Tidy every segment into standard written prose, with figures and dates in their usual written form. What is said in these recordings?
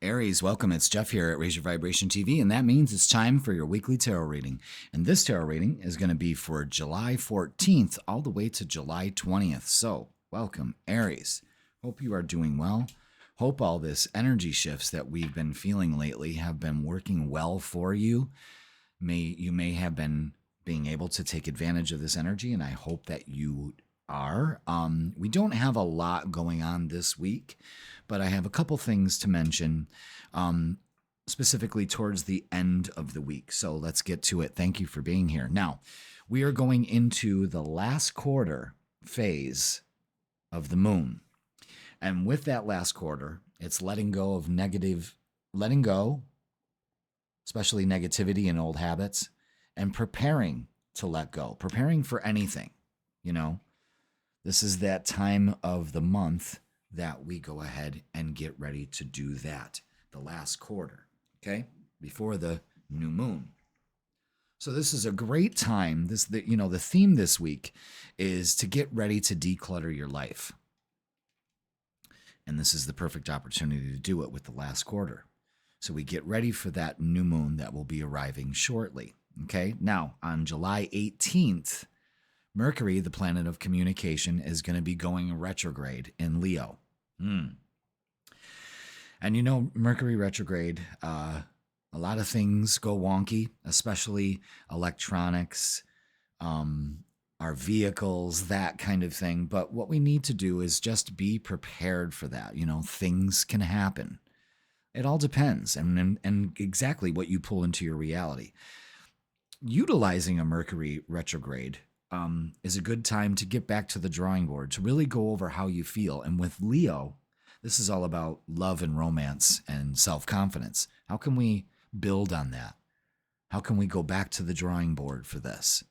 Aries, welcome. It's Jeff here at Raise Your Vibration TV, and that means it's time for your weekly tarot reading. And this tarot reading is going to be for July 14th all the way to July 20th. So, welcome, Aries. Hope you are doing well. Hope all this energy shifts that we've been feeling lately have been working well for you. You may have been being able to take advantage of this energy, and I hope that you are. We don't have a lot going on this week, but I have a couple things to mention specifically towards the end of the week. So let's get to it. Thank you for being here. Now, we are going into the last quarter phase of the moon. And with that last quarter, it's letting go, especially negativity and old habits, and preparing to let go, preparing for anything, This is that time of the month that we go ahead and get ready to do that, the last quarter, okay, before the new moon. So this is a great time. The theme this week is to get ready to declutter your life. And this is the perfect opportunity to do it with the last quarter. So we get ready for that new moon that will be arriving shortly, okay? Now, on July 18th, Mercury, the planet of communication, is going to be going retrograde in Leo. And Mercury retrograde, a lot of things go wonky, especially electronics, our vehicles, that kind of thing. But what we need to do is just be prepared for that. Things can happen. It all depends and exactly what you pull into your reality. Utilizing a Mercury retrograde is a good time to get back to the drawing board, to really go over how you feel. And with Leo, this is all about love and romance and self-confidence. How can we build on that? How can we go back to the drawing board for this?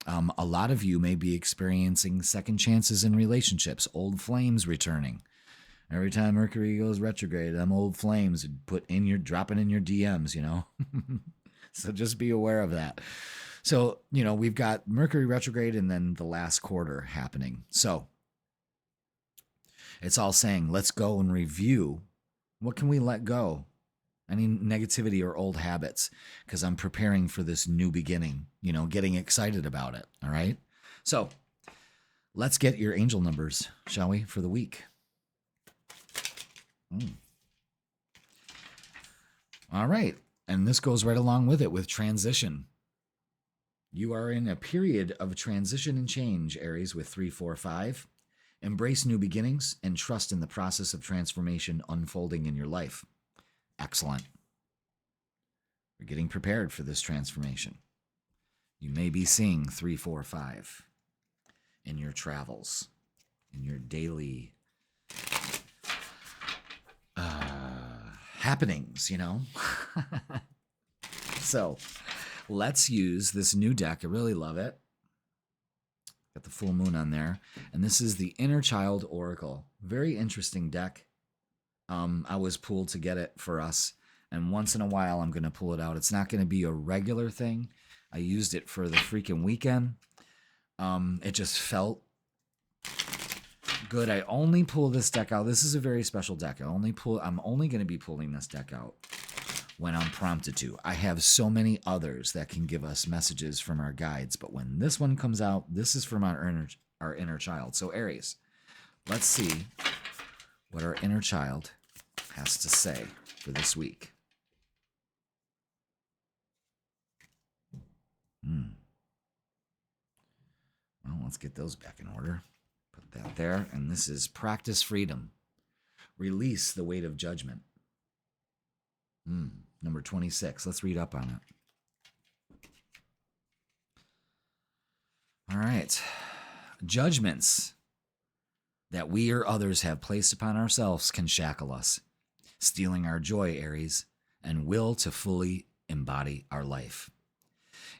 A lot of you may be experiencing second chances in relationships, old flames returning. Every time Mercury goes retrograde, them old flames dropping in your DMs, So just be aware of that. So, we've got Mercury retrograde and then the last quarter happening. So it's all saying, let's go and review. What can we let go? Any negativity or old habits? Because I'm preparing for this new beginning, getting excited about it. All right. So let's get your angel numbers, shall we, for the week? All right. And this goes right along with it with transition. You are in a period of transition and change, Aries, with 3, 4, 5. Embrace new beginnings and trust in the process of transformation unfolding in your life. Excellent. We're getting prepared for this transformation. You may be seeing 3, 4, 5 in your travels, in your daily happenings, So let's use this new deck. I really love it. Got the full moon on there. And this is the Inner Child Oracle. Very interesting deck. I was pulled to get it for us. And once in a while, I'm going to pull it out. It's not going to be a regular thing. I used it for the freaking weekend. It just felt good. I only pull this deck out. This is a very special deck. I'm only going to be pulling this deck out when I'm prompted to. I have so many others that can give us messages from our guides, but when this one comes out, this is from our inner child. So Aries, let's see what our inner child has to say for this week. Well, let's get those back in order. Put that there. And this is practice freedom. Release the weight of judgment. Number 26. Let's read up on it. All right. Judgments that we or others have placed upon ourselves can shackle us, stealing our joy, Aries, and will to fully embody our life.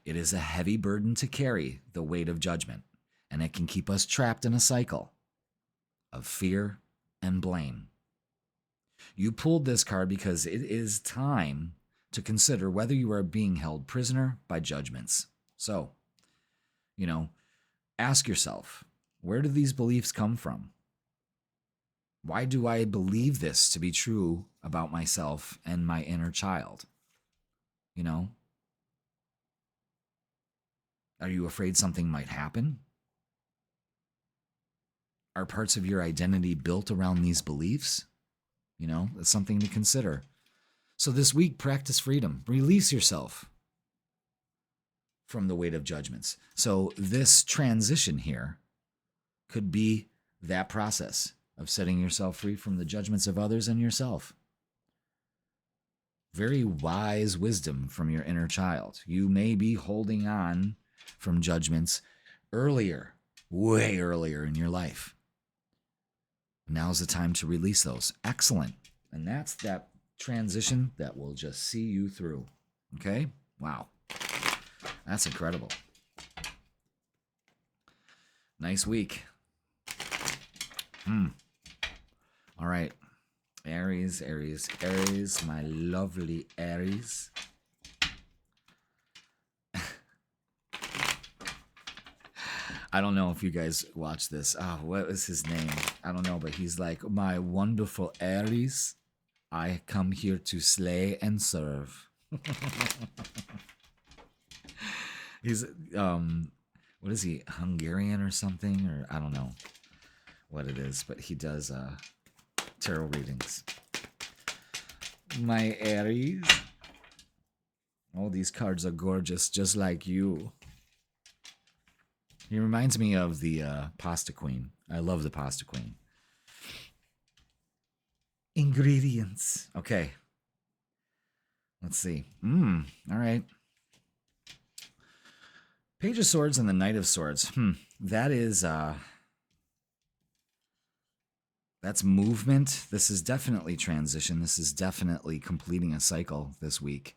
It is a heavy burden to carry, the weight of judgment, and it can keep us trapped in a cycle of fear and blame. You pulled this card because it is time to consider whether you are being held prisoner by judgments. So, ask yourself, where do these beliefs come from? Why do I believe this to be true about myself and my inner child? You know, are you afraid something might happen? Are parts of your identity built around these beliefs? You know, that's something to consider. So this week, practice freedom. Release yourself from the weight of judgments. So this transition here could be that process of setting yourself free from the judgments of others and yourself. Very wise wisdom from your inner child. You may be holding on from judgments earlier, way earlier in your life. Now's the time to release those. Excellent. And that's that transition that will just see you through. Okay? Wow. That's incredible. Nice week. All right. Aries, Aries, Aries, my lovely Aries. I don't know if you guys watch this. Oh, what was his name? I don't know, but he's like, my wonderful Aries, I come here to slay and serve. He's, what is he, Hungarian or something? Or I don't know what it is, but he does tarot readings. My Aries. Oh, these cards are gorgeous, just like you. He reminds me of the pasta queen. I love the pasta queen. Ingredients. Okay. Let's see. All right. Page of Swords and the Knight of Swords. That is that's movement. This is definitely transition. This is definitely completing a cycle this week.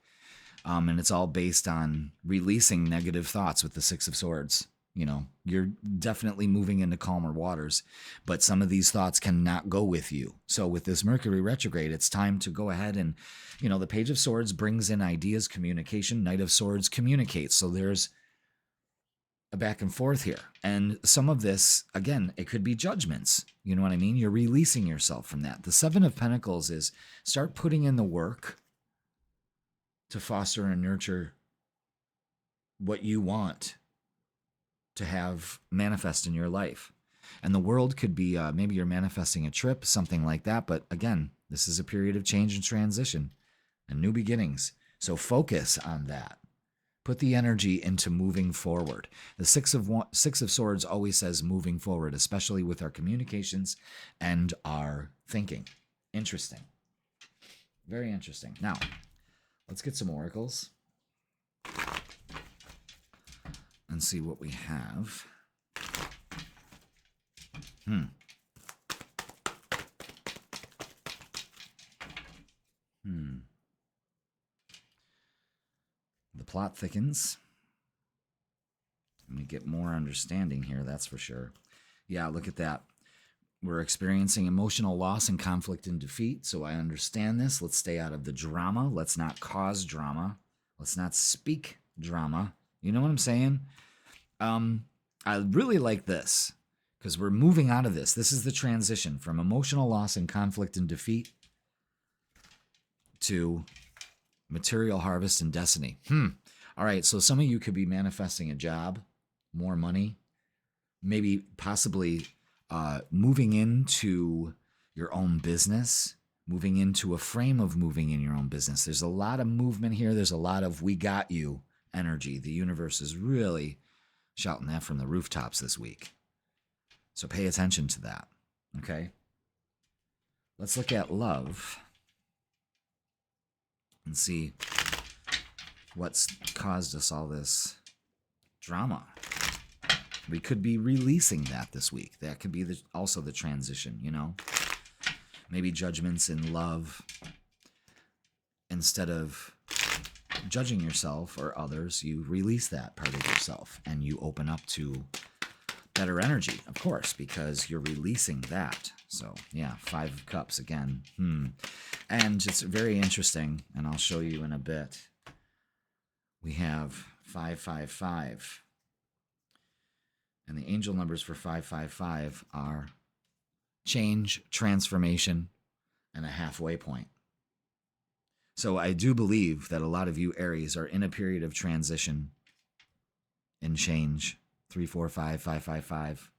And it's all based on releasing negative thoughts with the Six of Swords. You know, you're definitely moving into calmer waters, but some of these thoughts cannot go with you. So with this Mercury retrograde, it's time to go ahead and, you know, the Page of Swords brings in ideas, communication. Knight of Swords communicates. So there's a back and forth here. And some of this, again, it could be judgments. You know what I mean? You're releasing yourself from that. The Seven of Pentacles is start putting in the work to foster and nurture what you want to have manifest in your life. And the world could be, maybe you're manifesting a trip, something like that. But again, this is a period of change and transition and new beginnings. So focus on that. Put the energy into moving forward. The Six of Swords always says moving forward, especially with our communications and our thinking. Interesting. Very interesting. Now, let's get some oracles and see what we have. The plot thickens. Let me get more understanding here, that's for sure. Yeah, look at that. We're experiencing emotional loss and conflict and defeat, so I understand this. Let's stay out of the drama. Let's not cause drama. Let's not speak drama. You know what I'm saying? I really like this because we're moving out of this. This is the transition from emotional loss and conflict and defeat to material harvest and destiny. All right, so some of you could be manifesting a job, more money, maybe possibly moving into your own business, moving into a frame of moving in your own business. There's a lot of movement here. There's a lot of we got you energy. The universe is really shouting that from the rooftops this week. So pay attention to that, okay? Let's look at love and see what's caused us all this drama. We could be releasing that this week. That could be also the transition, you know? Maybe judgments in love. Instead of judging yourself or others, you release that part of yourself and you open up to better energy, of course, because you're releasing that. So, yeah, Five of Cups again. And it's very interesting, and I'll show you in a bit. We have 555. And the angel numbers for 555 are change, transformation, and a halfway point. So I do believe that a lot of you Aries are in a period of transition and change. 3, 4, 5, 5, 5, 5.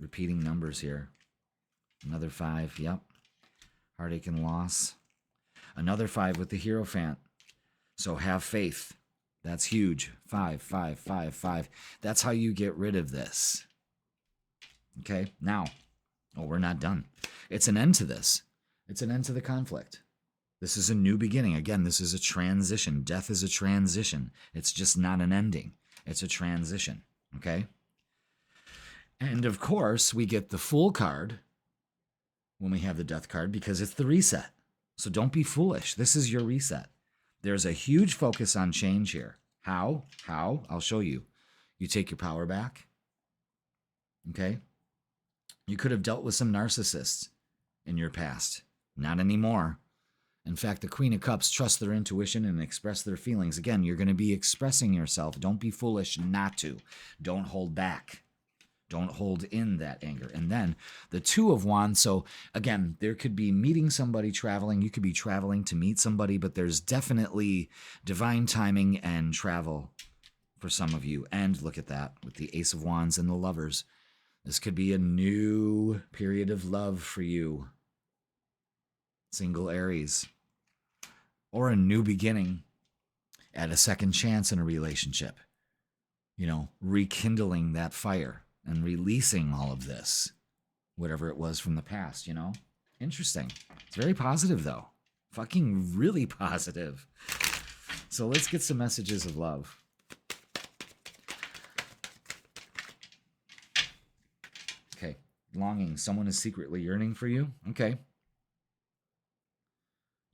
Repeating numbers here. Another 5, yep. Heartache and loss. Another 5 with the Hierophant. So have faith. That's huge. 5, 5, 5, 5. That's how you get rid of this. Okay, now, we're not done. It's an end to this. It's an end to the conflict. This is a new beginning. Again, this is a transition. Death is a transition. It's just not an ending. It's a transition, okay? And of course, we get the Fool card when we have the Death card because it's the reset. So don't be foolish. This is your reset. There's a huge focus on change here. How? How? I'll show you. You take your power back, okay? You could have dealt with some narcissists in your past. Not anymore. In fact, the Queen of Cups trusts their intuition and express their feelings. Again, you're going to be expressing yourself. Don't be foolish not to. Don't hold back. Don't hold in that anger. And then the Two of Wands. So again, there could be meeting somebody, traveling. You could be traveling to meet somebody, but there's definitely divine timing and travel for some of you. And look at that with the Ace of Wands and the Lovers. This could be a new period of love for you, single Aries. Or a new beginning at a second chance in a relationship. You know, rekindling that fire and releasing all of this, whatever it was from the past, you know? Interesting. It's very positive, though. Fucking really positive. So let's get some messages of love. Okay. Longing. Someone is secretly yearning for you. Okay.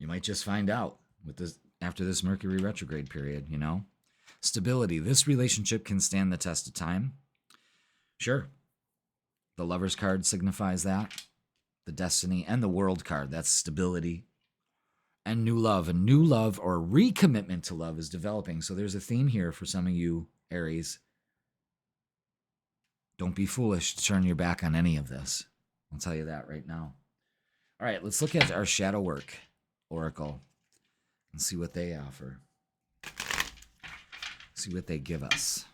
You might just find out with this after this Mercury retrograde period, you know? Stability. This relationship can stand the test of time. Sure. The Lover's card signifies that. The Destiny and the World card. That's stability. And new love. A new love or recommitment to love is developing. So there's a theme here for some of you Aries. Don't be foolish to turn your back on any of this. I'll tell you that right now. All right, let's look at our shadow work oracle and see what they offer. See what they give us.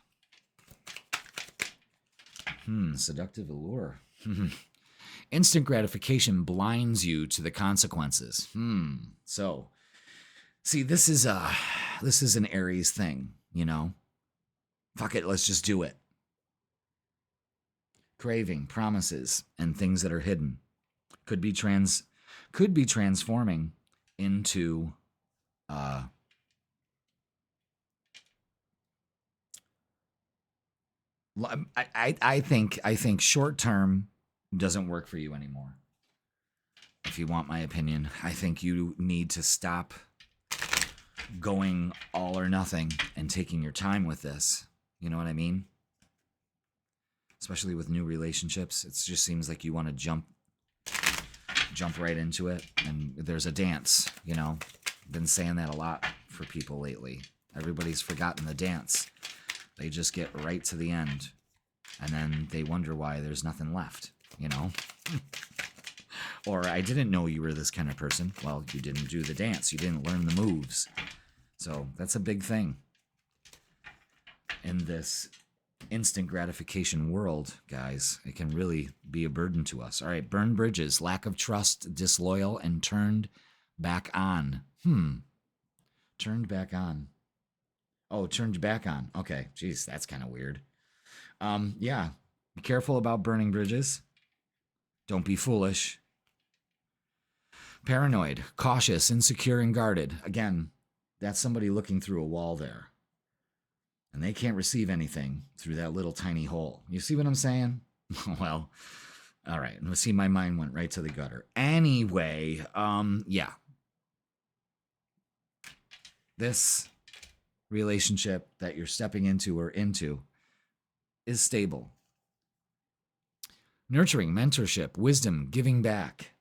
Seductive allure. Instant gratification blinds you to the consequences. So, see, this is an Aries thing, you know? Fuck it, let's just do it. Craving, promises, and things that are hidden could be transforming into I think short term doesn't work for you anymore. If you want my opinion, I think you need to stop going all or nothing and taking your time with this. You know what I mean? Especially with new relationships, it just seems like you want to jump right into it, and there's a dance, you know? Been saying that a lot for people lately. Everybody's forgotten the dance. They just get right to the end, and then they wonder why there's nothing left, you know? Or, I didn't know you were this kind of person. Well, you didn't do the dance. You didn't learn the moves. So that's a big thing in this instant gratification world, guys. It can really be a burden to us. All right, burn bridges, lack of trust, disloyal, and turned back on. Turned back on. Oh, turned back on. Okay, geez, that's kind of weird. Yeah, be careful about burning bridges. Don't be foolish. Paranoid, cautious, insecure, and guarded. Again, that's somebody looking through a wall there. And they can't receive anything through that little tiny hole. You see what I'm saying? Well, all right. Let's see, my mind went right to the gutter. Anyway, yeah. This relationship that you're stepping into is stable. Nurturing, mentorship, wisdom, giving back.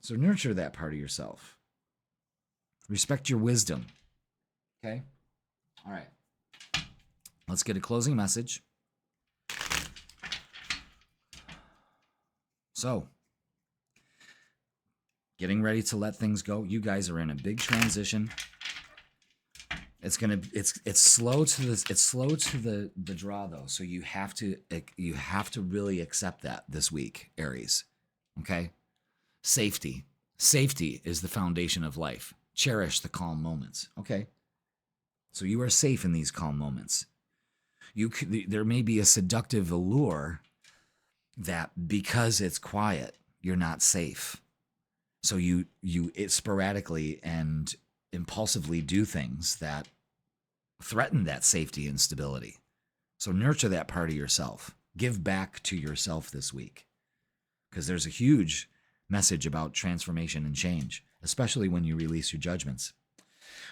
So nurture that part of yourself. Respect your wisdom. Okay? All right. Let's get a closing message. So, getting ready to let things go. You guys are in a big transition. It's slow to this. It's slow to the draw though. So you have to really accept that this week, Aries. Okay? Safety is the foundation of life. Cherish the calm moments. Okay? So you are safe in these calm moments. There may be a seductive allure that because it's quiet, you're not safe. So you sporadically and impulsively do things that threaten that safety and stability. So nurture that part of yourself. Give back to yourself this week, because there's a huge message about transformation and change, especially when you release your judgments.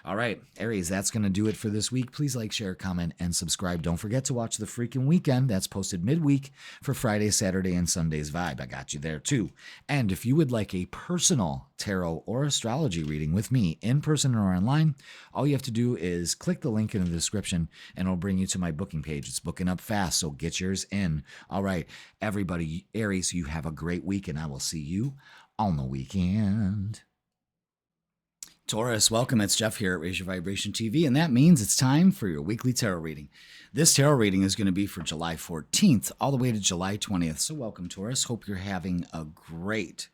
All right, Aries, that's going to do it for this week. Please like, share, comment, and subscribe. Don't forget to watch The Freaking Weekend. That's posted midweek for Friday, Saturday, and Sunday's vibe. I got you there too. And if you would like a personal tarot or astrology reading with me in person or online, all you have to do is click the link in the description and it'll bring you to my booking page. It's booking up fast, so get yours in. All right, everybody, Aries, you have a great week, and I will see you on the weekend. Taurus, welcome. It's Jeff here at Raise Your Vibration TV, and that means it's time for your weekly tarot reading. This tarot reading is going to be for July 14th all the way to July 20th. So welcome, Taurus. Hope you're having a great,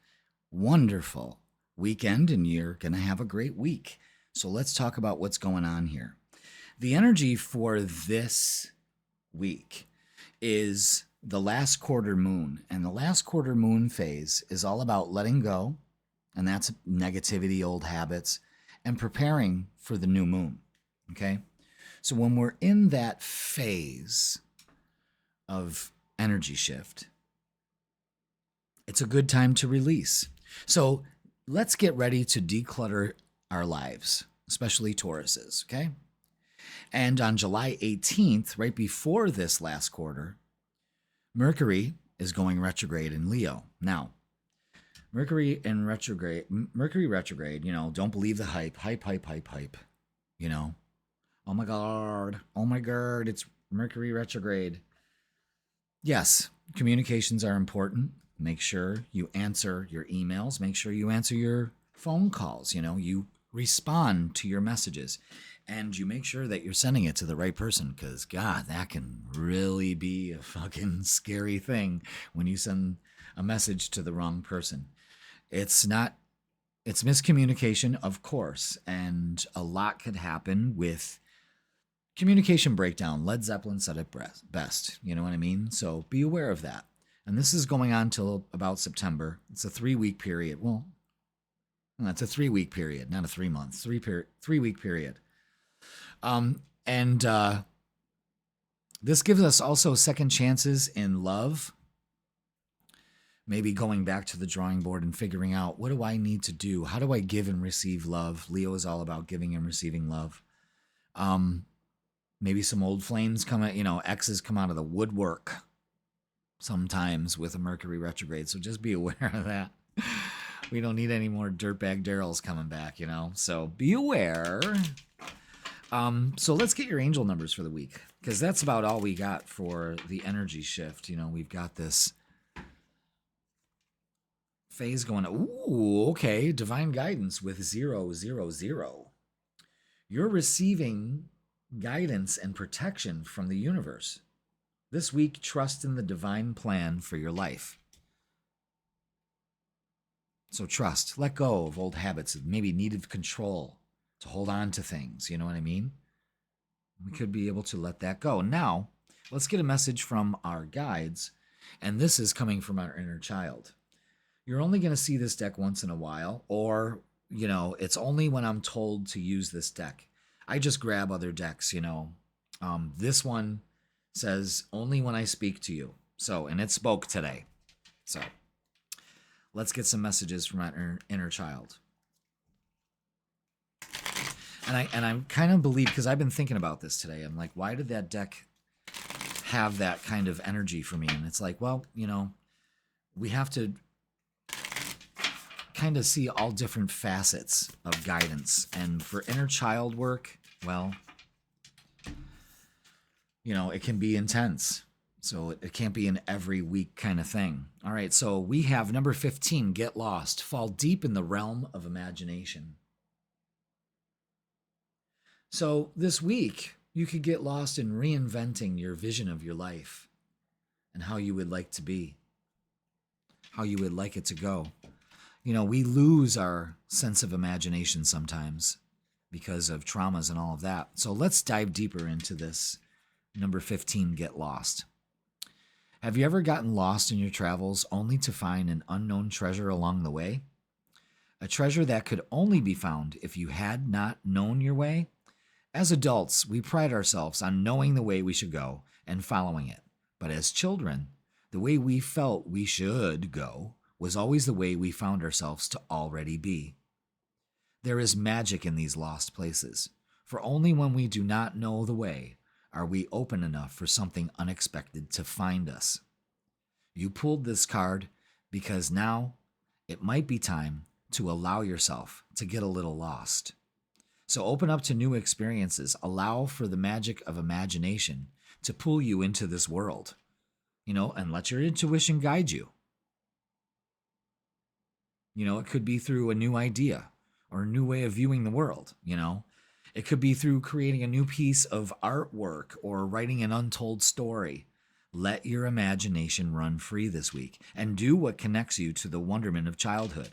wonderful weekend, and you're going to have a great week. So let's talk about what's going on here. The energy for this week is the last quarter moon, and the last quarter moon phase is all about letting go, and that's negativity, old habits, and preparing for the new moon, okay? So when we're in that phase of energy shift, it's a good time to release. So let's get ready to declutter our lives, especially Tauruses, okay? And on July 18th, right before this last quarter, Mercury is going retrograde in Leo. Now, Mercury retrograde, don't believe the hype, Oh my God, it's Mercury retrograde. Yes, communications are important. Make sure you answer your emails. Make sure you answer your phone calls. You respond to your messages. And you make sure that you're sending it to the right person, because, God, that can really be a fucking scary thing when you send a message to the wrong person. It's miscommunication, of course, and a lot could happen with communication breakdown. Led Zeppelin said it best, you know what I mean? So be aware of that. And this is going on till about September. It's a 3-week period. Well, it's a 3-week period, not a 3 month, 3-week period. This gives us also second chances in love. Maybe going back to the drawing board and figuring out, what do I need to do? How do I give and receive love? Leo is all about giving and receiving love. Maybe some old flames exes come out of the woodwork sometimes with a Mercury retrograde. So just be aware of that. We don't need any more dirtbag Daryls coming back, so be aware. So let's get your angel numbers for the week, because that's about all we got for the energy shift. We've got this phase going. Ooh, okay. Divine guidance with 000. You're receiving guidance and protection from the universe. This week, trust in the divine plan for your life. So trust, let go of old habits, maybe needed control to hold on to things. You know what I mean? We could be able to let that go. Now, let's get a message from our guides, and this is coming from our inner child. You're only going to see this deck once in a while, or, it's only when I'm told to use this deck. I just grab other decks, This one says, only when I speak to you. So, and it spoke today. So, let's get some messages from our inner child. And I kind of believe, because I've been thinking about this today, I'm like, why did that deck have that kind of energy for me? And it's like, well, we have to kind of see all different facets of guidance. And for inner child work, well, it can be intense. So it can't be an every week kind of thing. All right, so we have number 15, get lost, fall deep in the realm of imagination. So this week, you could get lost in reinventing your vision of your life and how you would like to be, how you would like it to go. You know, we lose our sense of imagination sometimes because of traumas and all of that. So let's dive deeper into this number 15, get lost. Have you ever gotten lost in your travels only to find an unknown treasure along the way? A treasure that could only be found if you had not known your way? As adults, we pride ourselves on knowing the way we should go and following it. But as children, the way we felt we should go was always the way we found ourselves to already be. There is magic in these lost places, for only when we do not know the way are we open enough for something unexpected to find us. You pulled this card because now it might be time to allow yourself to get a little lost. So open up to new experiences. Allow for the magic of imagination to pull you into this world, and let your intuition guide you. It could be through a new idea or a new way of viewing the world, It could be through creating a new piece of artwork or writing an untold story. Let your imagination run free this week and do what connects you to the wonderment of childhood,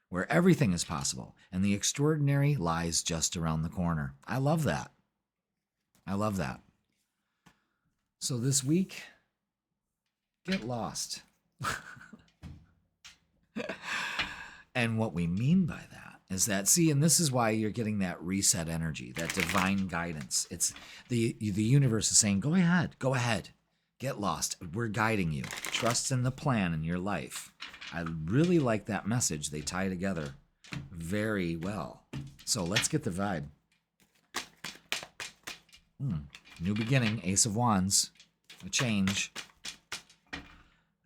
where everything is possible and the extraordinary lies just around the corner. I love that. I love that. So this week, get lost. And what we mean by that is that, and this is why you're getting that reset energy, that divine guidance. It's the universe is saying, go ahead, get lost. We're guiding you. Trust in the plan in your life. I really like that message. They tie together very well. So let's get the vibe. New beginning, Ace of Wands, a change.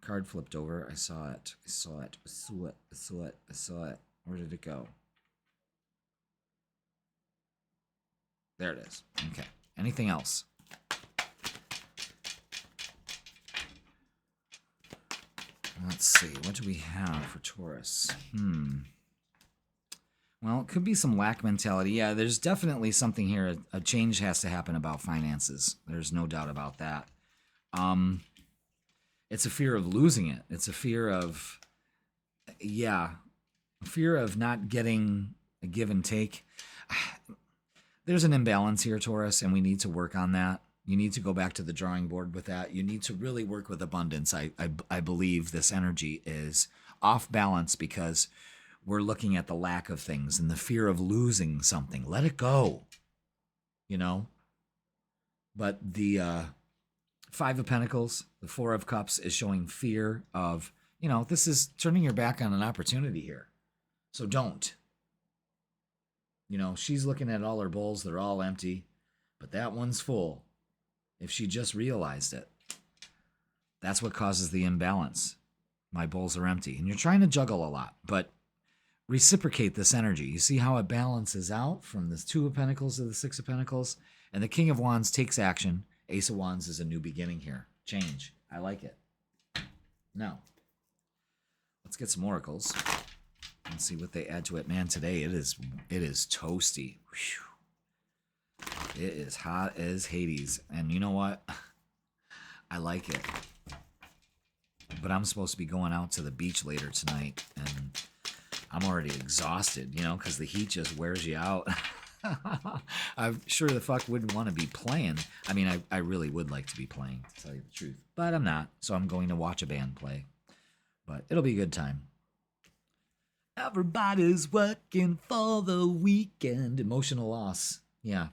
Card flipped over. I saw it. Where did it go? There it is. Okay. Anything else? Let's see. What do we have for Taurus? Well, it could be some lack mentality. Yeah, there's definitely something here. A change has to happen about finances. There's no doubt about that. It's a fear of losing it. It's a fear of, not getting a give and take. There's an imbalance here, Taurus, and we need to work on that. You need to go back to the drawing board with that. You need to really work with abundance. I believe this energy is off balance because we're looking at the lack of things and the fear of losing something. Let it go, But the Five of Pentacles, the Four of Cups is showing fear of, this is turning your back on an opportunity here. So don't. She's looking at all her bowls. They're all empty, but that one's full. If she just realized it, that's what causes the imbalance. My bowls are empty. And you're trying to juggle a lot, but reciprocate this energy. You see how it balances out from the Two of Pentacles to the Six of Pentacles? And the King of Wands takes action. Ace of Wands is a new beginning here. Change. I like it. Now, let's get some oracles and see what they add to it. Man, today it is toasty. Whew. It is hot as Hades. And you know what? I like it. But I'm supposed to be going out to the beach later tonight, and I'm already exhausted, because the heat just wears you out. I'm sure the fuck wouldn't want to be playing. I mean, I really would like to be playing, to tell you the truth. But I'm not, so I'm going to watch a band play. But it'll be a good time. Everybody's working for the weekend. Emotional loss. Yeah.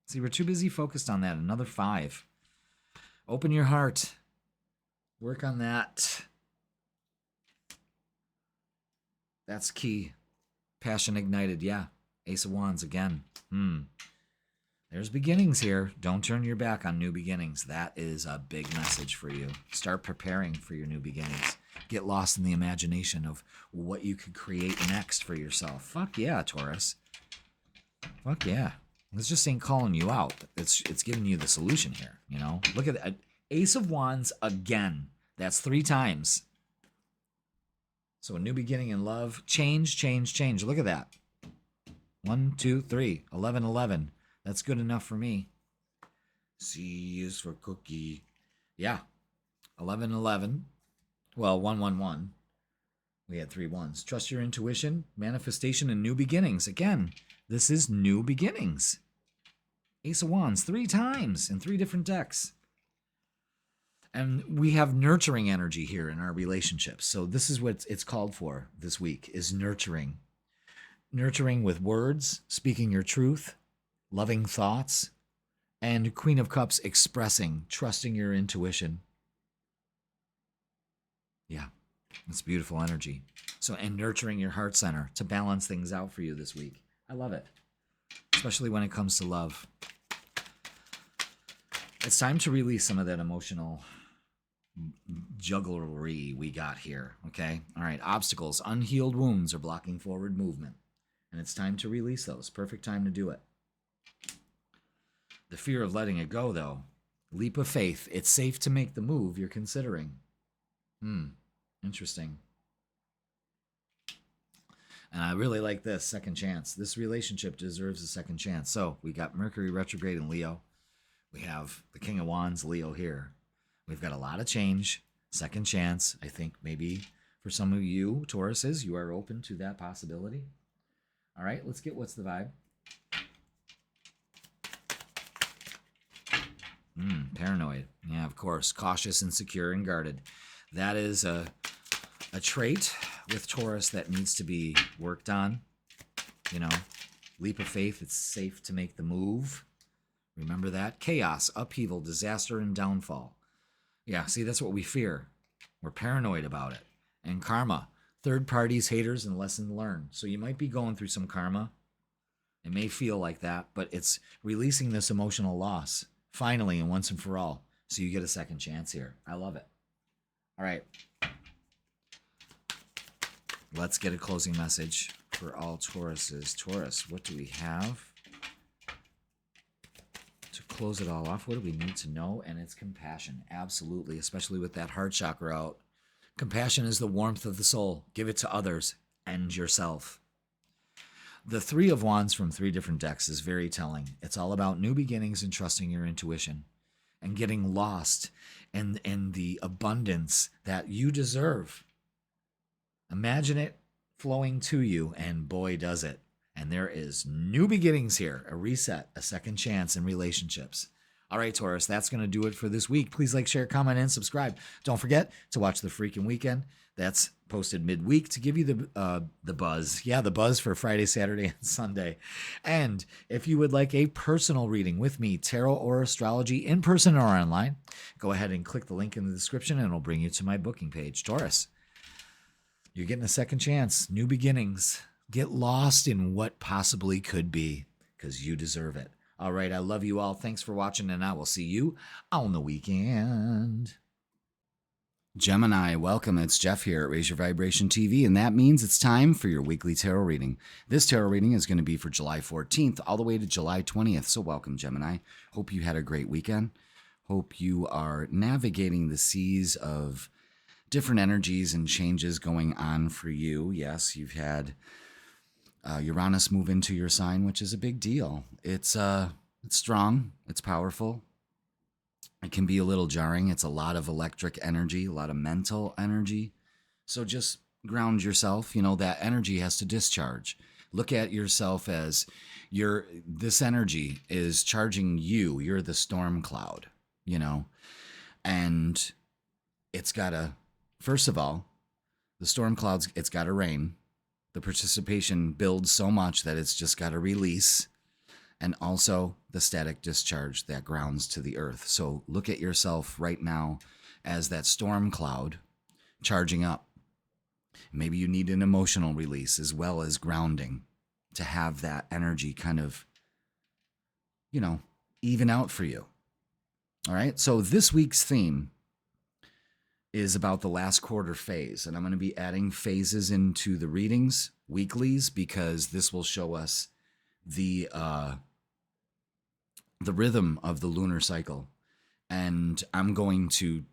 See, we're too busy focused on that. Another 5. Open your heart. Work on that. That's key. Passion ignited. Yeah. Ace of Wands again. There's beginnings here. Don't turn your back on new beginnings. That is a big message for you. Start preparing for your new beginnings. Get lost in the imagination of what you could create next for yourself. Fuck yeah, Taurus. Fuck yeah. This just ain't calling you out. It's giving you the solution here, Look at that. Ace of Wands again. That's 3 times. So a new beginning in love. Change, change, change. Look at that. 1, 2, 3. 11, 11. That's good enough for me. C is for cookie. Yeah. 11, 11. Well, 1, 1, 1. We had 3 ones. Trust your intuition, manifestation, and new beginnings. Again, this is new beginnings. Ace of Wands 3 times in 3 different decks. And we have nurturing energy here in our relationships. So this is what it's called for this week, is nurturing. Nurturing with words, speaking your truth, loving thoughts, and Queen of Cups expressing, trusting your intuition. Yeah, it's beautiful energy. So, and nurturing your heart center to balance things out for you this week. I love it, especially when it comes to love. It's time to release some of that emotional jugglery we got here, okay? All right, obstacles, unhealed wounds are blocking forward movement, and it's time to release those. Perfect time to do it. The fear of letting it go, though. Leap of faith. It's safe to make the move you're considering. Interesting. And I really like this, second chance. This relationship deserves a second chance. So we got Mercury retrograde in Leo. We have the King of Wands, Leo here. We've got a lot of change, second chance. I think maybe for some of you, Tauruses, you are open to that possibility. All right, let's get what's the vibe. Paranoid. Yeah, of course. Cautious, insecure, and guarded. That is a trait with Taurus that needs to be worked on. You know, leap of faith. It's safe to make the move. Remember that? Chaos, upheaval, disaster, and downfall. Yeah, see, that's what we fear. We're paranoid about it. And karma. Third parties, haters, and lesson learned. So you might be going through some karma. It may feel like that, but it's releasing this emotional loss. Finally and once and for all. So you get a second chance here. I love it. All right. Let's get a closing message for all Tauruses. Taurus, what do we have to close it all off? What do we need to know? And it's compassion. Absolutely. Especially with that heart chakra out. Compassion is the warmth of the soul. Give it to others and yourself. The 3 of Wands from 3 different decks is very telling. It's all about new beginnings and trusting your intuition and getting lost in the abundance that you deserve. Imagine it flowing to you, and boy, does it. And there is new beginnings here, a reset, a second chance in relationships. All right, Taurus, that's going to do it for this week. Please like, share, comment, and subscribe. Don't forget to watch The Freaking Weekend. That's posted midweek to give you the buzz. Yeah, the buzz for Friday, Saturday, and Sunday. And if you would like a personal reading with me, tarot or astrology, in person or online, go ahead and click the link in the description and it'll bring you to my booking page. Taurus, you're getting a second chance, new beginnings. Get lost in what possibly could be because you deserve it. All right, I love you all. Thanks for watching, and I will see you on the weekend. Gemini, welcome. It's Jeff here at Raise Your Vibration TV, and that means it's time for your weekly tarot reading. This tarot reading is going to be for July 14th all the way to July 20th, so welcome, Gemini. Hope you had a great weekend. Hope you are navigating the seas of different energies and changes going on for you. Yes, you've had Uranus move into your sign, which is a big deal. It's strong. It's powerful. It can be a little jarring. It's a lot of electric energy, a lot of mental energy. So just ground yourself. You know, that energy has to discharge. Look at yourself as this energy is charging you. You're the storm cloud, you know, and it's got to, first of all, the storm clouds, it's got to rain. The precipitation builds so much that it's just got to release. And also the static discharge that grounds to the earth. So look at yourself right now as that storm cloud charging up. Maybe you need an emotional release as well as grounding to have that energy kind of, you know, even out for you. All right. So this week's theme is about the last quarter phase. And I'm going to be adding phases into the readings, weeklies, because this will show us the rhythm of the lunar cycle And I'm going to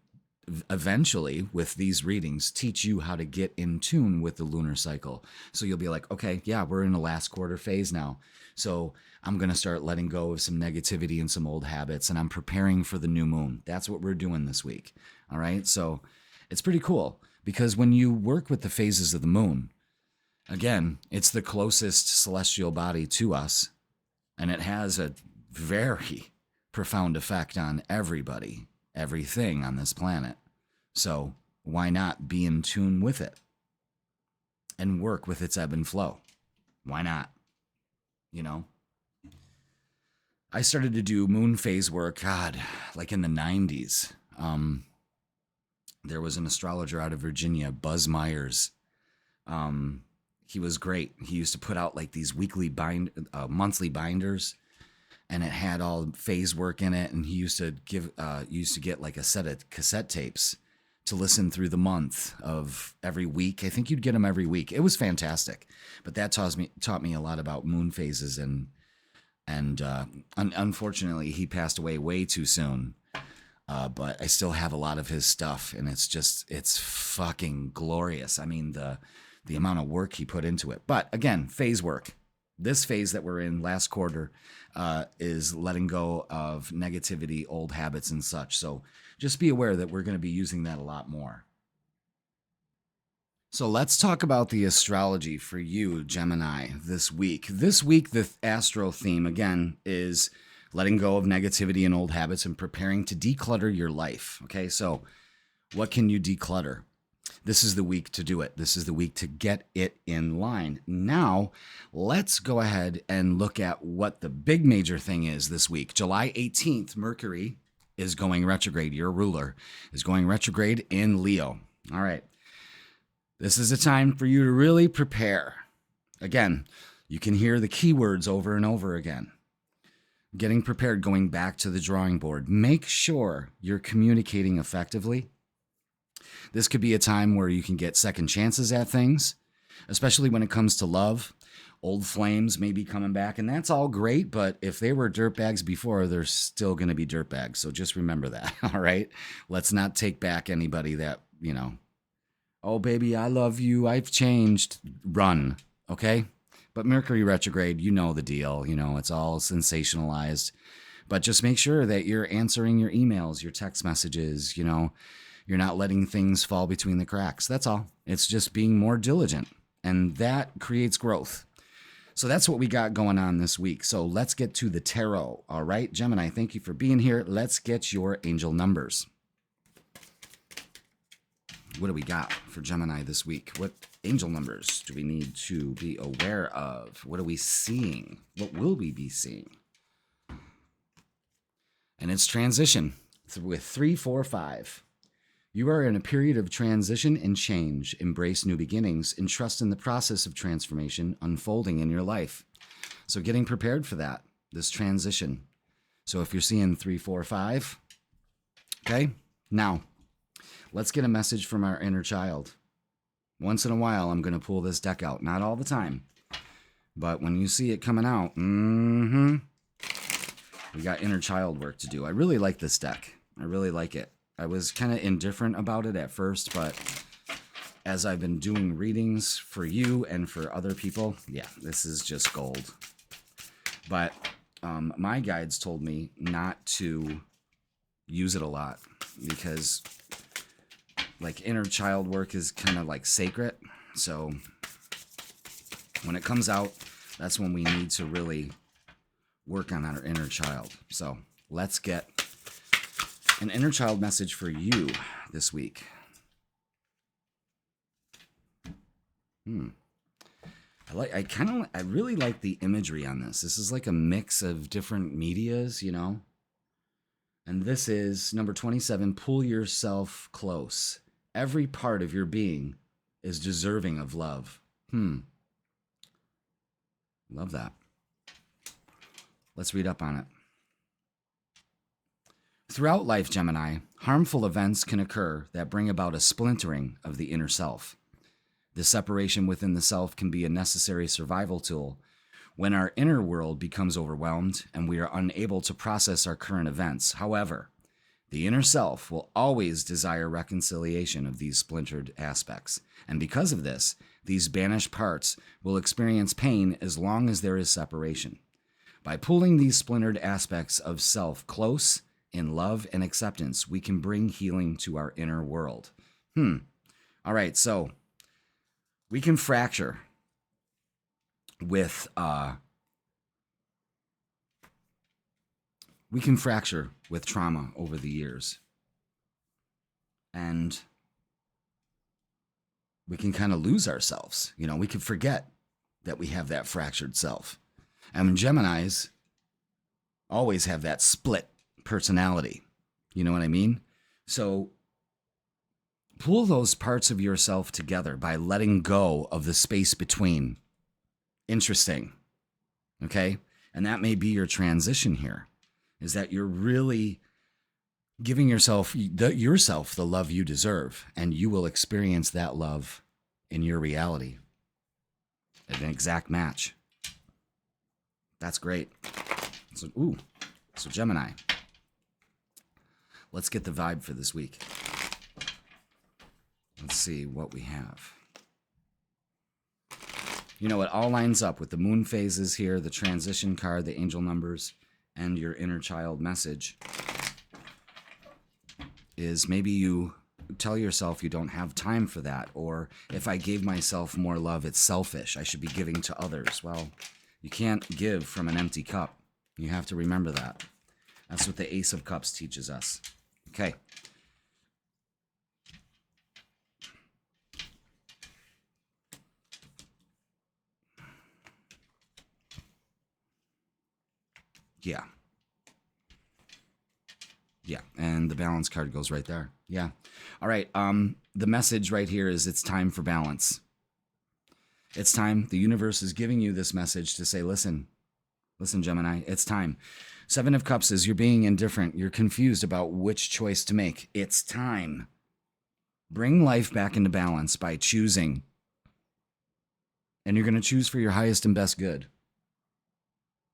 eventually, with these readings, teach you how to get in tune with the lunar cycle. So you'll be like, okay, yeah, we're in the last quarter phase now. So I'm going to start letting go of some negativity and some old habits, and I'm preparing for the new moon. That's what we're doing this week. All right. So it's pretty cool because when you work with the phases of the moon, again, it's the closest celestial body to us, and it has a very profound effect on everybody, everything on this planet. So why not be in tune with it and work with its ebb and flow? Why not? You know? I started to do moon phase work, God, like in the 90s. There was an astrologer out of Virginia, Buzz Myers. He was great. He used to put out like these monthly binders, and it had all phase work in it. And he used to get like a set of cassette tapes to listen through the month of every week. I think you'd get them every week. It was fantastic. But that taught me a lot about moon phases, and unfortunately he passed away way too soon. But I still have a lot of his stuff, and it's fucking glorious. I mean, the amount of work he put into it. But again, phase work. This phase that we're in, last quarter, is letting go of negativity, old habits, and such. So just be aware that we're going to be using that a lot more. So let's talk about the astrology for you, Gemini, this week. This week, the astro theme, again, is letting go of negativity and old habits and preparing to declutter your life. Okay, so what can you declutter? This is the week to do it. This is the week to get it in line. Now, let's go ahead and look at what the big major thing is this week. July 18th, Mercury is going retrograde. Your ruler is going retrograde in Leo. All right. This is a time for you to really prepare. Again, you can hear the keywords over and over again. Getting prepared, going back to the drawing board. Make sure you're communicating effectively. This could be a time where you can get second chances at things, especially when it comes to love. Old flames may be coming back, and that's all great, but if they were dirtbags before, they're still going to be dirtbags. So just remember that, all right? Let's not take back anybody that, oh, baby, I love you, I've changed. Run, okay? But Mercury retrograde, you know the deal. It's all sensationalized. But just make sure that you're answering your emails, your text messages, You're not letting things fall between the cracks. That's all. It's just being more diligent, and that creates growth. So that's what we got going on this week. So let's get to the tarot. All right, Gemini, thank you for being here. Let's get your angel numbers. What do we got for Gemini this week? What angel numbers do we need to be aware of? What are we seeing? What will we be seeing? And it's transition with 3, 4, 5. You are in a period of transition and change. Embrace new beginnings and trust in the process of transformation unfolding in your life. So getting prepared for that, this transition. So if you're seeing 3, 4, 5, okay? Now, let's get a message from our inner child. Once in a while, I'm going to pull this deck out. Not all the time. But when you see it coming out, we got inner child work to do. I really like this deck. I really like it. I was kind of indifferent about it at first, but as I've been doing readings for you and for other people, yeah, this is just gold. But my guides told me not to use it a lot because like inner child work is kind of like sacred. So when it comes out, that's when we need to really work on our inner child. So let's get an inner child message for you this week. I really like the imagery on this. This is like a mix of different medias, And this is number 27, pull yourself close. Every part of your being is deserving of love. Love that. Let's read up on it. Throughout life, Gemini, harmful events can occur that bring about a splintering of the inner self. The separation within the self can be a necessary survival tool when our inner world becomes overwhelmed and we are unable to process our current events. However, The inner self will always desire reconciliation of these splintered aspects. And because of this, these banished parts will experience pain as long as there is separation. By pulling these splintered aspects of self close in love and acceptance, we can bring healing to our inner world. All right, so we can fracture with trauma over the years. And we can kind of lose ourselves. You know, we can forget that we have that fractured self. And Geminis always have that split personality. You know what I mean? So pull those parts of yourself together by letting go of the space between. Interesting. Okay? And that may be your transition here, is that you're really giving yourself the love you deserve, and you will experience that love in your reality. An exact match. That's great. So Gemini. Let's get the vibe for this week. Let's see what we have. You know, it all lines up with the moon phases here, the transition card, the angel numbers, and your inner child message. Is maybe you tell yourself you don't have time for that, or if I gave myself more love, it's selfish. I should be giving to others. Well, you can't give from an empty cup. You have to remember that. That's what the Ace of Cups teaches us. Okay. Yeah. Yeah, and the balance card goes right there. Yeah. All right. The message right here is it's time for balance. It's time. The universe is giving you this message to say, listen, Gemini, it's time. Seven of Cups is you're being indifferent. You're confused about which choice to make. It's time. Bring life back into balance by choosing. And you're going to choose for your highest and best good.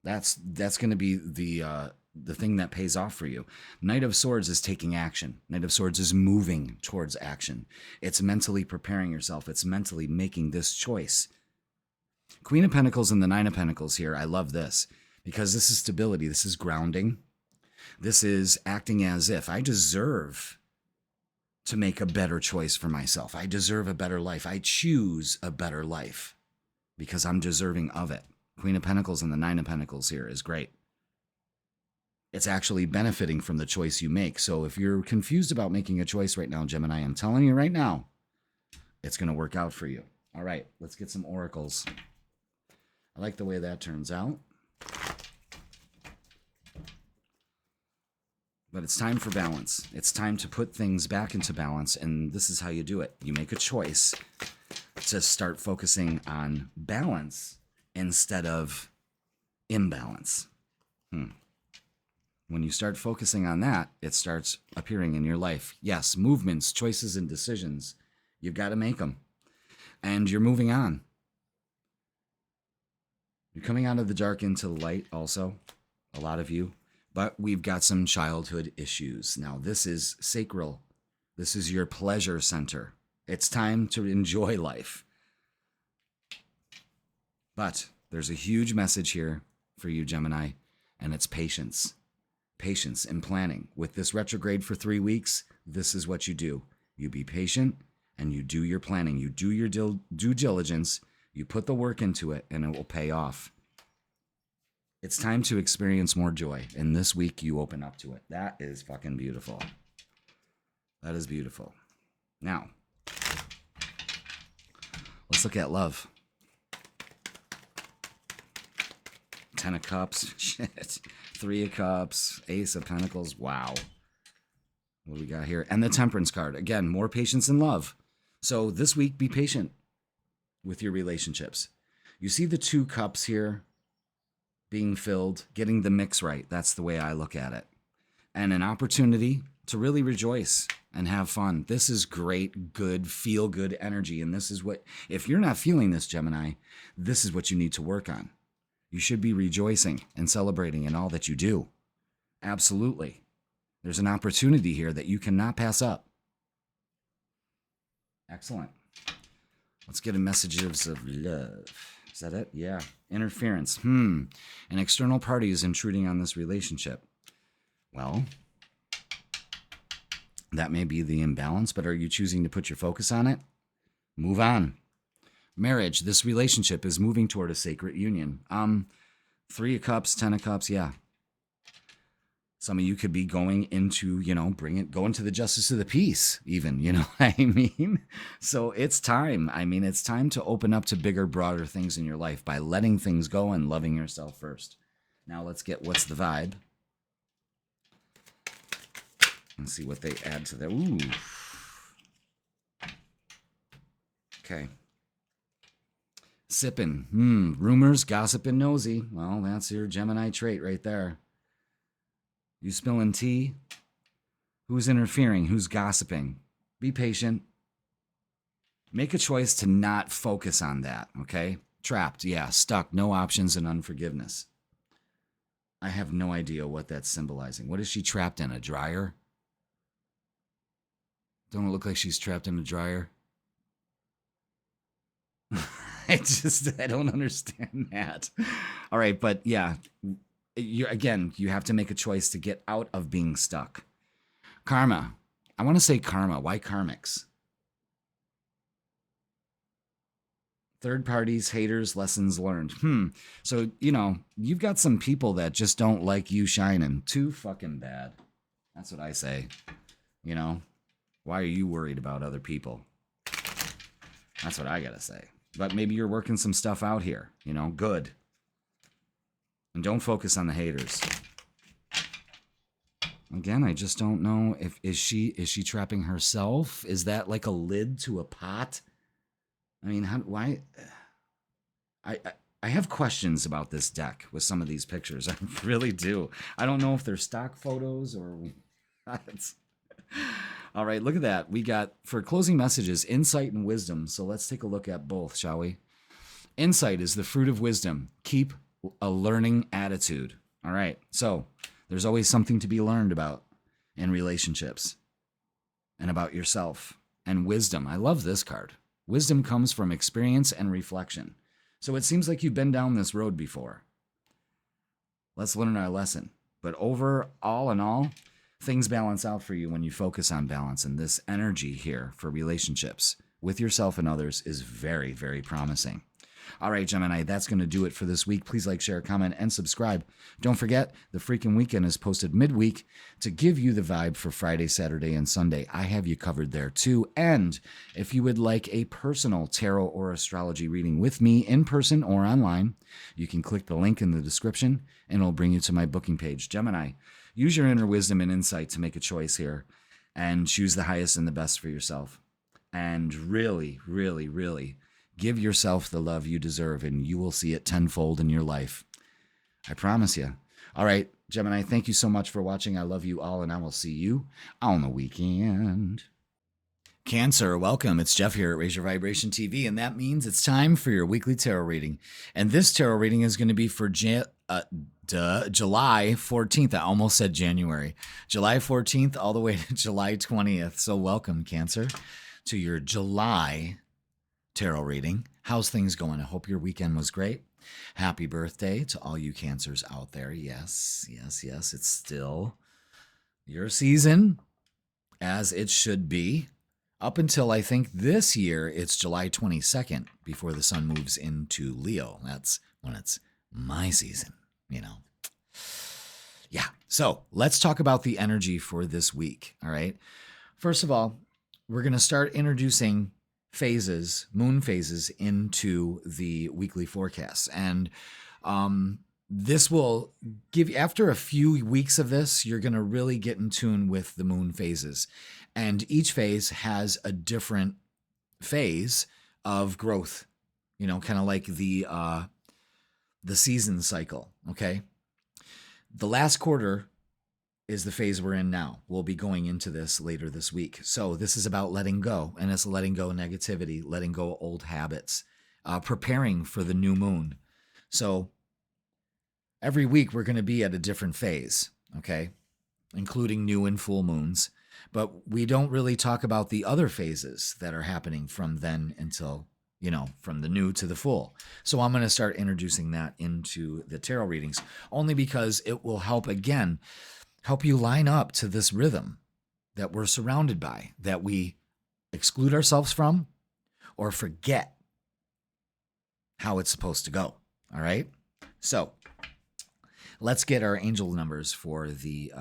That's going to be the thing that pays off for you. Knight of Swords is taking action. Knight of Swords is moving towards action. It's mentally preparing yourself. It's mentally making this choice. Queen of Pentacles and the Nine of Pentacles here. I love this because this is stability. This is grounding. This is acting as if I deserve to make a better choice for myself. I deserve a better life. I choose a better life because I'm deserving of it. Queen of Pentacles and the Nine of Pentacles here is great. It's actually benefiting from the choice you make. So if you're confused about making a choice right now, Gemini, I'm telling you right now, it's going to work out for you. All right, let's get some oracles. I like the way that turns out. But it's time for balance. It's time to put things back into balance, and this is how you do it. You make a choice to start focusing on balance instead of imbalance. When you start focusing on that, it starts appearing in your life. Yes, movements, choices, and decisions. You've got to make them. And you're moving on. You're coming out of the dark into the light also, a lot of you. But we've got some childhood issues. Now, this is sacral. This is your pleasure center. It's time to enjoy life. But there's a huge message here for you, Gemini, and it's patience. Patience in planning. With this retrograde for 3 weeks, this is what you do. You be patient and you do your planning. You do your due diligence. You put the work into it and it will pay off. It's time to experience more joy. And this week you open up to it. That is fucking beautiful. That is beautiful. Now, let's look at love. 10 of Cups. Shit. 3 of Cups. Ace of Pentacles. Wow. What do we got here? And the Temperance card. Again, more patience in love. So this week, be patient with your relationships. You see the 2 cups here being filled, getting the mix right. That's the way I look at it. And an opportunity to really rejoice and have fun. This is great, good, feel-good energy. And this is what, if you're not feeling this, Gemini, this is what you need to work on. You should be rejoicing and celebrating in all that you do. Absolutely. There's an opportunity here that you cannot pass up. Excellent. Let's get a messages of love. Is that it? Yeah. Interference. An external party is intruding on this relationship. Well, that may be the imbalance, but are you choosing to put your focus on it? Move on. Marriage. This relationship is moving toward a sacred union. 3 of Cups, 10 of Cups. Yeah. Some of you could be going into, going to the justice of the peace even, you know what I mean? So it's time. I mean, it's time to open up to bigger, broader things in your life by letting things go and loving yourself first. Now let's get what's the vibe. And see what they add to that. Ooh. Okay. Sipping. Rumors, gossip, and nosy. Well, that's your Gemini trait right there. You spilling tea? Who's interfering? Who's gossiping? Be patient. Make a choice to not focus on that, okay? Trapped, yeah. Stuck, no options, and unforgiveness. I have no idea what that's symbolizing. What is she trapped in? A dryer? Don't it look like she's trapped in a dryer? I don't understand that. All right, but yeah. You have to make a choice to get out of being stuck. Karma. I want to say karma. Why karmics? Third parties, haters, lessons learned. So, you've got some people that just don't like you shining. Too fucking bad. That's what I say. Why are you worried about other people? That's what I got to say. But maybe you're working some stuff out here. Good. And don't focus on the haters. Again, I just don't know if is she trapping herself? Is that like a lid to a pot? I mean, why? I have questions about this deck with some of these pictures. I really do. I don't know if they're stock photos or what. All right, look at that. We got, for closing messages, insight and wisdom. So let's take a look at both, shall we? Insight is the fruit of wisdom. Keep a learning attitude. All right. So there's always something to be learned about in relationships and about yourself. And wisdom. I love this card. Wisdom comes from experience and reflection. So it seems like you've been down this road before. Let's learn our lesson. But all in all, things balance out for you when you focus on balance. And this energy here for relationships with yourself and others is very, very promising. All right, Gemini, that's going to do it for this week. Please like, share, comment, and subscribe. Don't forget, the freaking weekend is posted midweek to give you the vibe for Friday, Saturday, and Sunday. I have you covered there, too. And if you would like a personal tarot or astrology reading with me in person or online, you can click the link in the description, and it'll bring you to my booking page. Gemini, use your inner wisdom and insight to make a choice here and choose the highest and the best for yourself. And really, really, really give yourself the love you deserve, and you will see it tenfold in your life. I promise you. All right, Gemini, thank you so much for watching. I love you all, and I will see you on the weekend. Cancer, welcome. It's Jeff here at Raise Your Vibration TV, and that means it's time for your weekly tarot reading. And this tarot reading is going to be for July 14th. I almost said January. July 14th all the way to July 20th. So welcome, Cancer, to your July tarot reading. How's things going? I hope your weekend was great. Happy birthday to all you Cancers out there. Yes, yes, yes. It's still your season, as it should be. Up until I think this year, it's July 22nd before the sun moves into Leo. That's when it's my season, Yeah. So let's talk about the energy for this week. All right. First of all, we're going to start introducing phases, moon phases, into the weekly forecasts. And this will give you, after a few weeks of this, you're going to really get in tune with the moon phases. And each phase has a different phase of growth, kind of like the season cycle. Okay. The last quarter is the phase we're in now. We'll be going into this later this week. So this is about letting go, and it's letting go negativity, letting go old habits, preparing for the new moon. So every week we're going to be at a different phase, okay? including new and full moons. But we don't really talk about the other phases that are happening from then until, from the new to the full. So I'm going to start introducing that into the tarot readings, only because it will help you line up to this rhythm that we're surrounded by, that we exclude ourselves from or forget how it's supposed to go. All right. So let's get our angel numbers for the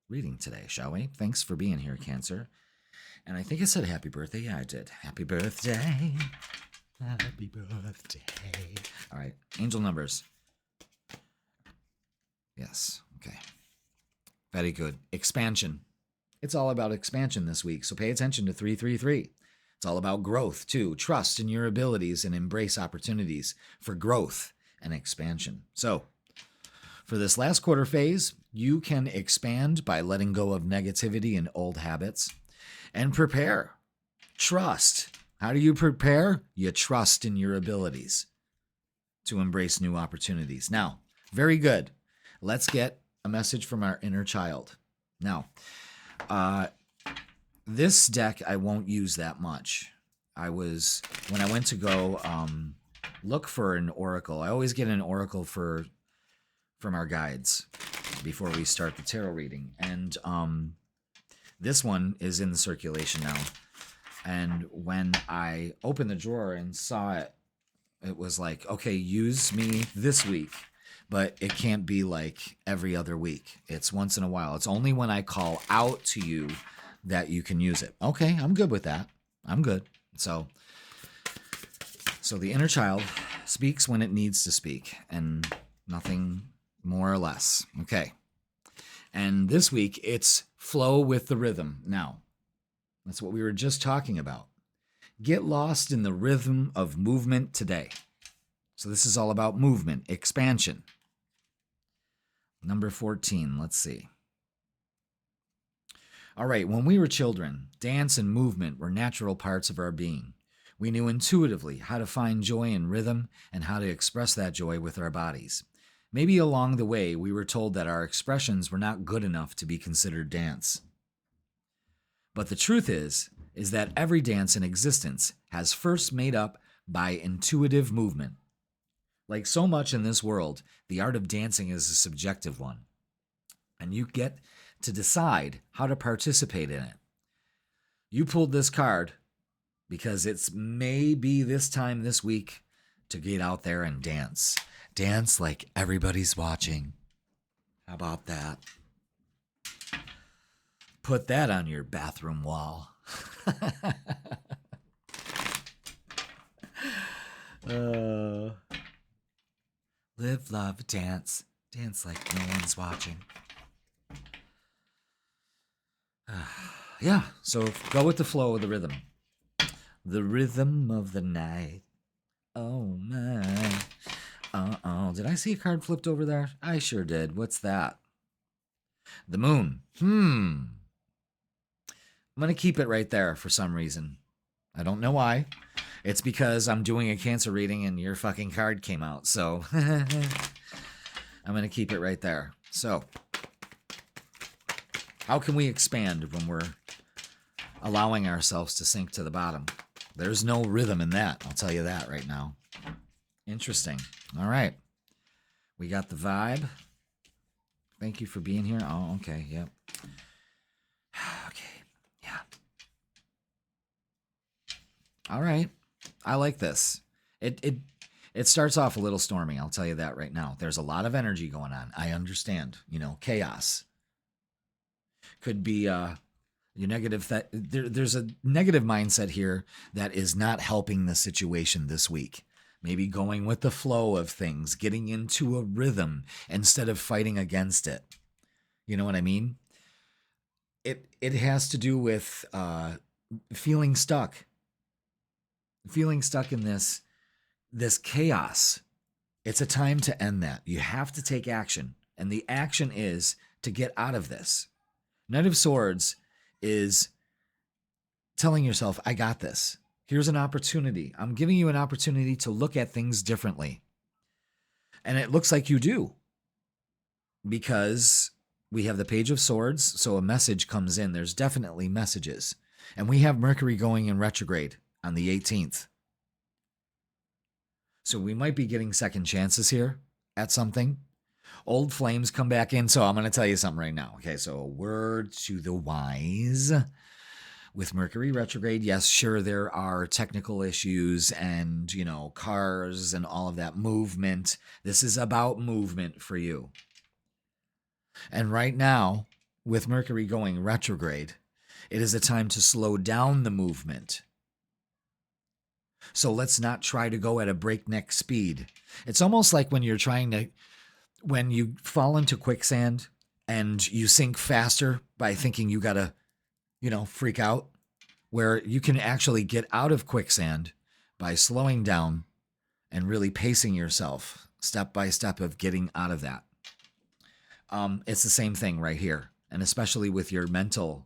reading today, shall we? Thanks for being here, Cancer. And I think I said happy birthday. Yeah, I did. Happy birthday. Happy birthday. All right. Angel numbers. Yes. Okay. Very good. Expansion. It's all about expansion this week, so pay attention to 333. It's all about growth, too. Trust in your abilities and embrace opportunities for growth and expansion. So, for this last quarter phase, you can expand by letting go of negativity and old habits and prepare. Trust. How do you prepare? You trust in your abilities to embrace new opportunities. Now, very good. Let's get a message from our inner child. Now, this deck I won't use that much. When I went to go look for an oracle, I always get an oracle from our guides before we start the tarot reading. And this one is in the circulation now. And when I opened the drawer and saw it, it was like, okay, use me this week. But it can't be like every other week. It's once in a while. It's only when I call out to you that you can use it. Okay, I'm good with that. I'm good. So the inner child speaks when it needs to speak, and nothing more or less. Okay. And this week, it's flow with the rhythm. Now, that's what we were just talking about. Get lost in the rhythm of movement today. So this is all about movement, expansion. Number 14, let's see. All right, when we were children, dance and movement were natural parts of our being. We knew intuitively how to find joy in rhythm and how to express that joy with our bodies. Maybe along the way, we were told that our expressions were not good enough to be considered dance. But the truth is that every dance in existence has first made up by intuitive movement. Like so much in this world, the art of dancing is a subjective one, and you get to decide how to participate in it. You pulled this card because it's maybe this time this week to get out there and dance. Dance like everybody's watching. How about that? Put that on your bathroom wall. Live, love, dance. Dance like no one's watching. Yeah, so go with the flow of the rhythm. The rhythm of the night. Oh, my. Uh-oh. Did I see a card flipped over there? I sure did. What's that? The moon. I'm going to keep it right there for some reason. I don't know why. It's because I'm doing a Cancer reading and your fucking card came out. So I'm going to keep it right there. So how can we expand when we're allowing ourselves to sink to the bottom? There's no rhythm in that. I'll tell you that right now. Interesting. All right. We got the vibe. Thank you for being here. Oh, okay. Yep. Okay. Yeah. All right. I like this. It starts off a little stormy. I'll tell you that right now. There's a lot of energy going on. I understand. Chaos. Could be your negative. There's a negative mindset here that is not helping the situation this week. Maybe going with the flow of things, getting into a rhythm instead of fighting against it. You know what I mean? It has to do with feeling stuck. Feeling stuck in this chaos. It's a time to end that. You have to take action. And the action is to get out of this. Knight of Swords is telling yourself, I got this. Here's an opportunity. I'm giving you an opportunity to look at things differently. And it looks like you do. Because we have the Page of Swords, so a message comes in. There's definitely messages. And we have Mercury going in retrograde on the 18th. So we might be getting second chances here at something. Old flames come back in. So I'm going to tell you something right now. Okay, so a word to the wise. With Mercury retrograde, yes, sure, there are technical issues and, you know, cars and all of that movement. This is about movement for you. And right now, with Mercury going retrograde, it is a time to slow down the movement. So let's not try to go at a breakneck speed. It's almost like when when you fall into quicksand and you sink faster by thinking you gotta, you know, freak out, where you can actually get out of quicksand by slowing down and really pacing yourself step by step of getting out of that. It's the same thing right here. And especially with your mental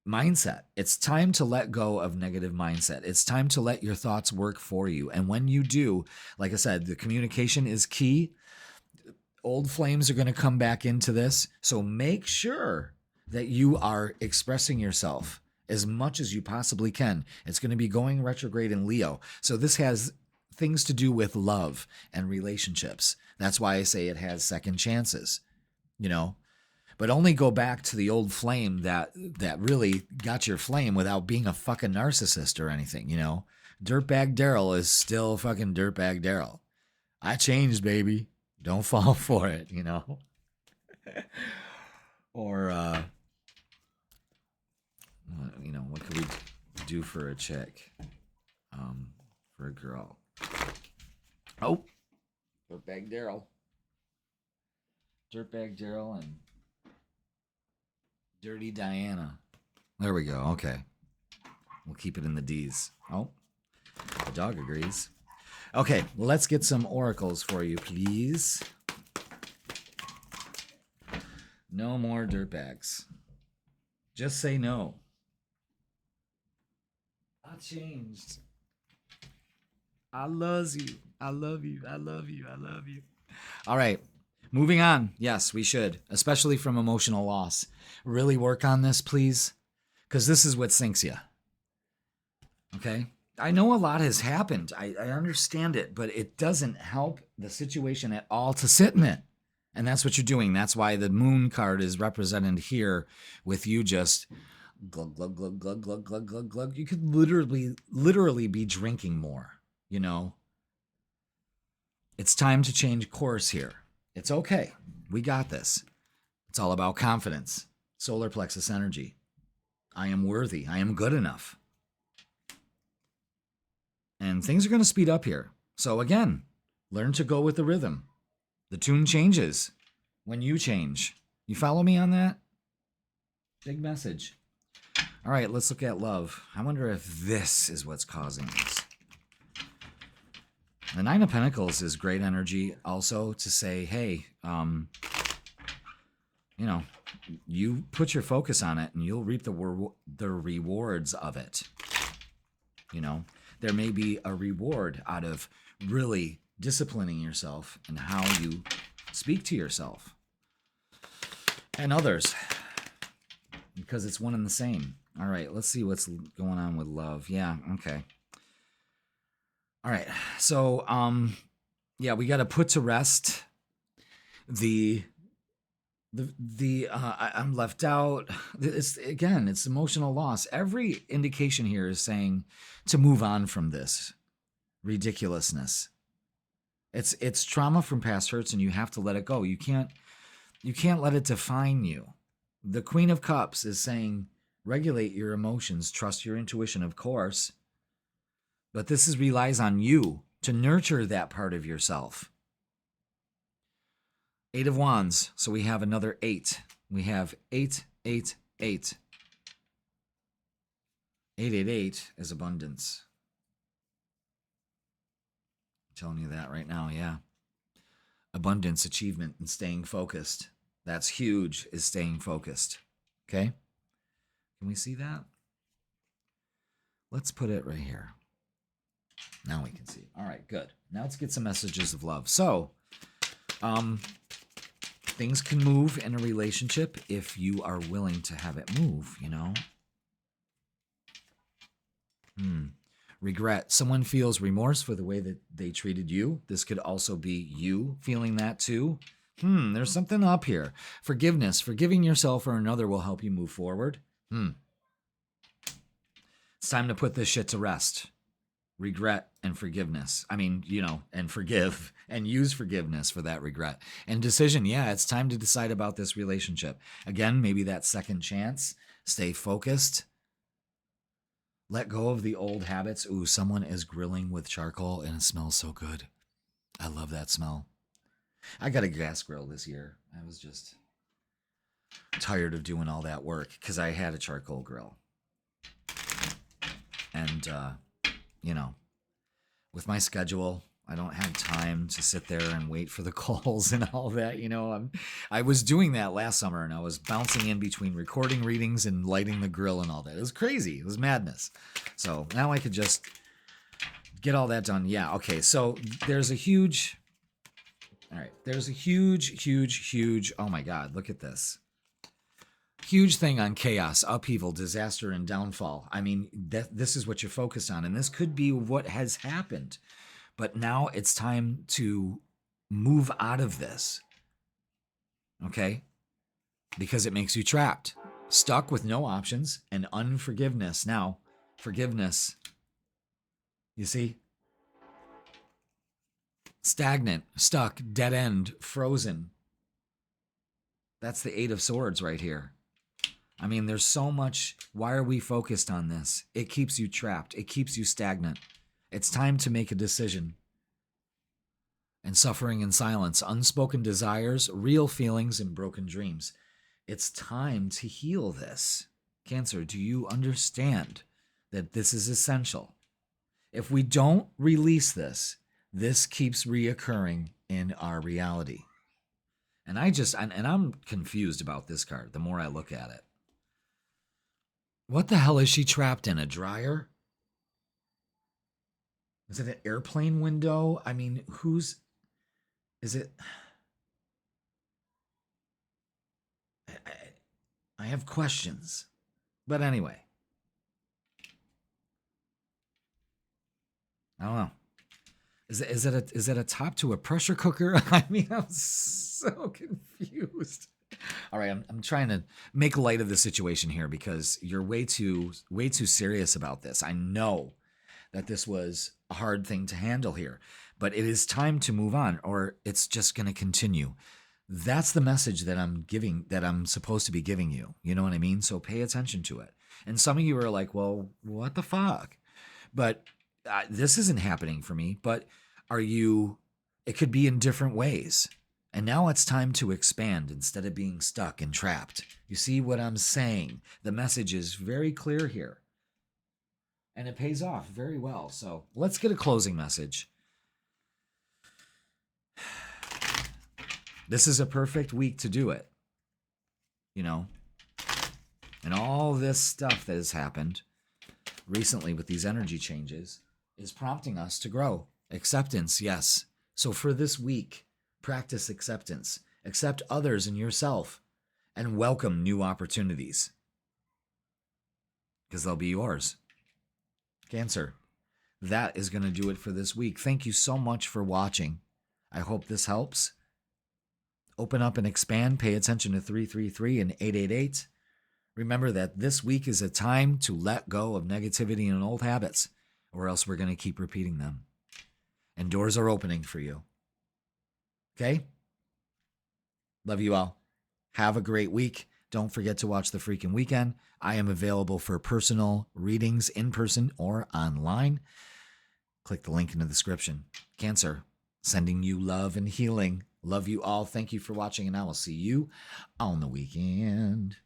mindset. It's time to let go of negative mindset. It's time to let your thoughts work for you. And when you do, like I said, the communication is key. Old flames are going to come back into this. So make sure that you are expressing yourself as much as you possibly can. It's going to be going retrograde in Leo. So this has things to do with love and relationships. That's why I say it has second chances, you know. But only go back to the old flame that really got your flame without being a fucking narcissist or anything, you know. Dirtbag Daryl is still fucking Dirtbag Daryl. I changed, baby. Don't fall for it, you know. Or, you know, what could we do for a chick? For a girl. Oh, Dirtbag Daryl. Dirtbag Daryl and Dirty Diana. There we go. Okay. We'll keep it in the D's. Oh, the dog agrees. Okay, let's get some oracles for you, please. No more dirtbags. Just say no. I changed. I love you. I love you. I love you. I love you. All right. Moving on. Yes, we should, especially from emotional loss. Really work on this, please, because this is what sinks you. Okay? I know a lot has happened. I understand it, but it doesn't help the situation at all to sit in it. And that's what you're doing. That's why the moon card is represented here with you just glug, glug, glug, glug, glug, glug, glug, glug. You could literally be drinking more, you know? It's time to change course here. It's okay. We got this. It's all about confidence. Solar plexus energy. I am worthy. I am good enough. And things are going to speed up here. So again, learn to go with the rhythm. The tune changes when you change. You follow me on that? Big message. All right, let's look at love. I wonder if this is what's causing this. The Nine of Pentacles is great energy also to say, hey, you know, you put your focus on it and you'll reap the rewards of it. You know, there may be a reward out of really disciplining yourself and how you speak to yourself and others, because it's one and the same. All right, let's see what's going on with love. Yeah, okay. All right, so yeah, we got to put to rest I'm left out. It's emotional loss. Every indication here is saying to move on from this ridiculousness. It's trauma from past hurts, and you have to let it go. You can't let it define you. The Queen of Cups is saying regulate your emotions, trust your intuition, of course. But this relies on you to nurture that part of yourself. Eight of Wands. So we have another 8. We have 8, 8, 8. 888 is abundance. I'm telling you that right now, yeah. Abundance, achievement, and staying focused. That's huge, is staying focused. Okay? Can we see that? Let's put it right here. Now we can see. All right, good. Now let's get some messages of love. So, Things can move in a relationship if you are willing to have it move, you know? Regret. Someone feels remorse for the way that they treated you. This could also be you feeling that too. There's something up here. Forgiveness. Forgiving yourself or another will help you move forward. It's time to put this shit to rest. Regret and forgiveness. I mean, you know, and forgive and use forgiveness for that regret. And decision. Yeah, it's time to decide about this relationship. Again, maybe that second chance. Stay focused. Let go of the old habits. Ooh, someone is grilling with charcoal and it smells so good. I love that smell. I got a gas grill this year. I was just tired of doing all that work because I had a charcoal grill. And, you know, with my schedule, I don't have time to sit there and wait for the calls and all that. You know, I was doing that last summer and I was bouncing in between recording readings and lighting the grill and all that. It was crazy. It was madness. So now I could just get all that done. Yeah. Okay. So there's a huge, all right. There's a huge, oh my God, look at this. Huge thing on chaos, upheaval, disaster, and downfall. I mean, this is what you're focused on. And this could be what has happened. But now it's time to move out of this. Okay? Because it makes you trapped, stuck with no options, and unforgiveness. Now, forgiveness, you see? Stagnant, stuck, dead end, frozen. That's the Eight of Swords right here. I mean, there's so much. Why are we focused on this? It keeps you trapped. It keeps you stagnant. It's time to make a decision. And suffering in silence, unspoken desires, real feelings, and broken dreams. It's time to heal this. Cancer, do you understand that this is essential? If we don't release this, this keeps reoccurring in our reality. And I'm confused about this card the more I look at it. What the hell is she trapped in? A dryer? Is it an airplane window? I mean, is it? I have questions. But anyway. I don't know. Is it a top to a pressure cooker? I mean, I'm so confused. All right, I'm trying to make light of the situation here because you're way too serious about this. I know that this was a hard thing to handle here, but it is time to move on or it's just going to continue. That's the message that I'm giving, that I'm supposed to be giving you. You know what I mean? So pay attention to it. And some of you are like, well, what the fuck? But this isn't happening for me, but it could be in different ways. And now it's time to expand instead of being stuck and trapped. You see what I'm saying? The message is very clear here. And it pays off very well. So let's get a closing message. This is a perfect week to do it. You know? And all this stuff that has happened recently with these energy changes is prompting us to grow. Acceptance, yes. So for this week, practice acceptance. Accept others and yourself and welcome new opportunities because they'll be yours. Cancer, that is going to do it for this week. Thank you so much for watching. I hope this helps. Open up and expand. Pay attention to 333 and 888. Remember that this week is a time to let go of negativity and old habits, or else we're going to keep repeating them. And doors are opening for you. Okay? Love you all. Have a great week. Don't forget to watch The Freaking Weekend. I am available for personal readings in person or online. Click the link in the description. Cancer, sending you love and healing. Love you all. Thank you for watching, and I will see you on the weekend.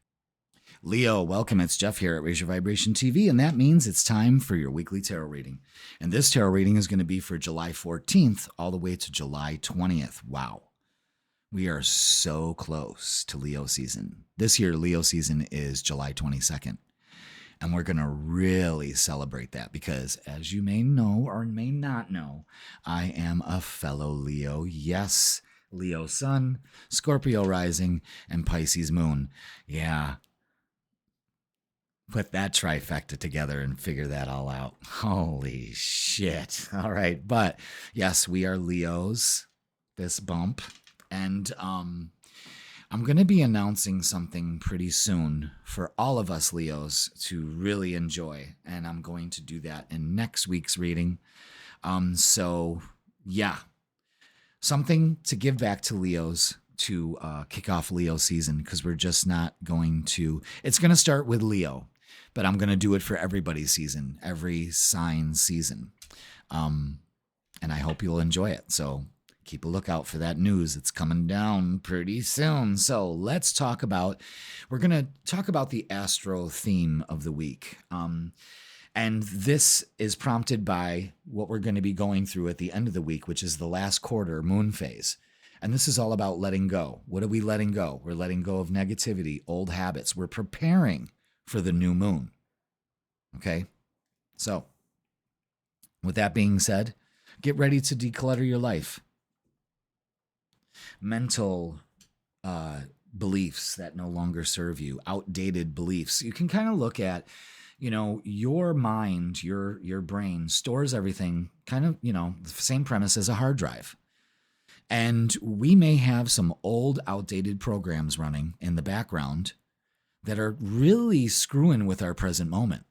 Leo, welcome. It's Jeff here at Raise Your Vibration TV, and that means it's time for your weekly tarot reading. And this tarot reading is going to be for July 14th all the way to July 20th. Wow. We are so close to Leo season. This year, Leo season is July 22nd. And we're going to really celebrate that because, as you may know or may not know, I am a fellow Leo. Yes, Leo sun, Scorpio rising, and Pisces moon. Yeah. Put that trifecta together and figure that all out. Holy shit. All right. But yes, we are Leos, this bump. And I'm going to be announcing something pretty soon for all of us Leos to really enjoy. And I'm going to do that in next week's reading. So, yeah, something to give back to Leos to kick off Leo season, because we're just not going to. It's going to start with Leo, but I'm going to do it for everybody's season, every sign season. And I hope you'll enjoy it. So keep a lookout for that news. It's coming down pretty soon. So let's talk about, we're going to talk about the astro theme of the week. And this is prompted by what we're going to be going through at the end of the week, which is the last quarter moon phase. And this is all about letting go. What are we letting go? We're letting go of negativity, old habits. We're preparing for the new moon. Okay? So, with that being said, get ready to declutter your life. Mental beliefs that no longer serve you, outdated beliefs. You can kind of look at, your mind, your brain stores everything kind of, the same premise as a hard drive. And we may have some old, outdated programs running in the background that are really screwing with our present moment.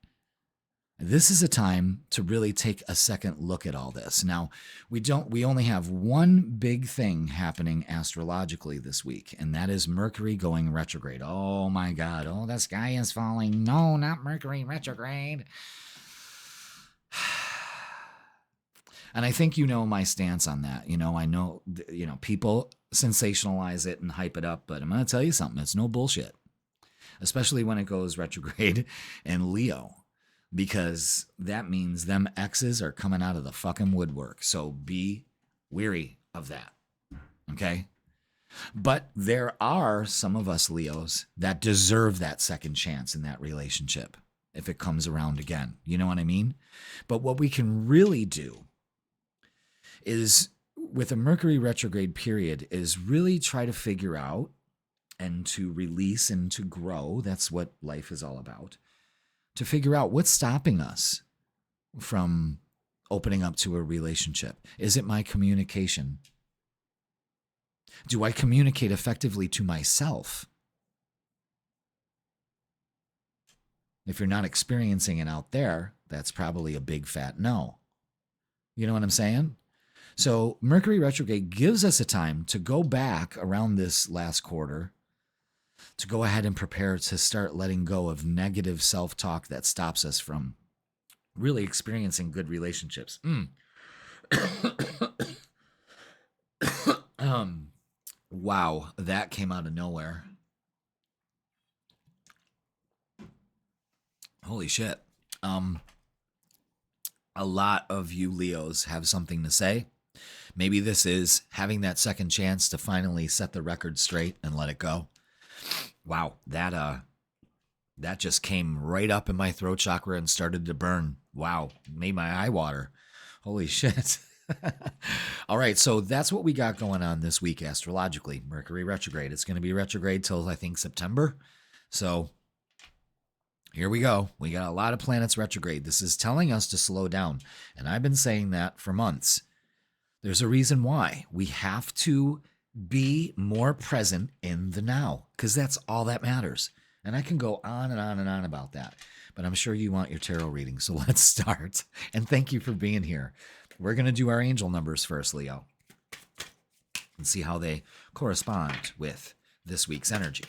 This is a time to really take a second look at all this. Now, we only have one big thing happening astrologically this week, and that is Mercury going retrograde. Oh my God. Oh, the sky is falling. No, not Mercury retrograde. And I think my stance on that. I know, people sensationalize it and hype it up, but I'm going to tell you something. It's no bullshit, especially when it goes retrograde in Leo, because that means them X's are coming out of the fucking woodwork. So be weary of that. Okay? But there are some of us Leos that deserve that second chance in that relationship if it comes around again. You know what I mean? But what we can really do is, with a Mercury retrograde period, is really try to figure out and to release and to grow. That's what life is all about. To figure out what's stopping us from opening up to a relationship. Is it my communication? Do I communicate effectively to myself? If you're not experiencing it out there, that's probably a big fat no. You know what I'm saying? So Mercury retrograde gives us a time to go back around this last quarter, to go ahead and prepare to start letting go of negative self-talk that stops us from really experiencing good relationships. Wow, that came out of nowhere. Holy shit. A lot of you Leos have something to say. Maybe this is having that second chance to finally set the record straight and let it go. Wow, that just came right up in my throat chakra and started to burn. Wow, made my eye water. Holy shit. All right, so that's what we got going on this week astrologically. Mercury retrograde. It's going to be retrograde till I think September. So here we go. We got a lot of planets retrograde. This is telling us to slow down. And I've been saying that for months. There's a reason why. We have to be more present in the now, because that's all that matters. And I can go on and on and on about that, but I'm sure you want your tarot reading. So let's start. And thank you for being here. We're going to do our angel numbers first, Leo, and see how they correspond with this week's energy,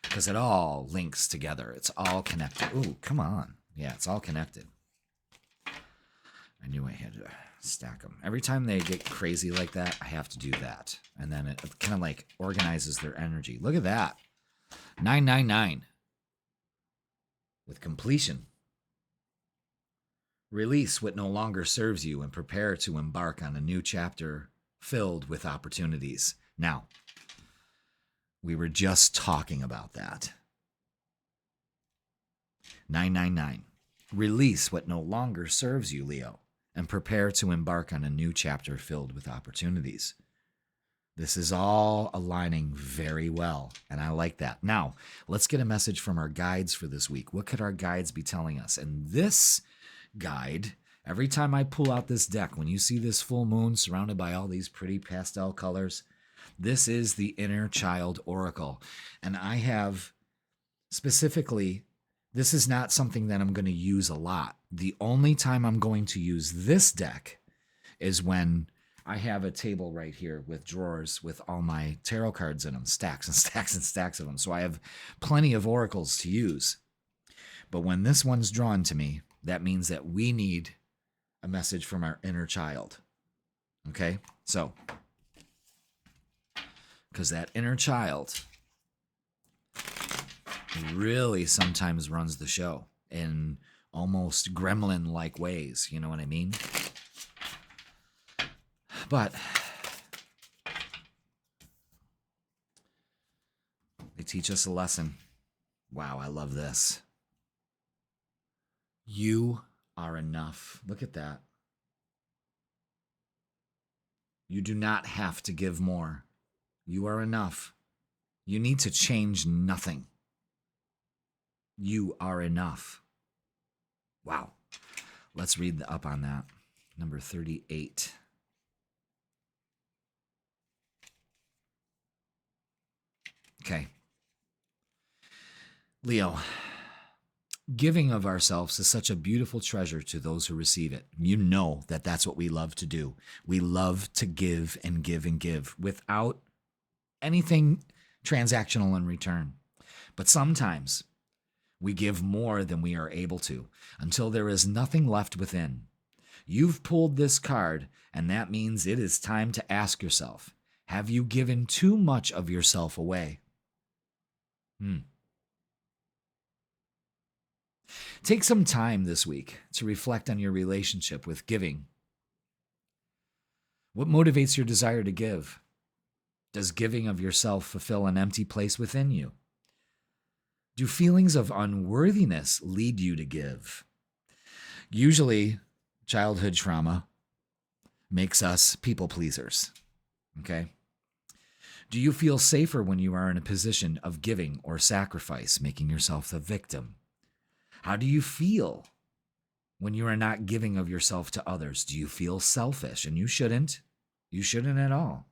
because it all links together. It's all connected. Ooh, come on. Yeah, it's all connected. I knew I had to stack them. Every time they get crazy like that, I have to do that. And then it kind of like organizes their energy. Look at that. 999. With completion. Release what no longer serves you and prepare to embark on a new chapter filled with opportunities. Now, we were just talking about that. 999. Release what no longer serves you, Leo, and prepare to embark on a new chapter filled with opportunities. This is all aligning very well, and I like that. Now, let's get a message from our guides for this week. What could our guides be telling us? And this guide, every time I pull out this deck, when you see this full moon surrounded by all these pretty pastel colors, this is the Inner Child Oracle. And I have specifically, this is not something that I'm going to use a lot. The only time I'm going to use this deck is when I have a table right here with drawers with all my tarot cards in them, stacks and stacks and stacks of them. So I have plenty of oracles to use. But when this one's drawn to me, that means that we need a message from our inner child. Okay? So, because that inner child really sometimes runs the show in almost gremlin-like ways. You know what I mean? But they teach us a lesson. Wow, I love this. You are enough. Look at that. You do not have to give more. You are enough. You need to change nothing. You are enough. Wow. Let's read up on that. Number 38. Okay. Leo, giving of ourselves is such a beautiful treasure to those who receive it. You know that that's what we love to do. We love to give and give and give without anything transactional in return. But sometimes we give more than we are able to until there is nothing left within. You've pulled this card, and that means it is time to ask yourself, have you given too much of yourself away? Take some time this week to reflect on your relationship with giving. What motivates your desire to give? Does giving of yourself fulfill an empty place within you? Do feelings of unworthiness lead you to give? Usually, childhood trauma makes us people pleasers. Okay? Do you feel safer when you are in a position of giving or sacrifice, making yourself the victim? How do you feel when you are not giving of yourself to others? Do you feel selfish? And you shouldn't. You shouldn't at all.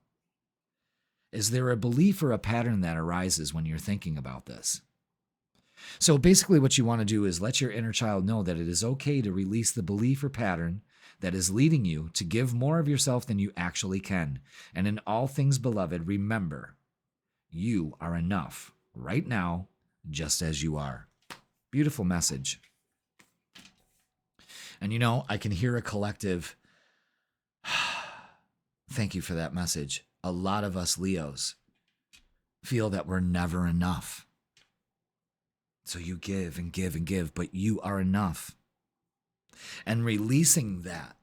Is there a belief or a pattern that arises when you're thinking about this? So basically what you want to do is let your inner child know that it is okay to release the belief or pattern that is leading you to give more of yourself than you actually can. And in all things, beloved, remember, you are enough right now, just as you are. Beautiful message. And you know, I can hear a collective, thank you for that message. A lot of us Leos feel that we're never enough. So you give and give and give, but you are enough. And releasing that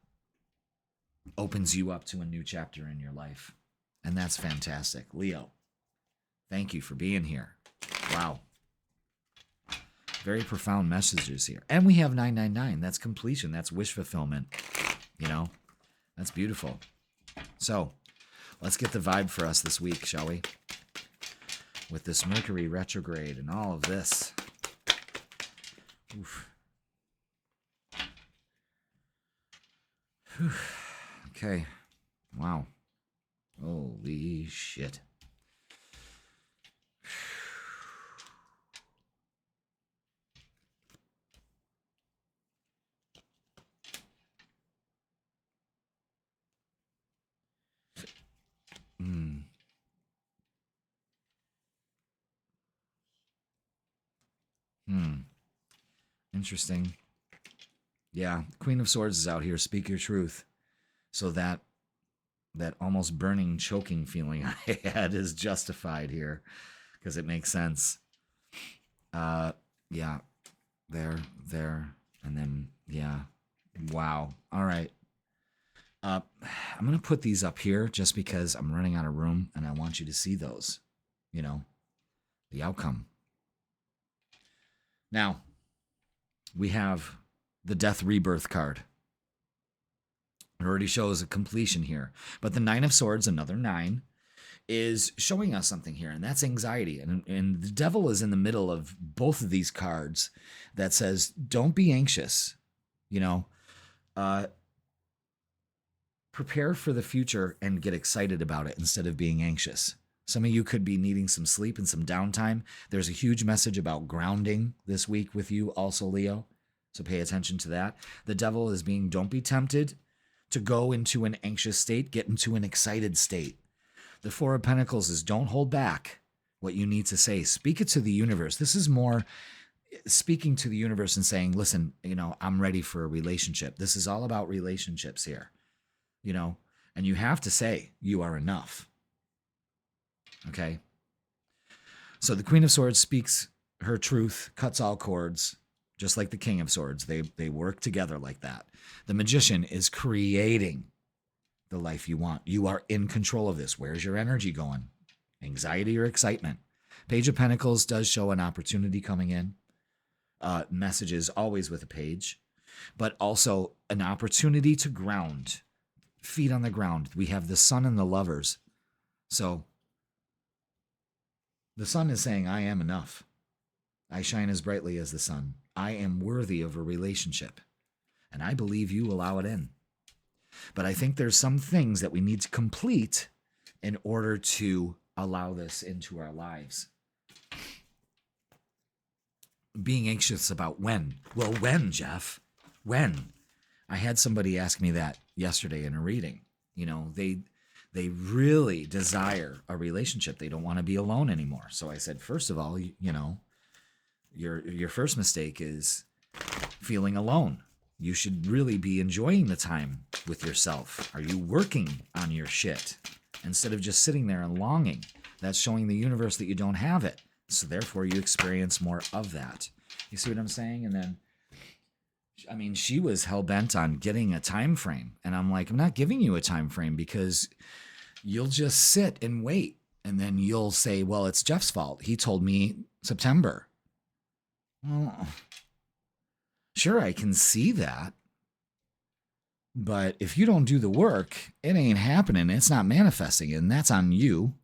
opens you up to a new chapter in your life. And that's fantastic. Leo, thank you for being here. Wow. Very profound messages here. And we have 999. That's completion. That's wish fulfillment. You know, that's beautiful. So let's get the vibe for us this week, shall we? With this Mercury retrograde and all of this. Oof. Whew. Okay. Wow. Holy shit. Interesting. Yeah, Queen of Swords is out here. Speak your truth. So that almost burning, choking feeling I had is justified here because it makes sense. Yeah, there, and then, yeah. Wow. All right. I'm going to put these up here just because I'm running out of room and I want you to see those, you know, the outcome. Now, we have the Death Rebirth card. It already shows a completion here. But the Nine of Swords, another 9, is showing us something here, and that's anxiety. And the devil is in the middle of both of these cards that says, don't be anxious, you know, prepare for the future and get excited about it instead of being anxious. Some of you could be needing some sleep and some downtime. There's a huge message about grounding this week with you also, Leo. So pay attention to that. The devil is being, don't be tempted to go into an anxious state, get into an excited state. The Four of Pentacles is, don't hold back what you need to say. Speak it to the universe. This is more speaking to the universe and saying, listen, you know, I'm ready for a relationship. This is all about relationships here, you know, and you have to say you are enough. Okay. So the Queen of Swords speaks her truth, cuts all cords, just like the King of Swords. They work together like that. The Magician is creating the life you want. You are in control of this. Where's your energy going? Anxiety or excitement? Page of Pentacles does show an opportunity coming in. Messages always with a page, but also an opportunity to ground, feet on the ground. We have the Sun and the Lovers. So the Sun is saying, I am enough. I shine as brightly as the sun. I am worthy of a relationship. And I believe you allow it in. But I think there's some things that we need to complete in order to allow this into our lives. Being anxious about when. Well, when, Jeff? When? I had somebody ask me that yesterday in a reading. You know, they really desire a relationship. They don't want to be alone anymore. So I said, first of all, you know, your first mistake is feeling alone. You should really be enjoying the time with yourself. Are you working on your shit instead of just sitting there and longing? That's showing the universe that you don't have it. So therefore you experience more of that. You see what I'm saying? And then, I mean, she was hell-bent on getting a time frame. And I'm like, I'm not giving you a time frame because you'll just sit and wait. And then you'll say, well, it's Jeff's fault. He told me September. Well, sure, I can see that. But if you don't do the work, it ain't happening. It's not manifesting. And that's on you.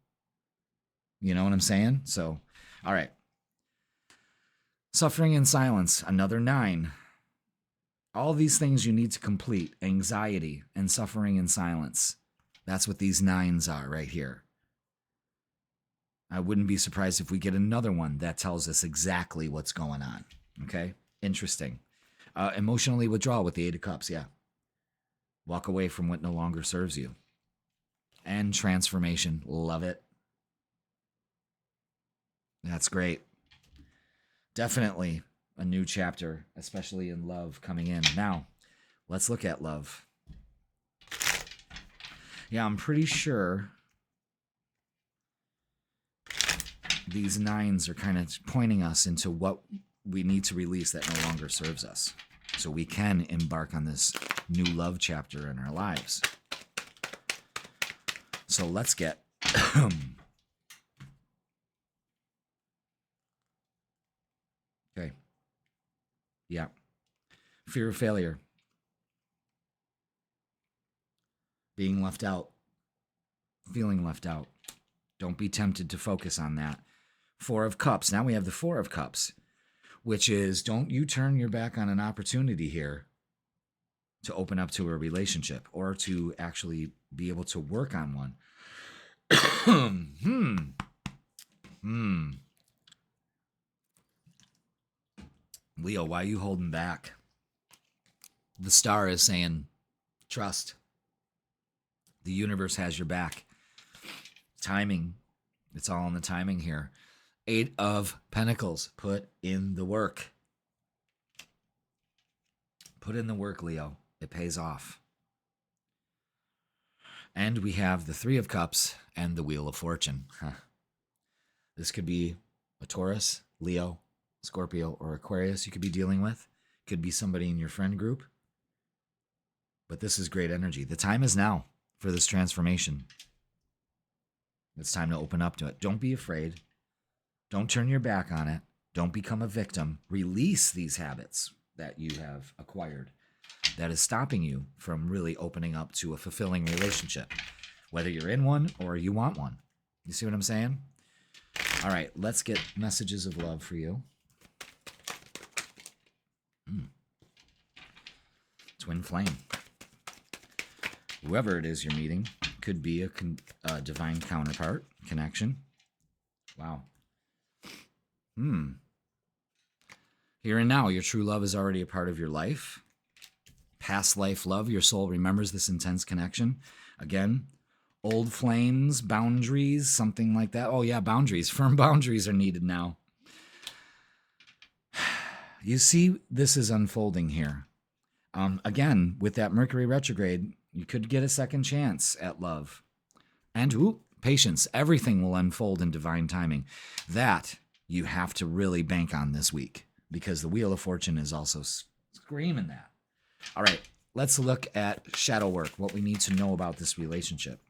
You know what I'm saying? So, all right. Suffering in silence, another 9. All these things you need to complete. Anxiety and suffering in silence. That's what these 9s are right here. I wouldn't be surprised if we get another one that tells us exactly what's going on. Okay? Interesting. Emotionally withdraw with the 8 of Cups, yeah. Walk away from what no longer serves you. And transformation. Love it. That's great. Definitely a new chapter, especially in love coming in. Now, let's look at love. Yeah, I'm pretty sure these 9s are kind of pointing us into what we need to release that no longer serves us. So we can embark on this new love chapter in our lives. So let's get... Okay. Yeah. Fear of failure. Being left out. Feeling left out. Don't be tempted to focus on that. 4 of Cups. Now we have the 4 of Cups, which is, don't you turn your back on an opportunity here to open up to a relationship or to actually be able to work on one. Leo, why are you holding back? The star is saying, trust. The universe has your back. Timing. It's all in the timing here. 8 of Pentacles. Put in the work. Put in the work, Leo. It pays off. And we have the 3 of Cups and the Wheel of Fortune. This could be a Taurus, Leo, Scorpio, or Aquarius you could be dealing with. Could be somebody in your friend group. But this is great energy. The time is now for this transformation. It's time to open up to it. Don't be afraid. Don't turn your back on it. Don't become a victim. Release these habits that you have acquired that is stopping you from really opening up to a fulfilling relationship, whether you're in one or you want one. You see what I'm saying? All right, let's get messages of love for you. Twin flame. Whoever it is you're meeting could be a divine counterpart, connection. Wow. Here and now, your true love is already a part of your life. Past life love, your soul remembers this intense connection. Again, old flames, boundaries, something like that. Oh yeah, boundaries. Firm boundaries are needed now. You see, this is unfolding here. Again, with that Mercury retrograde, you could get a second chance at love. And patience. Everything will unfold in divine timing. That you have to really bank on this week, because the Wheel of Fortune is also screaming that. All right, let's look at shadow work, what we need to know about this relationship.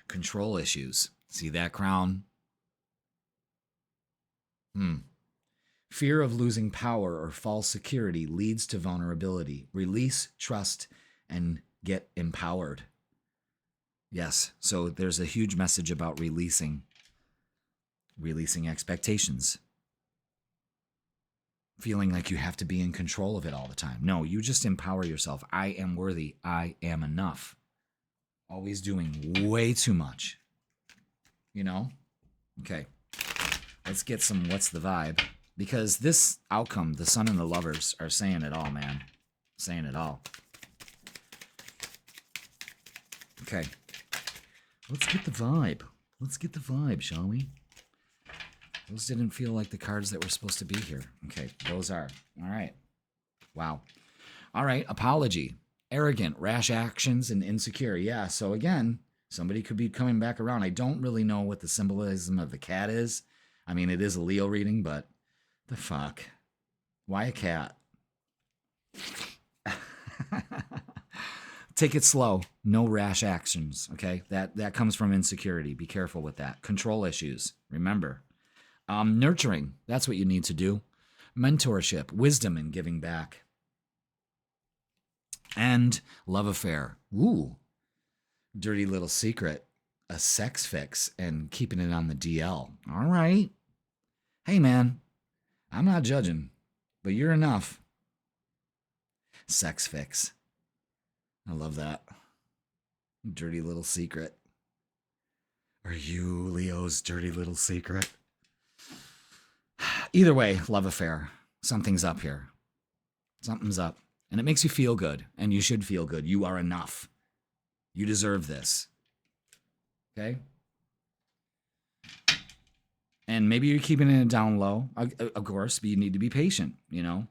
Control issues. See that crown? Fear of losing power or false security leads to vulnerability. Release, trust, and get empowered. Yes, so there's a huge message about releasing expectations. Feeling like you have to be in control of it all the time. No, you just empower yourself. I am worthy. I am enough. Always doing way too much. You know? Okay. Let's get some what's the vibe. Because this outcome, the Sun and the Lovers, are saying it all, man. Saying it all. Okay. Let's get the vibe. Let's get the vibe, shall we? Those didn't feel like the cards that were supposed to be here. Okay, those are. All right. Wow. All right, apology. Arrogant, rash actions, and insecure. Yeah, so again, somebody could be coming back around. I don't really know what the symbolism of the cat is. I mean, it is a Leo reading, but the fuck? Why a cat? Take it slow. No rash actions, okay? That comes from insecurity. Be careful with that. Control issues. Remember. Nurturing. That's what you need to do. Mentorship. Wisdom in giving back. And love affair. Ooh. Dirty little secret. A sex fix and keeping it on the DL. All right. Hey, man. I'm not judging, but you're enough. Sex fix. I love that. Dirty little secret. Are you Leo's dirty little secret? Either way, love affair. Something's up here. Something's up. And it makes you feel good. And you should feel good. You are enough. You deserve this. Okay? And maybe you're keeping it down low, of course, but you need to be patient, you know?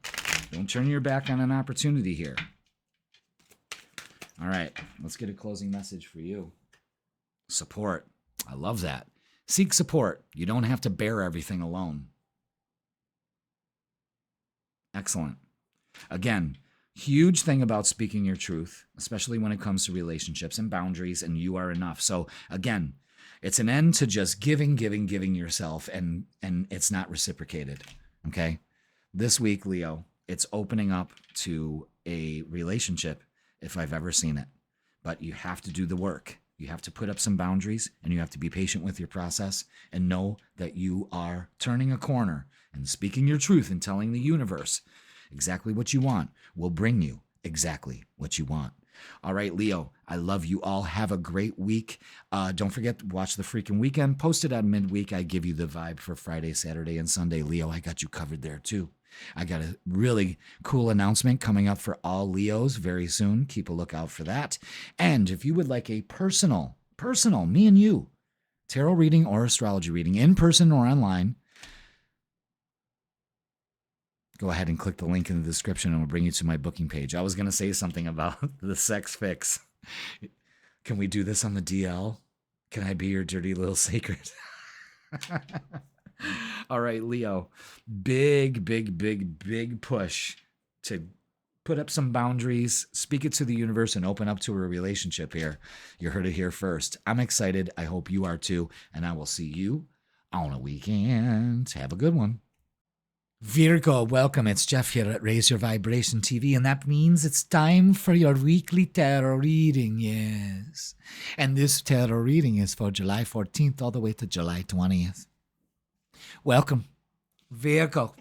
Don't turn your back on an opportunity here. All right, let's get a closing message for you. Support. I love that. Seek support. You don't have to bear everything alone. Excellent. Again, huge thing about speaking your truth, especially when it comes to relationships and boundaries, and you are enough. So again, it's an end to just giving yourself, and it's not reciprocated, okay? This week, Leo, it's opening up to a relationship if I've ever seen it. But you have to do the work. You have to put up some boundaries, and you have to be patient with your process and know that you are turning a corner, and speaking your truth and telling the universe exactly what you want will bring you exactly what you want. All right, Leo, I love you all. Have a great week. Don't forget to watch The Freaking Weekend. Posted at midweek. I give you the vibe for Friday, Saturday, and Sunday. Leo, I got you covered there too. I got a really cool announcement coming up for all Leos very soon. Keep a lookout for that. And if you would like a personal, me and you, tarot reading or astrology reading, in person or online, go ahead and click the link in the description and we'll bring you to my booking page. I was going to say something about the sex fix. Can we do this on the DL? Can I be your dirty little secret? All right, Leo, big push to put up some boundaries, speak it to the universe, and open up to a relationship here. You heard it here first. I'm excited. I hope you are too. And I will see you on a weekend. Have a good one. Virgo, welcome. It's Jeff here at Raise Your Vibration TV, and that means it's time for your weekly tarot reading, yes. And this tarot reading is for July 14th all the way to July 20th. Welcome, Virgo.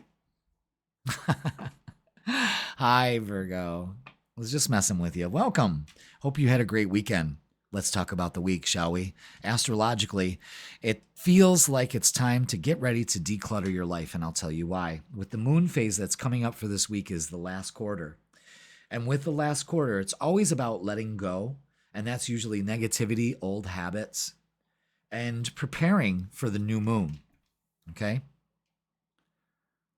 Hi, Virgo. I was just messing with you. Welcome. Hope you had a great weekend. Let's talk about the week, shall we? Astrologically, it feels like it's time to get ready to declutter your life, and I'll tell you why. With the moon phase that's coming up for this week is the last quarter. And with the last quarter, it's always about letting go, and that's usually negativity, old habits, and preparing for the new moon, okay?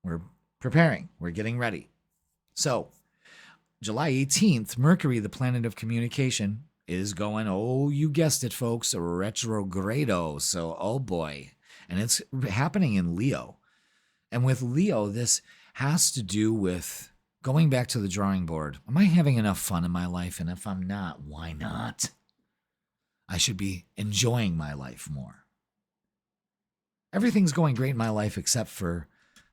We're preparing. We're getting ready. So, July 18th, Mercury, the planet of communication, is going, oh, you guessed it, folks, retrogrado. So, oh boy. And it's happening in Leo. And with Leo, this has to do with going back to the drawing board. Am I having enough fun in my life? And if I'm not, why not? I should be enjoying my life more. Everything's going great in my life except for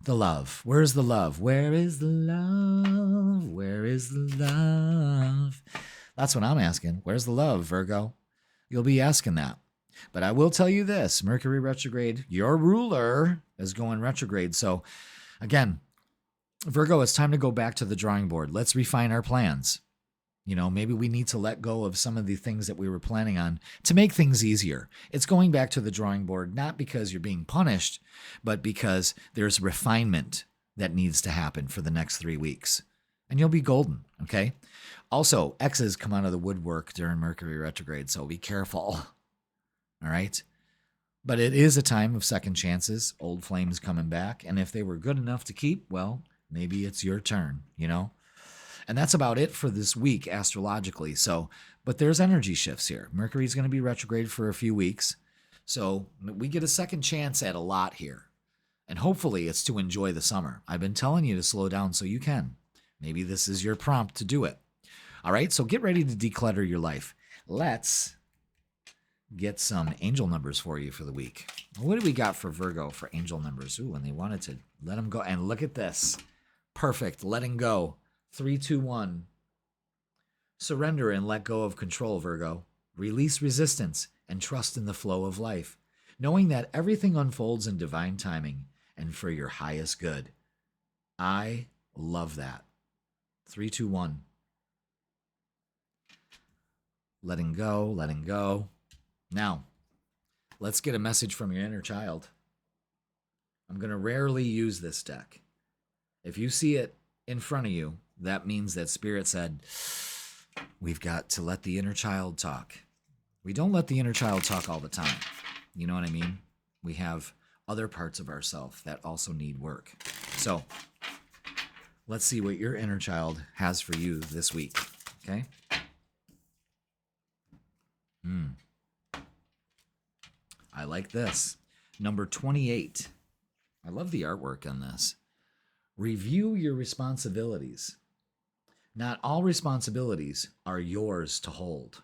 the love. Where's the love? Where is the love? Where is the love? That's what I'm asking. Where's the love, Virgo? You'll be asking that. But I will tell you this, Mercury retrograde, your ruler is going retrograde. So again, Virgo, it's time to go back to the drawing board. Let's refine our plans. You know, maybe we need to let go of some of the things that we were planning on to make things easier. It's going back to the drawing board, not because you're being punished, but because there's refinement that needs to happen for the next 3 weeks. And you'll be golden, okay? Also, exes come out of the woodwork during Mercury retrograde, so be careful, all right? But it is a time of second chances, old flames coming back, and if they were good enough to keep, well, maybe it's your turn, you know? And that's about it for this week astrologically. So, but there's energy shifts here. Mercury's going to be retrograde for a few weeks, so we get a second chance at a lot here. And hopefully it's to enjoy the summer. I've been telling you to slow down so you can. Maybe this is your prompt to do it. All right, so get ready to declutter your life. Let's get some angel numbers for you for the week. What do we got for Virgo for angel numbers? Ooh, and they wanted to let them go. And look at this. Perfect. Letting go. 3, 2, 1. Surrender and let go of control, Virgo. Release resistance and trust in the flow of life, knowing that everything unfolds in divine timing and for your highest good. I love that. 3, 2, 1. Letting go, letting go. Now, let's get a message from your inner child. I'm going to rarely use this deck. If you see it in front of you, that means that Spirit said, we've got to let the inner child talk. We don't let the inner child talk all the time. You know what I mean? We have other parts of ourselves that also need work. So, let's see what your inner child has for you this week, okay? I like this. Number 28. I love the artwork on this. Review your responsibilities. Not all responsibilities are yours to hold.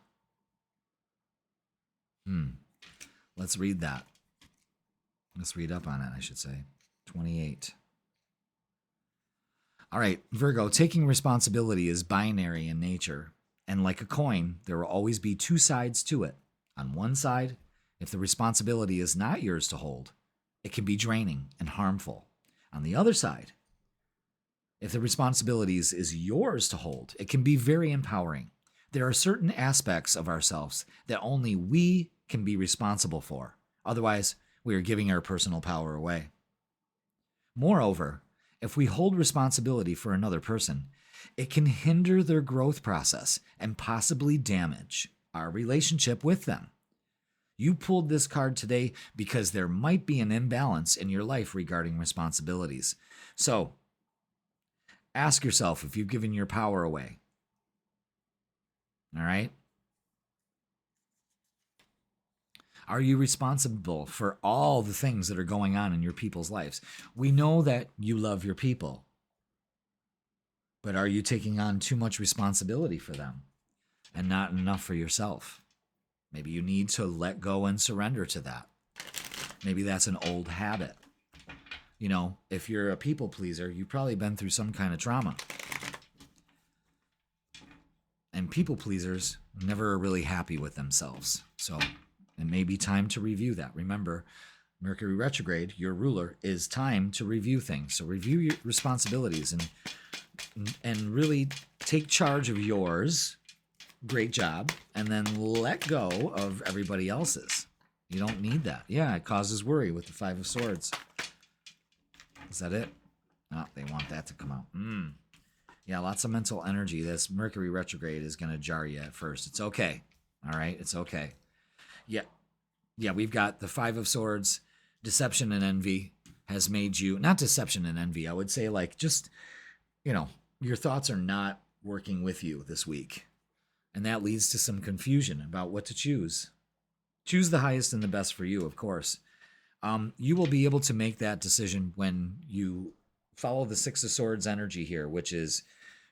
Let's read that. Let's read up on it, I should say. 28. All right, Virgo, taking responsibility is binary in nature. And like a coin, there will always be two sides to it. On one side, if the responsibility is not yours to hold, it can be draining and harmful. On the other side, if the responsibilities is yours to hold, it can be very empowering. There are certain aspects of ourselves that only we can be responsible for. Otherwise, we are giving our personal power away. Moreover, if we hold responsibility for another person, it can hinder their growth process and possibly damage our relationship with them. You pulled this card today because there might be an imbalance in your life regarding responsibilities. So, ask yourself if you've given your power away. All right? Are you responsible for all the things that are going on in your people's lives? We know that you love your people. But are you taking on too much responsibility for them and not enough for yourself? Maybe you need to let go and surrender to that. Maybe that's an old habit. You know, if you're a people pleaser, you've probably been through some kind of trauma. And people pleasers never are really happy with themselves. So it may be time to review that. Remember, Mercury retrograde, your ruler, is time to review things. So review your responsibilities and really take charge of yours. Great job. And then let go of everybody else's. You don't need that. Yeah, it causes worry with the Five of Swords. Is that it? Oh, they want that to come out. Yeah, lots of mental energy. This Mercury retrograde is going to jar you at first. It's okay. All right? It's okay. Yeah, we've got the Five of Swords. Deception and envy has made you... Not deception and envy. I would say, like, just, you know, your thoughts are not working with you this week. And that leads to some confusion about what to choose. Choose the highest and the best for you, of course. You will be able to make that decision when you follow the Six of Swords energy here, which is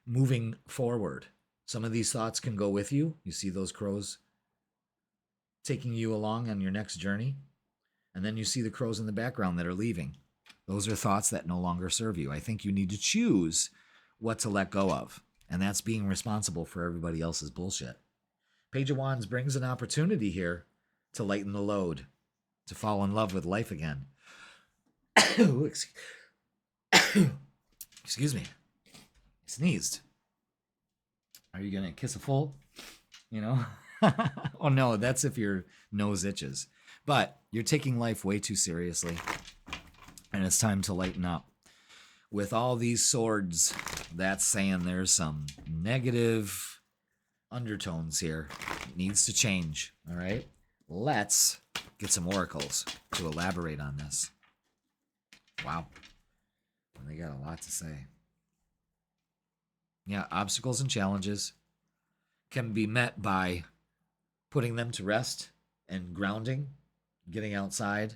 moving forward. Some of these thoughts can go with you. You see those crows taking you along on your next journey. And then you see the crows in the background that are leaving. Those are thoughts that no longer serve you. I think you need to choose what to let go of. And that's being responsible for everybody else's bullshit. Page of Wands brings an opportunity here to lighten the load, to fall in love with life again. Excuse me. Sneezed. Are you going to kiss a fool? You know? Oh, no, that's if your nose itches. But you're taking life way too seriously. And it's time to lighten up. With all these swords, that's saying there's some negative undertones here. It needs to change. All right? Let's get some oracles to elaborate on this. Wow. They got a lot to say. Yeah, obstacles and challenges can be met by putting them to rest and grounding, getting outside,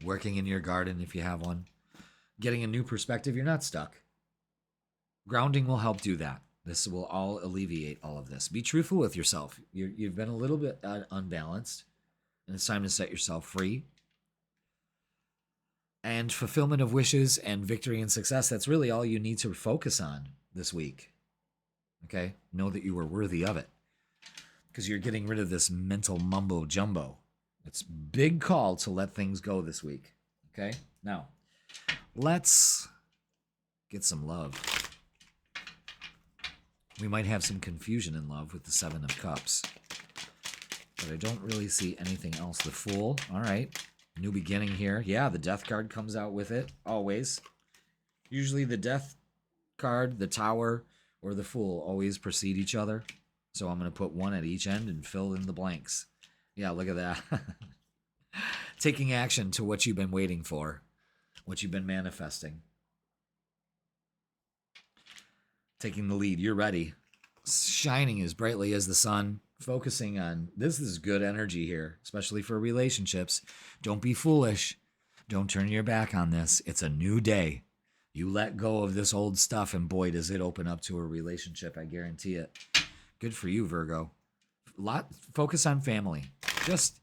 working in your garden if you have one, getting a new perspective. You're not stuck. Grounding will help do that. This will all alleviate all of this. Be truthful with yourself. You've been a little bit unbalanced, and it's time to set yourself free. And fulfillment of wishes and victory and success, that's really all you need to focus on this week. Okay? Know that you are worthy of it. Because you're getting rid of this mental mumbo jumbo. It's a big call to let things go this week. Okay? Now, let's get some love. We might have some confusion in love with the Seven of Cups. But I don't really see anything else. The Fool. All right. New beginning here. Yeah, the Death card comes out with it. Always. Usually the Death card, the Tower, or the Fool always precede each other. So I'm going to put one at each end and fill in the blanks. Yeah, look at that. Taking action to what you've been waiting for. What you've been manifesting. Taking the lead. You're ready. Shining as brightly as the sun. Focusing on, this is good energy here, especially for relationships. Don't be foolish. Don't turn your back on this. It's a new day. You let go of this old stuff, and boy, does it open up to a relationship. I guarantee it. Good for you, Virgo. Focus on family. Just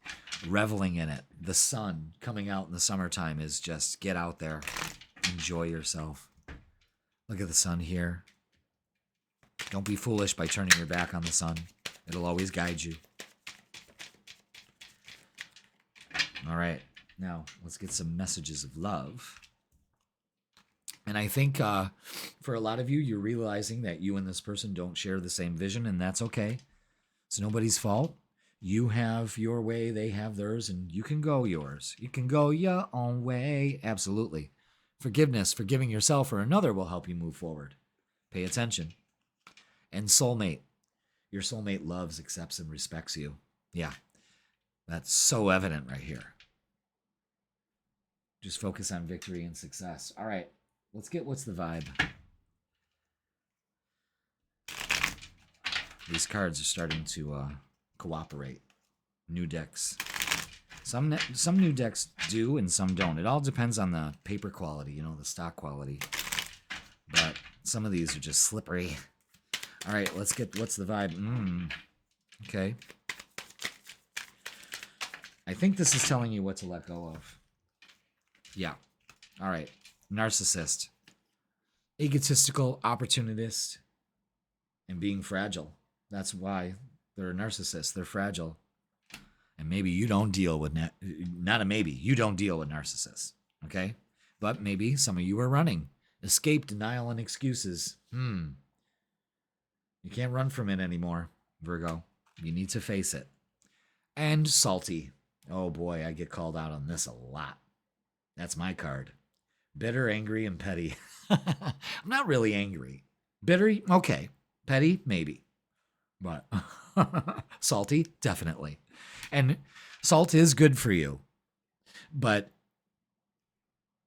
reveling in it. The sun coming out in the summertime is just get out there. Enjoy yourself. Look at the sun here. Don't be foolish by turning your back on the sun. It'll always guide you. All right. Now, let's get some messages of love. And I think for a lot of you, you're realizing that you and this person don't share the same vision, and that's okay. It's nobody's fault. You have your way, they have theirs, and you can go yours. You can go your own way. Absolutely. Forgiveness, forgiving yourself or another will help you move forward. Pay attention. And soulmate. Your soulmate loves, accepts, and respects you. Yeah, that's so evident right here. Just focus on victory and success. All right, let's get what's the vibe. These cards are starting to cooperate. New decks. Some new decks do and some don't. It all depends on the paper quality, you know, the stock quality. But some of these are just slippery. All right, let's get what's the vibe. Okay. I think this is telling you what to let go of. Yeah. All right. Narcissist. Egotistical, opportunist, and being fragile. That's why they're a narcissist. They're fragile. And maybe you don't deal with, not a maybe, you don't deal with narcissists. Okay? But maybe some of you are running. Escape, denial, and excuses. You can't run from it anymore, Virgo. You need to face it. And salty. Oh boy, I get called out on this a lot. That's my card. Bitter, angry, and petty. I'm not really angry. Bitter, okay. Petty, maybe. But salty, definitely. And salt is good for you. But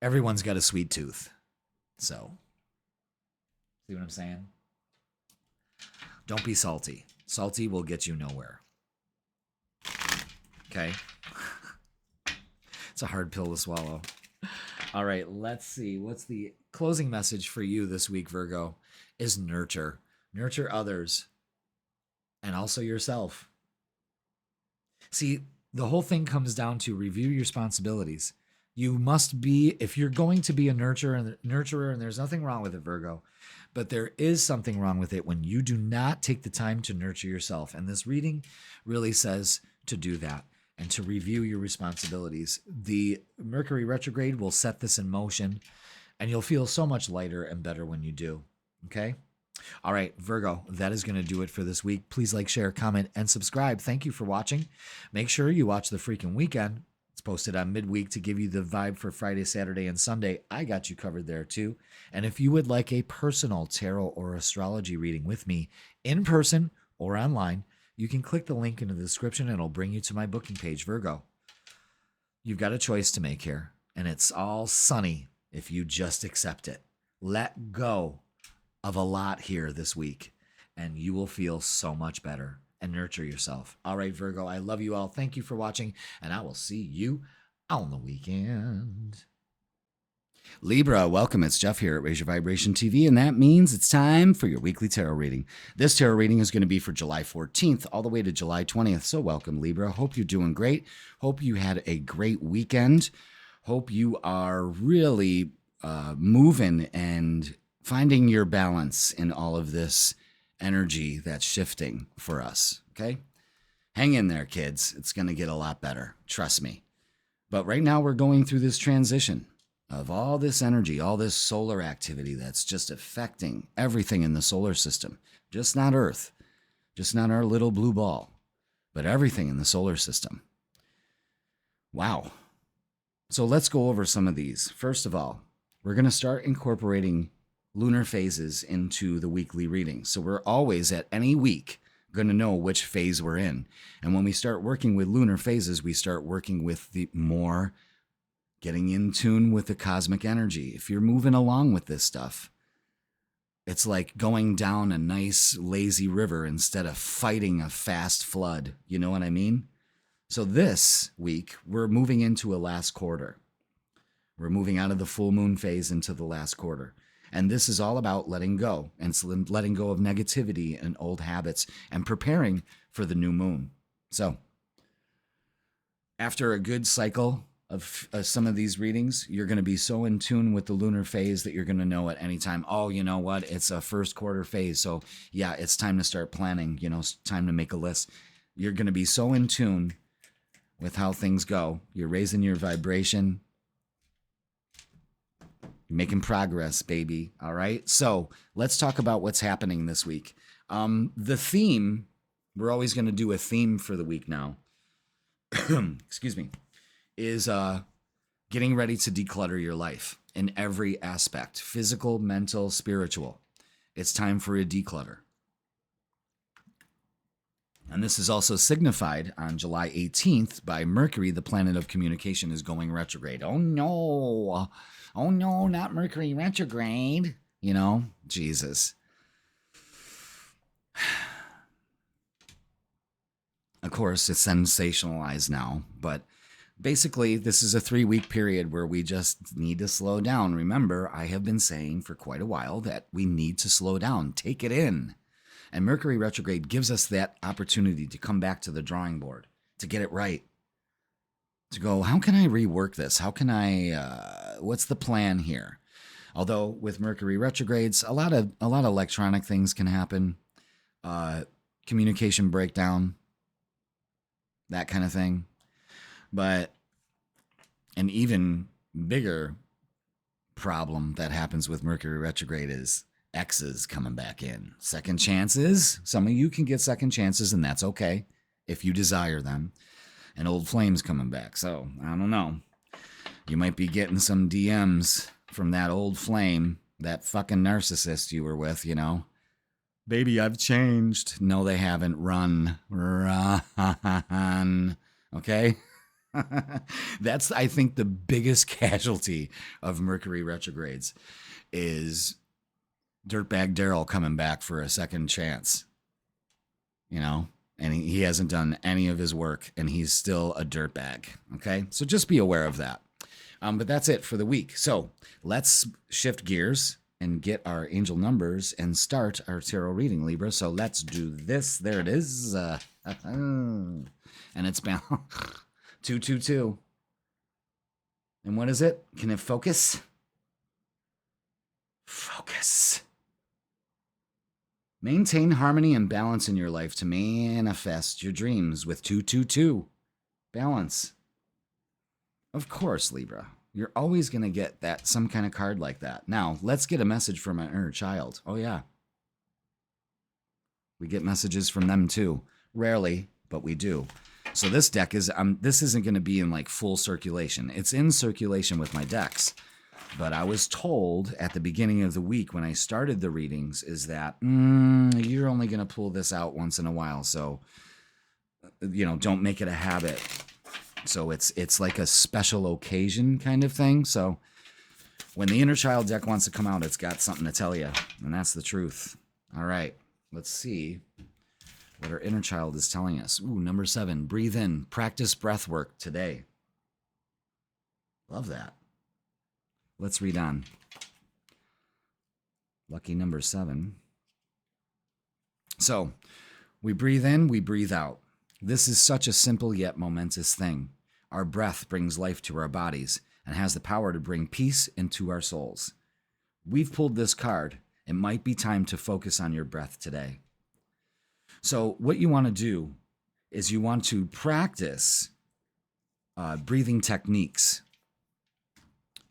everyone's got a sweet tooth. So, see what I'm saying? Don't be salty. Salty will get you nowhere. Okay? It's a hard pill to swallow. All right, let's see. What's the closing message for you this week, Virgo? Is nurture. Nurture others and also yourself. See, the whole thing comes down to review your responsibilities. You must be, if you're going to be a nurturer, and there's nothing wrong with it, Virgo, but there is something wrong with it when you do not take the time to nurture yourself. And this reading really says to do that and to review your responsibilities. The Mercury retrograde will set this in motion, and you'll feel so much lighter and better when you do. Okay? All right, Virgo, that is going to do it for this week. Please like, share, comment, and subscribe. Thank you for watching. Make sure you watch The Freaking Weekend. It's posted on midweek to give you the vibe for Friday, Saturday, and Sunday. I got you covered there too. And if you would like a personal tarot or astrology reading with me in person or online, you can click the link in the description and it'll bring you to my booking page, Virgo. You've got a choice to make here, and it's all sunny if you just accept it. Let go of a lot here this week, and you will feel so much better and nurture yourself. All right, Virgo, I love you all. Thank you for watching, and I will see you on the weekend. Libra, welcome. It's Jeff here at Raise Your Vibration TV, and that means it's time for your weekly tarot reading. This tarot reading is going to be for July 14th all the way to July 20th. So welcome, Libra. Hope you're doing great. Hope you had a great weekend. Hope you are really moving and finding your balance in all of this energy that's shifting for us, okay? Hang in there, kids. It's going to get a lot better. Trust me. But right now we're going through this transition of all this energy, all this solar activity that's just affecting everything in the solar system. Just not Earth, just not our little blue ball, but everything in the solar system. Wow. So let's go over some of these. First of all, we're going to start incorporating lunar phases into the weekly reading. So we're always at any week going to know which phase we're in. And when we start working with lunar phases, we start working with the more getting in tune with the cosmic energy. If you're moving along with this stuff, it's like going down a nice lazy river instead of fighting a fast flood. You know what I mean? So this week, we're moving into a last quarter. We're moving out of the full moon phase into the last quarter. And this is all about letting go and letting go of negativity and old habits and preparing for the new moon. So after a good cycle of some of these readings, you're going to be so in tune with the lunar phase that you're going to know at any time, oh, you know what? It's a first quarter phase. So yeah, it's time to start planning. You know, it's time to make a list. You're going to be so in tune with how things go. You're raising your vibration. Making progress, baby. All right. So let's talk about what's happening this week. The theme, we're always going to do a theme for the week now. Excuse me. Is getting ready to declutter your life in every aspect, physical, mental, spiritual. It's time for a declutter. And this is also signified on July 18th by Mercury, the planet of communication, is going retrograde. Oh no. Oh no, not Mercury retrograde. You know, Jesus. Of course, it's sensationalized now, but basically, this is a 3-week period where we just need to slow down. Remember, I have been saying for quite a while that we need to slow down, take it in. And Mercury retrograde gives us that opportunity to come back to the drawing board, to get it right, to go, how can I rework this? How can I what's the plan here? Although with Mercury retrogrades, a lot of electronic things can happen, communication breakdown, that kind of thing. But an even bigger problem that happens with Mercury retrograde is exes coming back in. Second chances. Some of you can get second chances, and that's okay if you desire them. And old flames coming back. So, I don't know. You might be getting some DMs from that old flame, that fucking narcissist you were with, you know. Baby, I've changed. No, they haven't. Run. Okay? That's, I think, the biggest casualty of Mercury retrogrades is Dirtbag Daryl coming back for a second chance. You know? And he hasn't done any of his work, and he's still a dirtbag. Okay? So just be aware of that. But that's it for the week. So let's shift gears and get our angel numbers and start our tarot reading, Libra. So let's do this. There it is. And it's been 222. And what is it? Can it focus? Focus. Maintain harmony and balance in your life to manifest your dreams with 222. Balance. Of course, Libra. You're always going to get that some kind of card like that. Now, let's get a message from an inner child. Oh, yeah. We get messages from them, too. Rarely, but we do. So this deck is, this isn't going to be in like full circulation. It's in circulation with my decks. But I was told at the beginning of the week when I started the readings is that you're only going to pull this out once in a while. So, you know, don't make it a habit. So it's like a special occasion kind of thing. So when the inner child deck wants to come out, it's got something to tell you. And that's the truth. All right. Let's see what our inner child is telling us. Ooh, number 7. Breathe in. Practice breath work today. Love that. Let's read on. Lucky number 7. So we breathe in, we breathe out. This is such a simple yet momentous thing. Our breath brings life to our bodies and has the power to bring peace into our souls. We've pulled this card. It might be time to focus on your breath today. So what you want to do is you want to practice breathing techniques.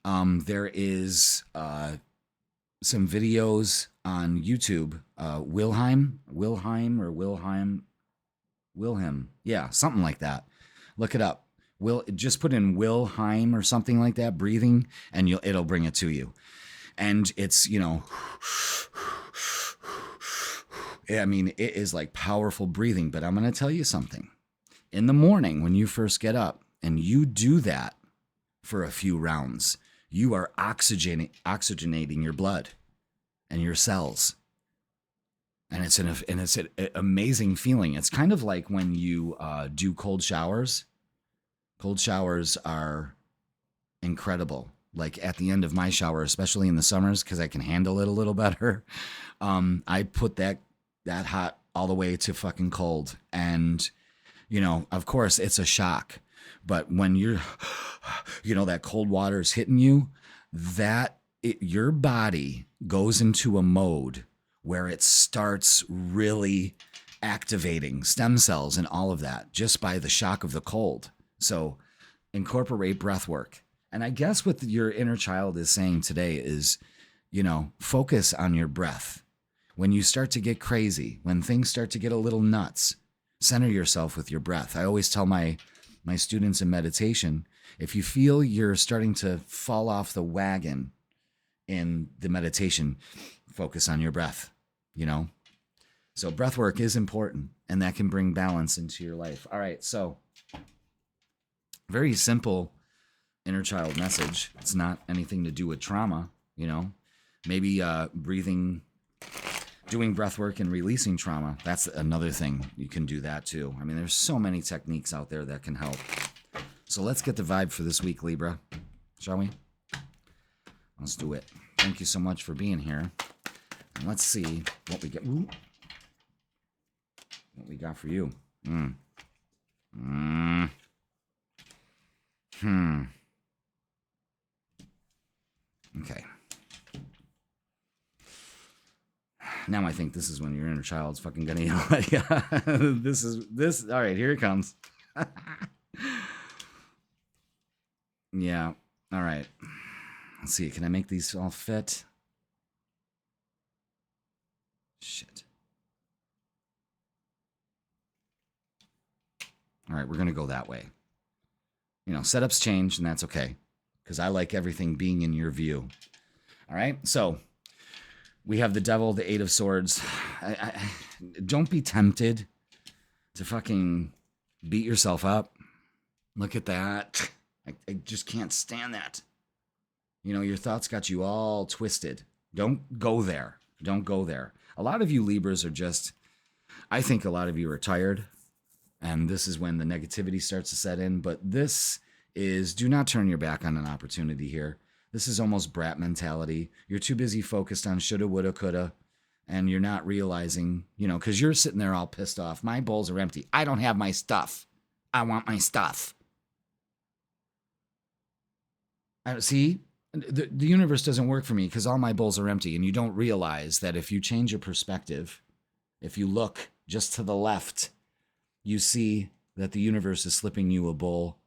There is some videos on YouTube. Wilhelm. Yeah, something like that. Look it up. Just put in Wilhelm or something like that, breathing, and it'll bring it to you. And it's, you know, I mean, it is like powerful breathing, but I'm going to tell you something. In the morning, when you first get up and you do that for a few rounds, you are oxygenating your blood and your cells. And it's an amazing feeling. It's kind of like when you do cold showers. Cold showers are incredible. Like at the end of my shower, especially in the summers, because I can handle it a little better. I put that hot all the way to fucking cold. And, you know, of course, it's a shock. But when you're, you know, that cold water is hitting you, your body goes into a mode where it starts really activating stem cells and all of that just by the shock of the cold. So incorporate breath work. And I guess what your inner child is saying today is, you know, focus on your breath. When you start to get crazy, when things start to get a little nuts, center yourself with your breath. I always tell my students in meditation, if you feel you're starting to fall off the wagon in the meditation, focus on your breath, you know? So breath work is important, and that can bring balance into your life. All right, so very simple inner child message. It's not anything to do with trauma, you know? Maybe breathing, doing breath work and releasing trauma. That's another thing. You can do that too. I mean, there's so many techniques out there that can help. So let's get the vibe for this week, Libra. Shall we? Let's do it. Thank you so much for being here. And let's see what we get. Ooh. What we got for you. Now I think this is when your inner child's fucking gonna yell at you. This. All right, here it comes. Yeah. All right. Let's see. Can I make these all fit? Shit. All right, we're gonna go that way. You know, setups change, and that's okay, because I like everything being in your view. All right, so we have the devil, the 8 of swords. Don't be tempted to fucking beat yourself up. Look at that. I just can't stand that. You know, your thoughts got you all twisted. Don't go there. Don't go there. A lot of you Libras are just, I think a lot of you are tired. And this is when the negativity starts to set in. But this is, do not turn your back on an opportunity here. This is almost brat mentality. You're too busy focused on shoulda, woulda, coulda. And you're not realizing, you know, because you're sitting there all pissed off. My bowls are empty. I don't have my stuff. I want my stuff. See, the universe doesn't work for me because all my bowls are empty. And you don't realize that if you change your perspective, if you look just to the left, you see that the universe is slipping you a bowl,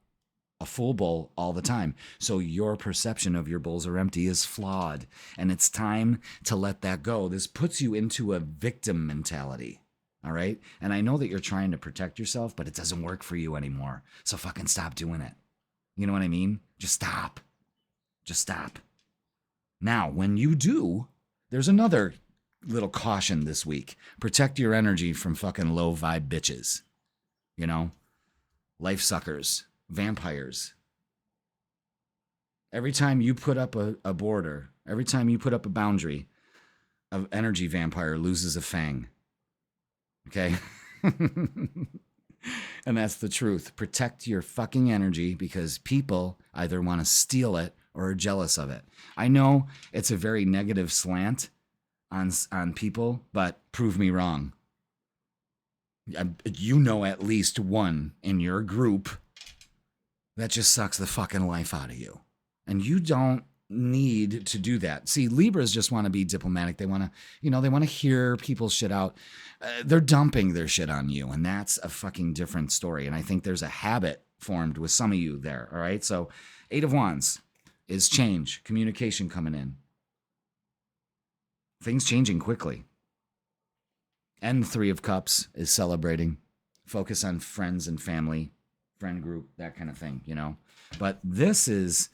a full bowl all the time. So your perception of your bowls are empty is flawed. And it's time to let that go. This puts you into a victim mentality. All right? And I know that you're trying to protect yourself, but it doesn't work for you anymore. So fucking stop doing it. You know what I mean? Just stop. Just stop. Now, when you do, there's another little caution this week. Protect your energy from fucking low vibe bitches. You know? Life suckers. Vampires. Every time you put up a border, every time you put up a boundary, an energy vampire loses a fang. Okay? And that's the truth. Protect your fucking energy because people either want to steal it or are jealous of it. I know it's a very negative slant on people, but prove me wrong. You know at least one in your group that just sucks the fucking life out of you. And you don't need to do that. See, Libras just want to be diplomatic. They want to, you know, they want to hear people's shit out. They're dumping their shit on you. And that's a fucking different story. And I think there's a habit formed with some of you there. All right. So 8 of Wands is change, communication coming in. Things changing quickly. And 3 of Cups is celebrating. Focus on friends and family, friend group, that kind of thing, you know. But this is,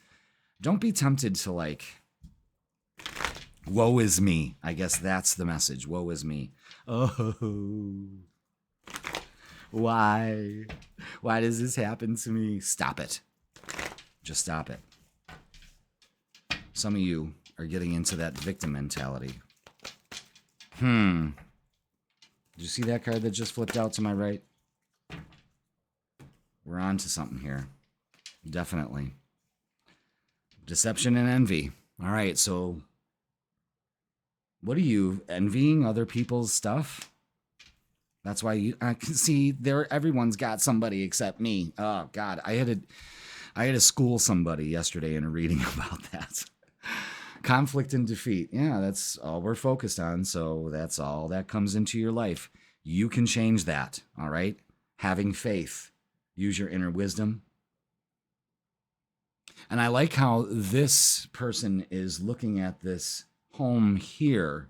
don't be tempted to like, woe is me. I guess that's the message. Woe is me. Oh, why? Why does this happen to me? Stop it. Just stop it. Some of you are getting into that victim mentality. Did you see that card that just flipped out to my right? We're on to something here. Definitely. Deception and envy. All right, so what are you envying other people's stuff? That's why I can see there. Everyone's got somebody except me. Oh God, I had to school somebody yesterday in a reading about that. Conflict and defeat. Yeah, that's all we're focused on. So that's all that comes into your life. You can change that. All right. Having faith. Use your inner wisdom. And I like how this person is looking at this home here.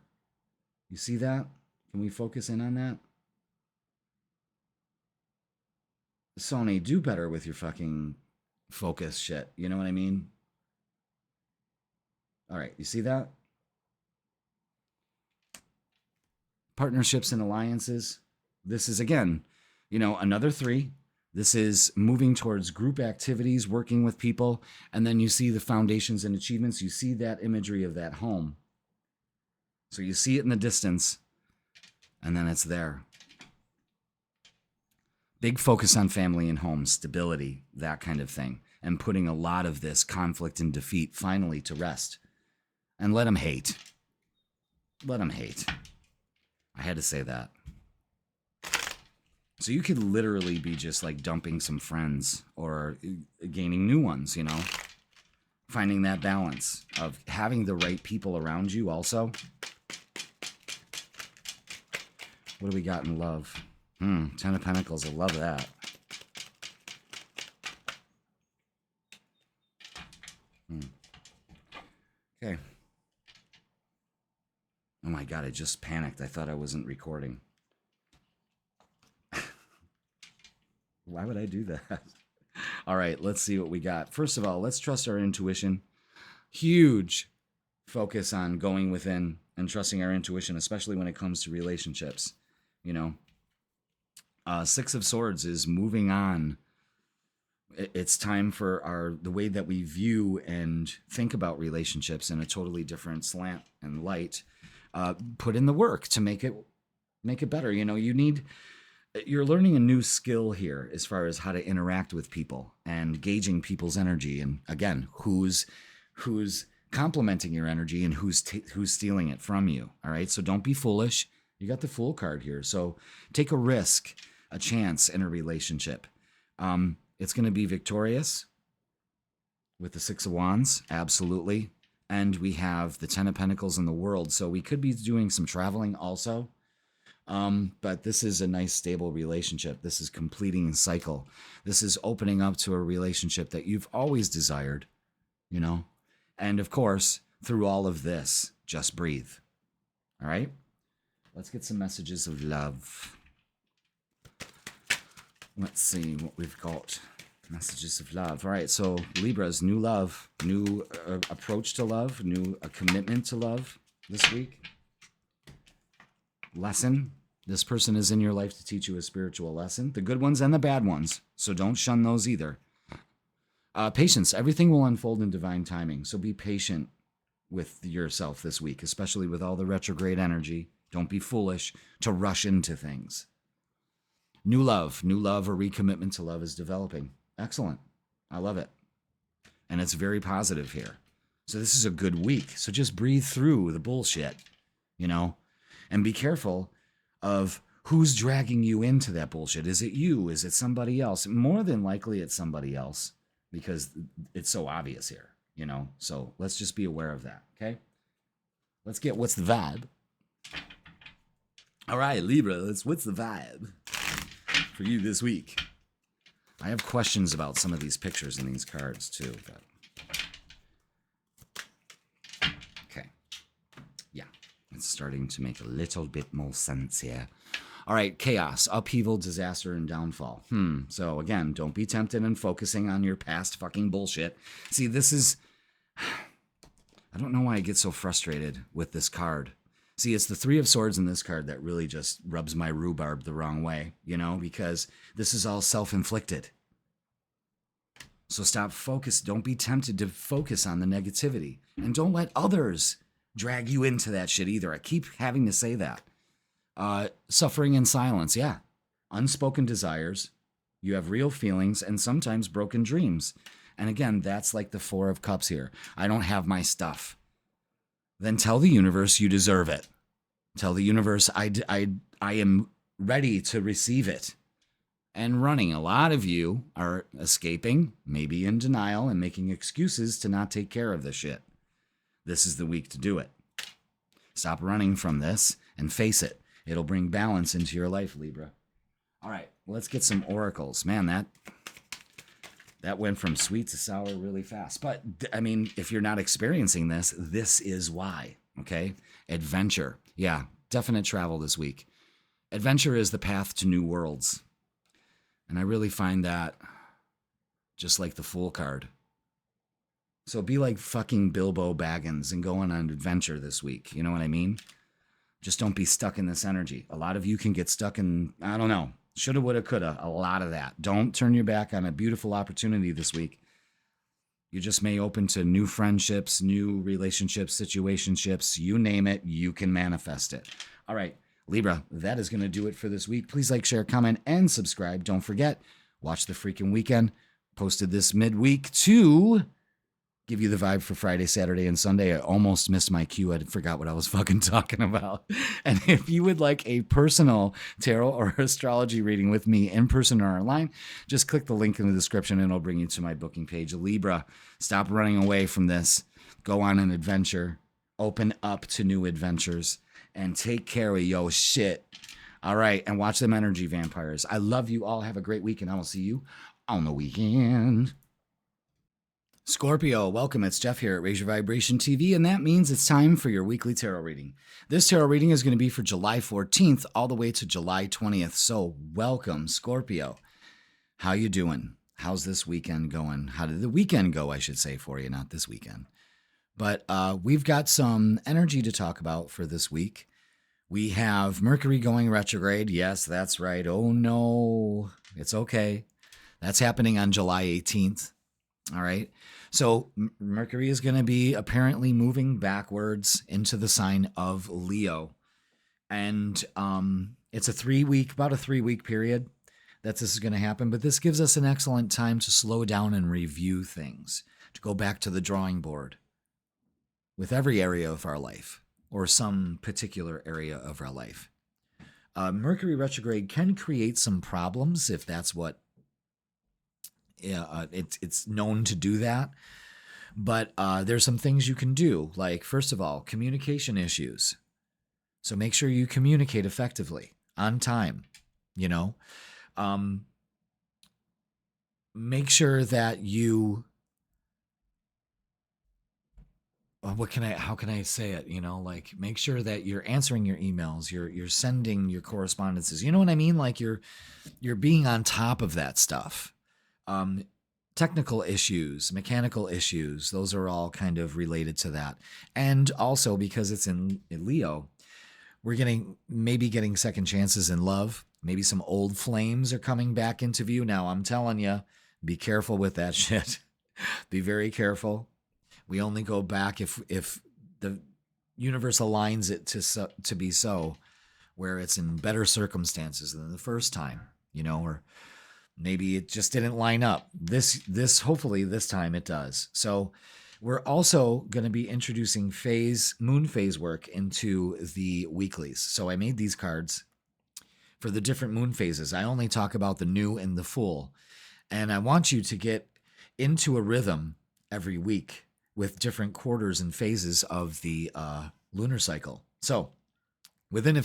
You see that? Can we focus in on that? Sony, do better with your fucking focus shit. You know what I mean? All right, you see that? Partnerships and alliances. This is, again, you know, another 3. This is moving towards group activities, working with people. And then you see the foundations and achievements. You see that imagery of that home. So you see it in the distance, and then it's there. Big focus on family and home, stability, that kind of thing. And putting a lot of this conflict and defeat finally to rest. And let them hate. Let them hate. I had to say that. So you could literally be just like dumping some friends or gaining new ones, you know? Finding that balance of having the right people around you also. What do we got in love? 10 of Pentacles. I love that. Okay. Oh my God, I just panicked. I thought I wasn't recording. Why would I do that? All right, let's see what we got. First of all, let's trust our intuition. Huge focus on going within and trusting our intuition, especially when it comes to relationships. You know, Six of Swords is moving on. It's time for the way that we view and think about relationships in a totally different slant and light. Put in the work to make it better. You know, you're learning a new skill here as far as how to interact with people and gauging people's energy. And again, who's complimenting your energy and who's stealing it from you. All right. So don't be foolish. You got the Fool card here. So take a risk, a chance in a relationship. It's going to be victorious with the Six of Wands. Absolutely. And we have the 10 of Pentacles in the World. So we could be doing some traveling also. But this is a nice, stable relationship. This is completing a cycle. This is opening up to a relationship that you've always desired, you know? And of course, through all of this, just breathe. All right? Let's get some messages of love. Let's see what we've got. Messages of love. All right, so Libras, new love, new approach to love, new commitment to love this week. Lesson. This person is in your life to teach you a spiritual lesson. The good ones and the bad ones. So don't shun those either. Patience. Everything will unfold in divine timing. So be patient with yourself this week, especially with all the retrograde energy. Don't be foolish to rush into things. New love or recommitment to love is developing. Excellent. I love it. And it's very positive here. So this is a good week. So just breathe through the bullshit, you know, and be careful of who's dragging you into that bullshit. Is it you? Is it somebody else? More than likely it's somebody else because it's so obvious here, you know? So let's just be aware of that, okay? Let's get what's the vibe. All right, Libra, what's the vibe for you this week? I have questions about some of these pictures in these cards too. But... Okay. Yeah, it's starting to make a little bit more sense here. All right, chaos, upheaval, disaster, and downfall. So again, don't be tempted in focusing on your past fucking bullshit. See, this is... I don't know why I get so frustrated with this card. See, it's the Three of Swords in this card that really just rubs my rhubarb the wrong way, you know, because this is all self-inflicted. So stop focus. Don't be tempted to focus on the negativity. And don't let others drag you into that shit either. I keep having to say that. Suffering in silence, yeah. Unspoken desires. You have real feelings and sometimes broken dreams. And again, that's like the Four of Cups here. I don't have my stuff. Then tell the universe you deserve it. Tell the universe I am ready to receive it. And running. A lot of you are escaping, maybe in denial, and making excuses to not take care of this shit. This is the week to do it. Stop running from this and face it. It'll bring balance into your life, Libra. All right, let's get some oracles. Man, that went from sweet to sour really fast. But, I mean, if you're not experiencing this, this is why, okay? Adventure. Yeah, definite travel this week. Adventure is the path to new worlds. And I really find that just like the Fool card. So be like fucking Bilbo Baggins and go on an adventure this week. You know what I mean? Just don't be stuck in this energy. A lot of you can get stuck in, I don't know, shoulda, woulda, coulda, a lot of that. Don't turn your back on a beautiful opportunity this week. You just may open to new friendships, new relationships, situationships, you name it, you can manifest it. All right, Libra, that is going to do it for this week. Please like, share, comment, and subscribe. Don't forget, watch The Freaking Weekend. Posted this midweek to give you the vibe for Friday, Saturday, and Sunday. I almost missed my cue. I forgot what I was fucking talking about. And if you would like a personal tarot or astrology reading with me in person or online, just click the link in the description and it'll bring you to my booking page. Libra, stop running away from this. Go on an adventure. Open up to new adventures. And take care of your shit. All right. And watch them energy vampires. I love you all. Have a great week, and I will see you on the weekend. Scorpio, welcome. It's Jeff here at Raise Your Vibration TV, and that means it's time for your weekly tarot reading. This tarot reading is going to be for July 14th all the way to July 20th. So welcome, Scorpio. How you doing? How's this weekend going? How did the weekend go, I should say, for you, not this weekend. But we've got some energy to talk about for this week. We have Mercury going retrograde. Yes, that's right. Oh, no. It's okay. That's happening on July 18th. All right. So Mercury is going to be apparently moving backwards into the sign of Leo. And it's about a 3-week period that this is going to happen. But this gives us an excellent time to slow down and review things, to go back to the drawing board with every area of our life or some particular area of our life. Mercury retrograde can create some problems if that's what it's known to do that. But there's some things you can do, like, first of all, communication issues. So make sure you communicate effectively on time, make sure that you, how can I say it? Make sure that you're answering your emails, you're sending your correspondences. You know what I mean? Like you're being on top of that stuff. Technical issues, mechanical issues, those are all kind of related to that. And also because it's in Leo, we're maybe getting second chances in love. Maybe some old flames are coming back into view. Now, I'm telling you, be careful with that shit. Be very careful. We only go back if the universe aligns it to be so, where it's in better circumstances than the first time, or maybe it just didn't line up. This hopefully this time it does. So we're also going to be introducing moon phase work into the weeklies. So I made these cards for the different moon phases. I only talk about the new and the full. And I want you to get into a rhythm every week with different quarters and phases of the lunar cycle. So within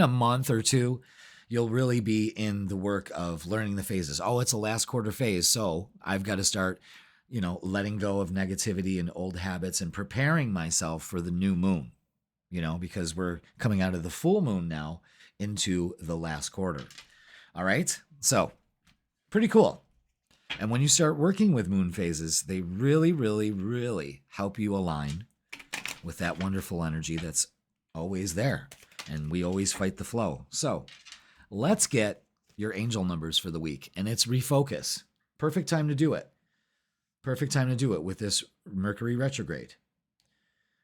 a month or two, you'll really be in the work of learning the phases. Oh, it's a last quarter phase, so I've got to start, letting go of negativity and old habits and preparing myself for the new moon, because we're coming out of the full moon now into the last quarter. All right? So, pretty cool. And when you start working with moon phases, they really, really, really help you align with that wonderful energy that's always there. And we always fight the flow. So, let's get your angel numbers for the week. And it's refocus. Perfect time to do it. Perfect time to do it with this Mercury retrograde.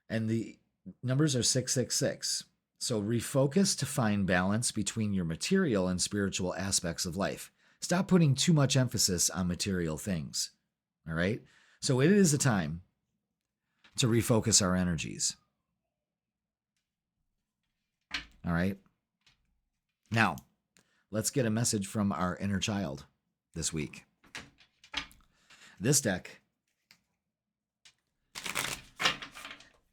And the numbers are 666. So refocus to find balance between your material and spiritual aspects of life. Stop putting too much emphasis on material things. All right? So it is a time to refocus our energies. All right? Now, let's get a message from our inner child this week. This deck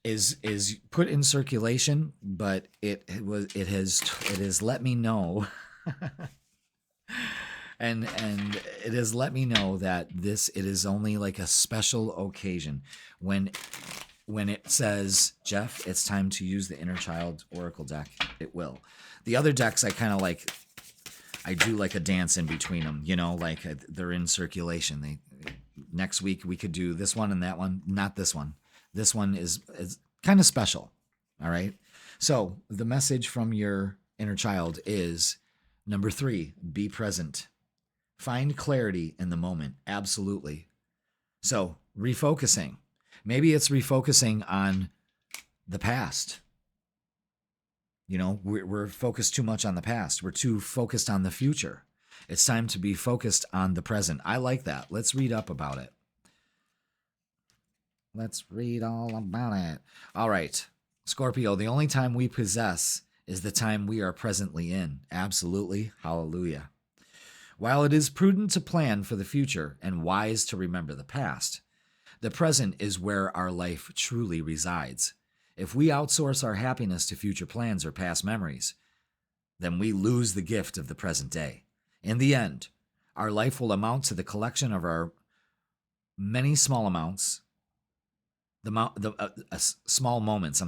is put in circulation, but it has let me know and it has let me know that it is only like a special occasion when it says, Jeff, it's time to use the inner child oracle deck. It will. The other decks I do like a dance in between them, like they're in circulation. Next week we could do this one and that one, not this one. This one is kind of special. All right. So the message from your inner child is number 3, be present. Find clarity in the moment. Absolutely. So refocusing. Maybe it's refocusing on the past. We're focused too much on the past. We're too focused on the future. It's time to be focused on the present. I like that. Let's read up about it. Let's read all about it. All right. Scorpio, the only time we possess is the time we are presently in. Absolutely. Hallelujah. While it is prudent to plan for the future and wise to remember the past, the present is where our life truly resides. If we outsource our happiness to future plans or past memories, then we lose the gift of the present day. In the end, our life will amount to the collection of our many small amounts, small moments,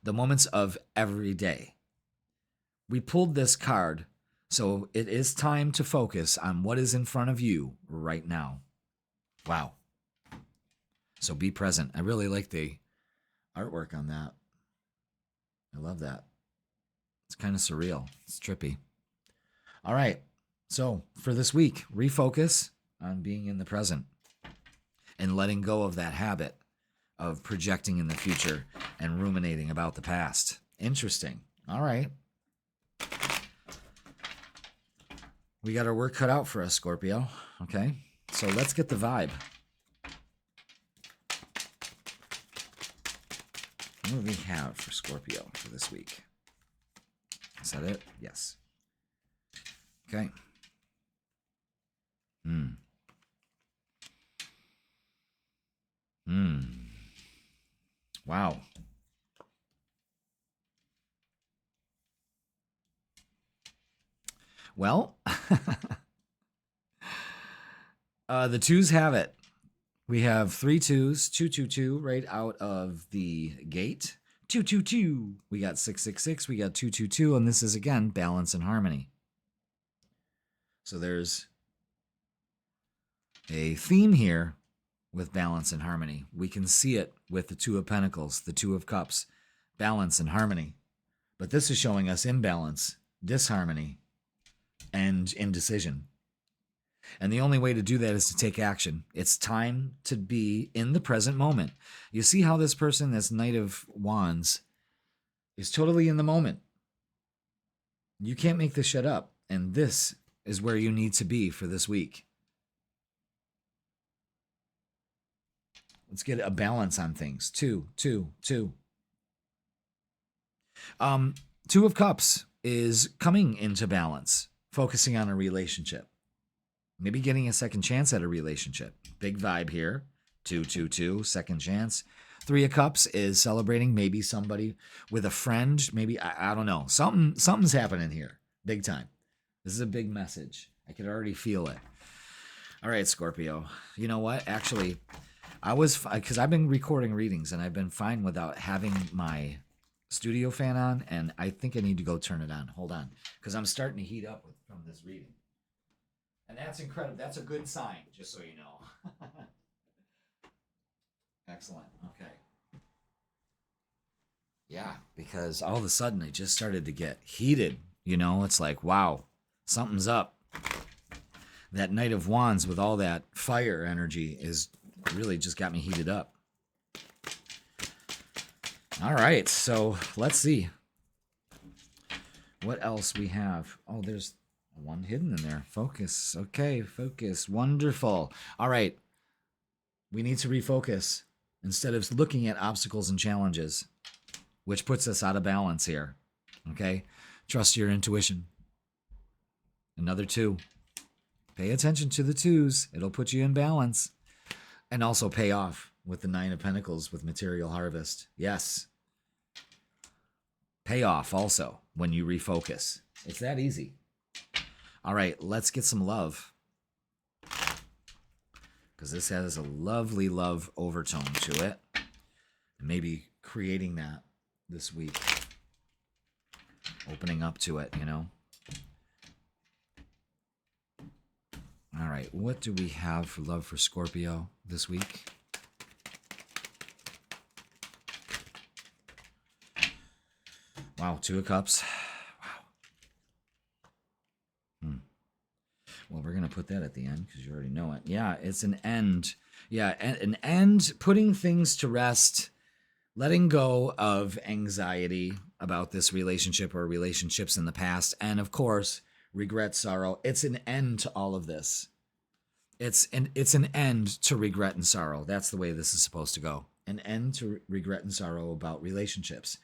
the moments of every day. We pulled this card, so it is time to focus on what is in front of you right now. Wow. So be present. I really like the artwork on that. I love that. It's kind of surreal. It's trippy. All right. So for this week, refocus on being in the present and letting go of that habit of projecting in the future and ruminating about the past. Interesting. All right. We got our work cut out for us, Scorpio. Okay. So let's get the vibe. What do we have for Scorpio for this week? Is that it? Yes. Okay. Wow. Well, the twos have it. We have 3 twos, 222 right out of the gate. 222. We got 666. We got 222, and this is again balance and harmony. So there's a theme here with balance and harmony. We can see it with the 2 of Pentacles, the 2 of Cups, balance and harmony. But this is showing us imbalance, disharmony, and indecision. And the only way to do that is to take action. It's time to be in the present moment. You see how this person, this Knight of Wands, is totally in the moment. You can't make this shit up. And this is where you need to be for this week. Let's get a balance on things. 2, 2, 2. 2 of Cups is coming into balance, focusing on a relationship. Maybe getting a second chance at a relationship. Big vibe here. 2, 2, 2, second chance. 3 of Cups is celebrating maybe somebody with a friend. Maybe, I don't know. Something's happening here. Big time. This is a big message. I could already feel it. All right, Scorpio. You know what? Actually, because I've been recording readings and I've been fine without having my studio fan on, and I think I need to go turn it on. Hold on. Because I'm starting to heat up from this reading. And that's incredible. That's a good sign, just so you know. Excellent. Okay. Yeah, because all of a sudden it just started to get heated. You know, it's like, wow, something's up. That Knight of Wands with all that fire energy is really just got me heated up. All right, so let's see what else we have. Oh, there's one hidden in there. Focus. Okay, focus. Wonderful. All right. We need to refocus instead of looking at obstacles and challenges, which puts us out of balance here. Okay? Trust your intuition. Another 2. Pay attention to the 2s. It'll put you in balance. And also pay off with the 9 of Pentacles with material harvest. Yes. Pay off also when you refocus. It's that easy. All right, let's get some love. Because this has a lovely love overtone to it. Maybe creating that this week. Opening up to it, you know. All right, what do we have for love for Scorpio this week? Wow, 2 of Cups. Well, we're going to put that at the end because you already know it. Yeah, it's an end. Yeah, an end, putting things to rest, letting go of anxiety about this relationship or relationships in the past, and of course, regret, sorrow. It's an end to all of this. It's an end to regret and sorrow. That's the way this is supposed to go. An end to regret and sorrow about relationships.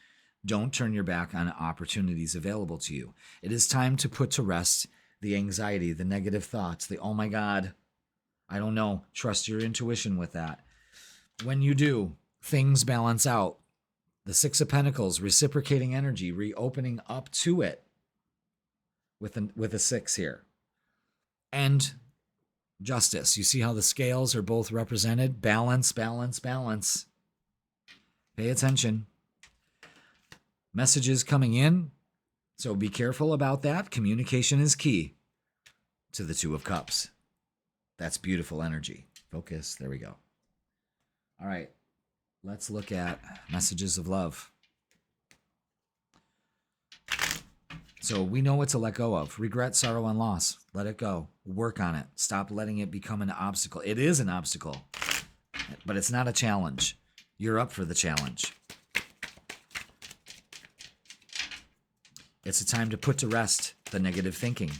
Don't turn your back on opportunities available to you. It is time to put to rest the anxiety, the negative thoughts, the, oh my God, I don't know. Trust your intuition with that. When you do, things balance out. The 6 of Pentacles, reciprocating energy, reopening up to it. with a 6 here. And Justice. You see how the scales are both represented? Balance, balance, balance. Pay attention. Messages coming in, so be careful about that. Communication is key to the 2 of Cups. That's beautiful energy. Focus. There we go. All right. Let's look at messages of love. So we know what to let go of. Regret, sorrow, and loss. Let it go. Work on it. Stop letting it become an obstacle. It is an obstacle, but it's not a challenge. You're up for the challenge. It's a time to put to rest the negative thinking,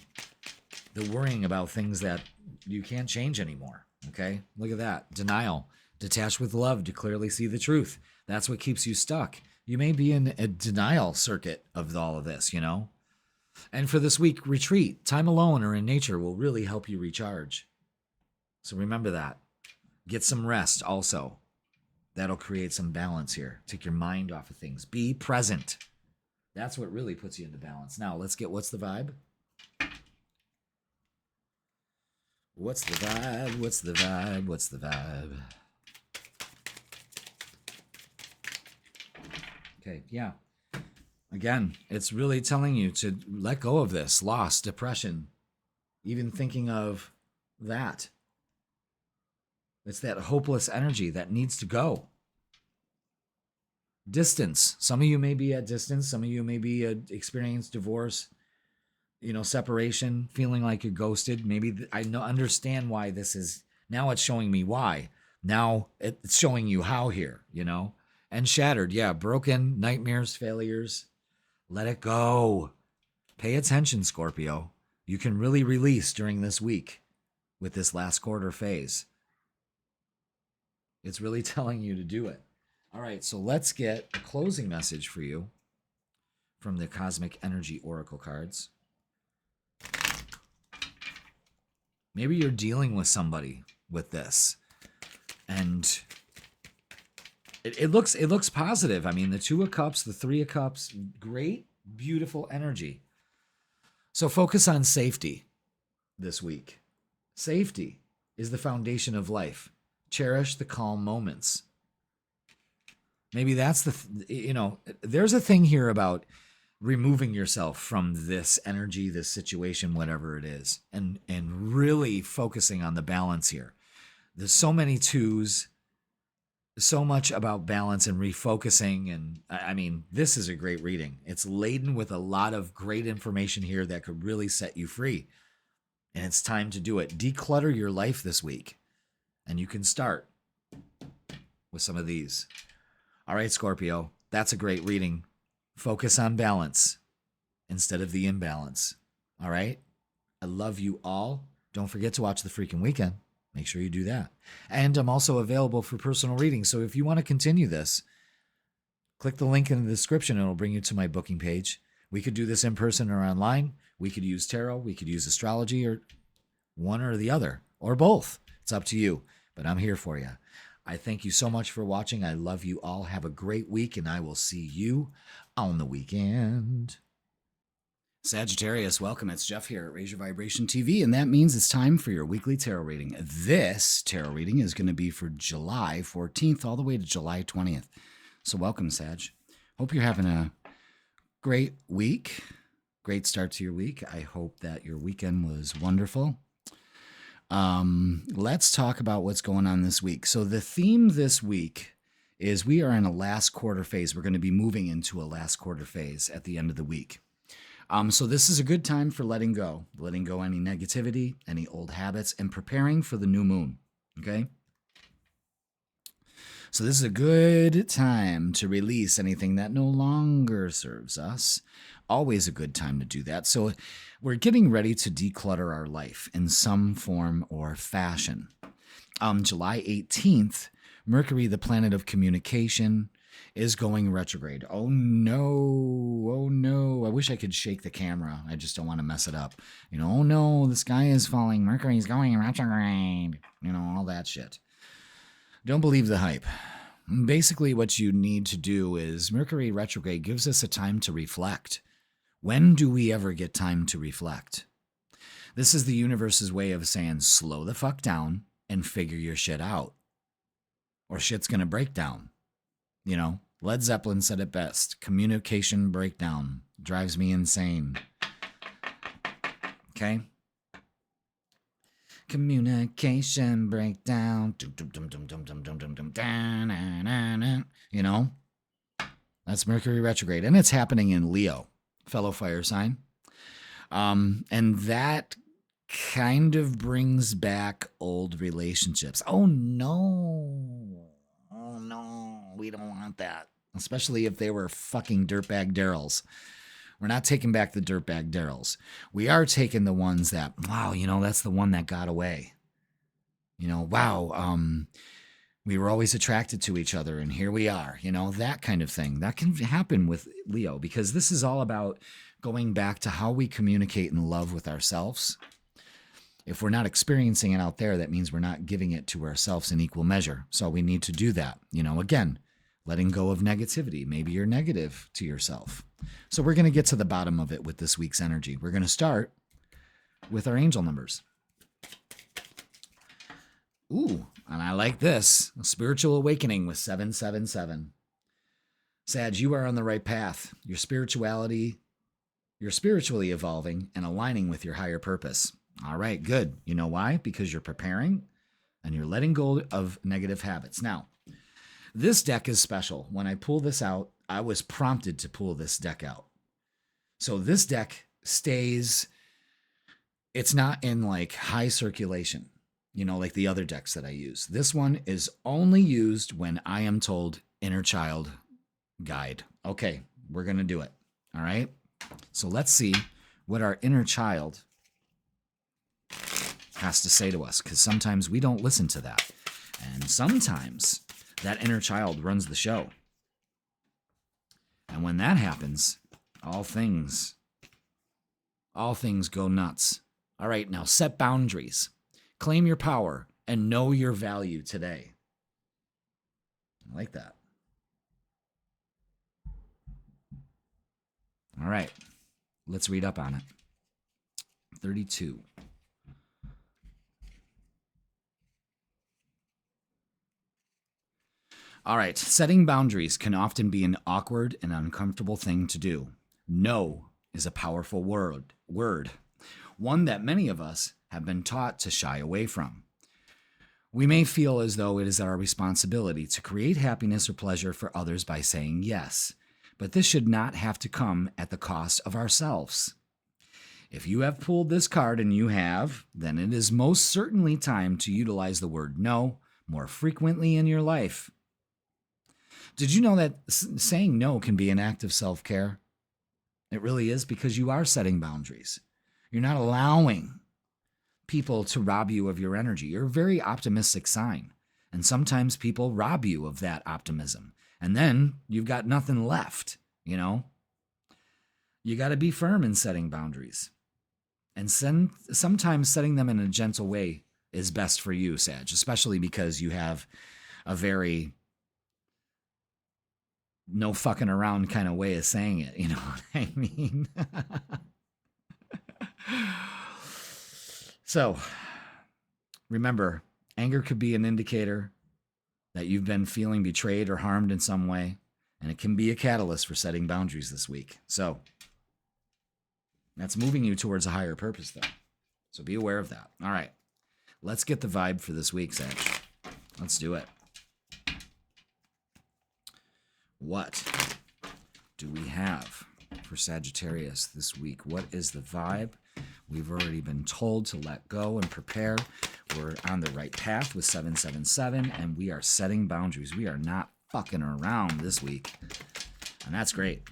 the worrying about things that you can't change anymore. Okay? Look at that. Denial. Detach with love to clearly see the truth. That's what keeps you stuck. You may be in a denial circuit of all of this, you know? And for this week, retreat, time alone or in nature will really help you recharge. So remember that. Get some rest also. That'll create some balance here. Take your mind off of things. Be present. That's what really puts you into balance. Now, let's get what's the vibe? What's the vibe? What's the vibe? What's the vibe? Okay, yeah. Again, it's really telling you to let go of this loss, depression, even thinking of that. It's that hopeless energy that needs to go. Distance. Some of you may be at distance. Some of you may be experienced divorce, separation, feeling like you're ghosted. Maybe I understand why this is. Now it's showing me why. Now it's showing you how here, And shattered. Yeah, broken, nightmares, failures. Let it go. Pay attention, Scorpio. You can really release during this week with this last quarter phase. It's really telling you to do it. All right, so let's get a closing message for you from the Cosmic Energy Oracle cards. Maybe you're dealing with somebody with this, and it looks positive. I mean, the 2 of Cups, the 3 of Cups, great, beautiful energy. So focus on safety this week. Safety is the foundation of life. Cherish the calm moments. Maybe that's there's a thing here about removing yourself from this energy, this situation, whatever it is, and really focusing on the balance here. There's so many 2s, so much about balance and refocusing. And I mean, this is a great reading. It's laden with a lot of great information here that could really set you free. And it's time to do it. Declutter your life this week. And you can start with some of these. All right, Scorpio, that's a great reading. Focus on balance instead of the imbalance. All right? I love you all. Don't forget to watch The Freaking Weekend. Make sure you do that. And I'm also available for personal readings. So if you want to continue this, click the link in the description and it'll bring you to my booking page. We could do this in person or online. We could use tarot. We could use astrology, or one or the other, or both. It's up to you, but I'm here for you. I thank you so much for watching. I love you all. Have a great week, and I will see you on the weekend. Sagittarius, welcome. It's Jeff here at Raise Your Vibration TV, and that means it's time for your weekly tarot reading. This tarot reading is going to be for July 14th all the way to July 20th. So welcome, Sag. Hope you're having a great week. Great start to your week. I hope that your weekend was wonderful. Let's talk about what's going on this week. So the theme this week is we are in a last quarter phase. We're going to be moving into a last quarter phase at the end of the week. So this is a good time for letting go any negativity, any old habits, and preparing for the new moon. Okay. So this is a good time to release anything that no longer serves us. Always a good time to do that. So we're getting ready to declutter our life in some form or fashion. July 18th, Mercury, the planet of communication, is going retrograde. Oh no. I wish I could shake the camera. I just don't want to mess it up. Oh no, the sky is falling. Mercury's going retrograde. All that shit. Don't believe the hype. Basically, what you need to do is Mercury retrograde gives us a time to reflect. When do we ever get time to reflect? This is the universe's way of saying, slow the fuck down and figure your shit out, or shit's going to break down. You know, Led Zeppelin said it best. Communication breakdown drives me insane. Okay? Communication breakdown. You know? That's Mercury retrograde. And it's happening in Leo, fellow fire sign. And that kind of brings back old relationships. Oh, no. Oh, no. We don't want that. Especially if they were fucking dirtbag Daryls. We're not taking back the dirtbag Daryls. We are taking the ones that, wow, you know, that's the one that got away. You know, wow, we were always attracted to each other, and here we are. You know, that kind of thing. That can happen with Leo, because this is all about going back to how we communicate and love with ourselves. If we're not experiencing it out there, that means we're not giving it to ourselves in equal measure. So we need to do that. You know, again, letting go of negativity. Maybe you're negative to yourself. So we're going to get to the bottom of it with this week's energy. We're going to start with our angel numbers. Ooh, and I like this. A spiritual awakening with 777. Sag, you are on the right path. You're spiritually evolving and aligning with your higher purpose. All right, good. You know why? Because you're preparing and you're letting go of negative habits. Now, this deck is special. When I pull this out, I was prompted to pull this deck out. So this deck stays, it's not in like high circulation, you know, like the other decks that I use. This one is only used when I am told inner child guide. Okay, we're going to do it. All right. So let's see what our inner child has to say to us, because sometimes we don't listen to that. And sometimes that inner child runs the show. And when that happens, all things go nuts. All right, now set boundaries. Claim your power and know your value today. I like that. All right, let's read up on it. 32. All right, setting boundaries can often be an awkward and uncomfortable thing to do. No is a powerful word, one that many of us have been taught to shy away from. We may feel as though it is our responsibility to create happiness or pleasure for others by saying yes, but this should not have to come at the cost of ourselves. If you have pulled this card, and you have, then it is most certainly time to utilize the word no more frequently in your life. Did you know that saying no can be an act of self-care? It really is, because you are setting boundaries. You're not allowing people to rob you of your energy. You're a very optimistic sign. And sometimes people rob you of that optimism. And then you've got nothing left, you know? You got to be firm in setting boundaries. And sometimes setting them in a gentle way is best for you, Sag, especially because you have a very no fucking around kind of way of saying it. You know what I mean? So remember, anger could be an indicator that you've been feeling betrayed or harmed in some way, and it can be a catalyst for setting boundaries this week. So that's moving you towards a higher purpose, though. So be aware of that. All right. Let's get the vibe for this week, Sag. Let's do it. What do we have for Sagittarius this week? What is the vibe? We've already been told to let go and prepare. We're on the right path with 777, and we are setting boundaries. We are not fucking around this week, and that's great.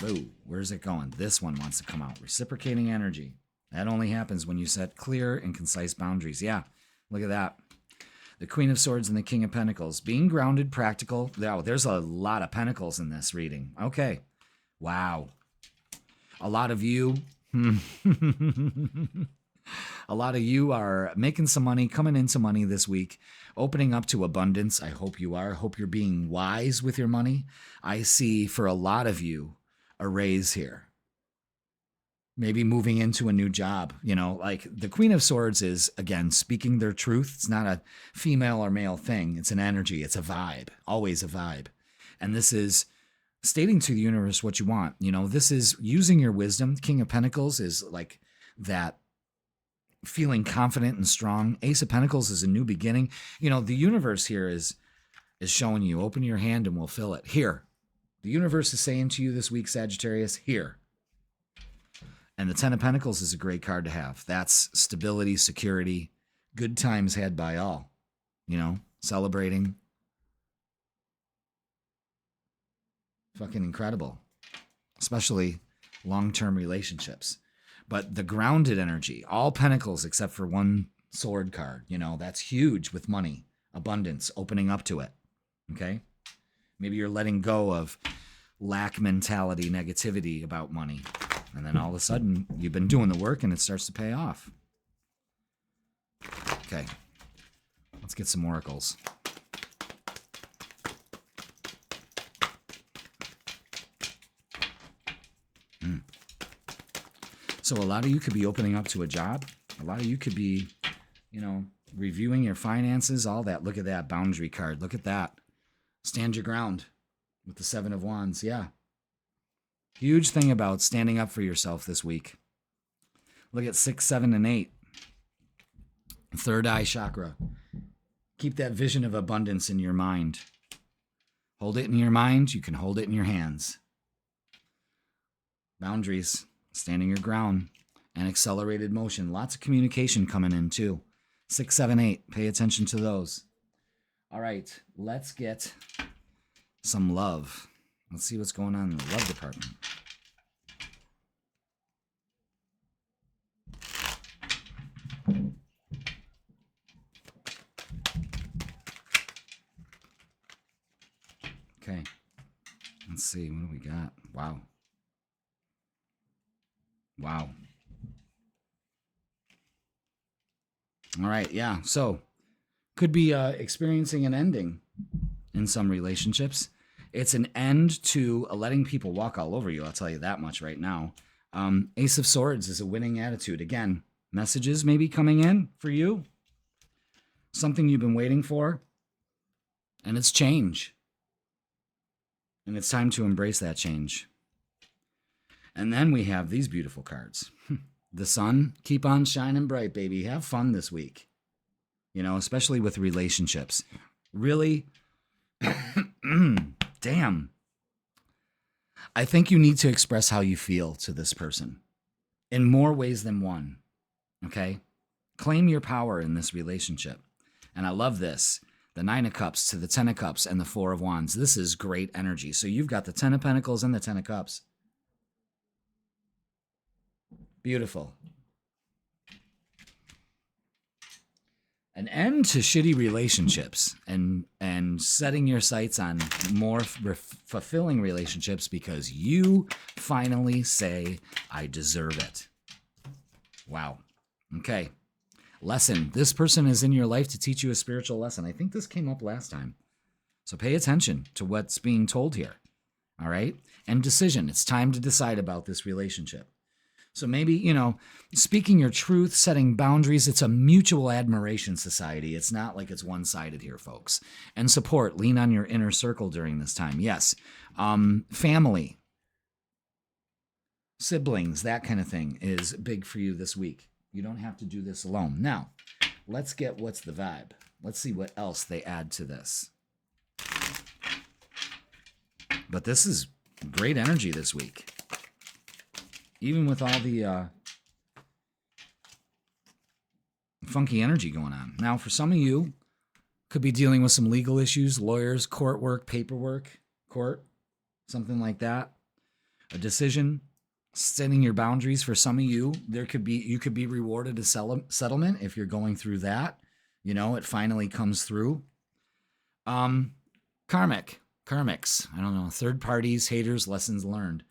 Whoa, where's it going? This one wants to come out. Reciprocating energy. That only happens when you set clear and concise boundaries. Yeah, look at that. The Queen of Swords and the King of Pentacles. Being grounded, practical. Oh, there's a lot of pentacles in this reading. Okay. Wow. A lot of you... A lot of you are making some money, coming into money this week, opening up to abundance. I hope you are. I hope you're being wise with your money. I see for a lot of you a raise here. maybe moving into a new job. You know, like the Queen of Swords is, again, speaking their truth. It's not a female or male thing. It's an energy. It's a vibe, always a vibe. And this is stating to the universe what you want. You know, this is using your wisdom. King of Pentacles is like that, feeling confident and strong. Ace of Pentacles is a new beginning. You know, the universe here is showing you, open your hand and we'll fill it. Here. The universe is saying to you this week, Sagittarius, here. And the Ten of Pentacles is a great card to have. That's stability, security, good times had by all. You know, celebrating. Fucking incredible. Especially long-term relationships. But the grounded energy, all pentacles except for one sword card, you know, that's huge with money, abundance, opening up to it. Okay? Maybe you're letting go of lack mentality, negativity about money. And then all of a sudden, you've been doing the work and it starts to pay off. Okay. Let's get some oracles. So a lot of you could be opening up to a job. A lot of you could be, you know, reviewing your finances, all that. Look at that boundary card. Look at that. Stand your ground with the Seven of Wands. Yeah. Huge thing about standing up for yourself this week. Look at 6, 7, and 8. Third eye chakra. Keep that vision of abundance in your mind. Hold it in your mind. You can hold it in your hands. Boundaries. Standing your ground. And accelerated motion. Lots of communication coming in too. 6, 7, 8. Pay attention to those. All right. Let's get some love. Let's see what's going on in the love department. Okay. Let's see. What do we got? Wow. Wow. All right. Yeah. So could be experiencing an ending in some relationships. It's an end to letting people walk all over you. I'll tell you that much right now. Ace of Swords is a winning attitude. Again, messages maybe coming in for you. Something you've been waiting for. And it's change. And it's time to embrace that change. And then we have these beautiful cards. The sun, keep on shining bright, baby. Have fun this week. You know, especially with relationships. Really, damn. I think you need to express how you feel to this person in more ways than one. Okay? Claim your power in this relationship. And I love this. The 9 of Cups to the 10 of Cups and the 4 of Wands. This is great energy. So you've got the 10 of Pentacles and the 10 of Cups. Beautiful. An end to shitty relationships and setting your sights on more fulfilling relationships because you finally say, I deserve it. Wow. Okay. Lesson. This person is in your life to teach you a spiritual lesson. I think this came up last time. So pay attention to what's being told here. All right? And decision. It's time to decide about this relationship. So maybe, you know, speaking your truth, setting boundaries, it's a mutual admiration society. It's not like it's one-sided here, folks. And support, lean on your inner circle during this time. Yes. Family, siblings, that kind of thing is big for you this week. You don't have to do this alone. Now, let's get what's the vibe. Let's see what else they add to this. But this is great energy this week. Even with all the funky energy going on. Now, for some of you, could be dealing with some legal issues, lawyers, court work, paperwork, court, something like that. A decision, setting your boundaries. For some of you, you could be rewarded a settlement if you're going through that. You know, it finally comes through. Karmics. I don't know. Third parties, haters, lessons learned.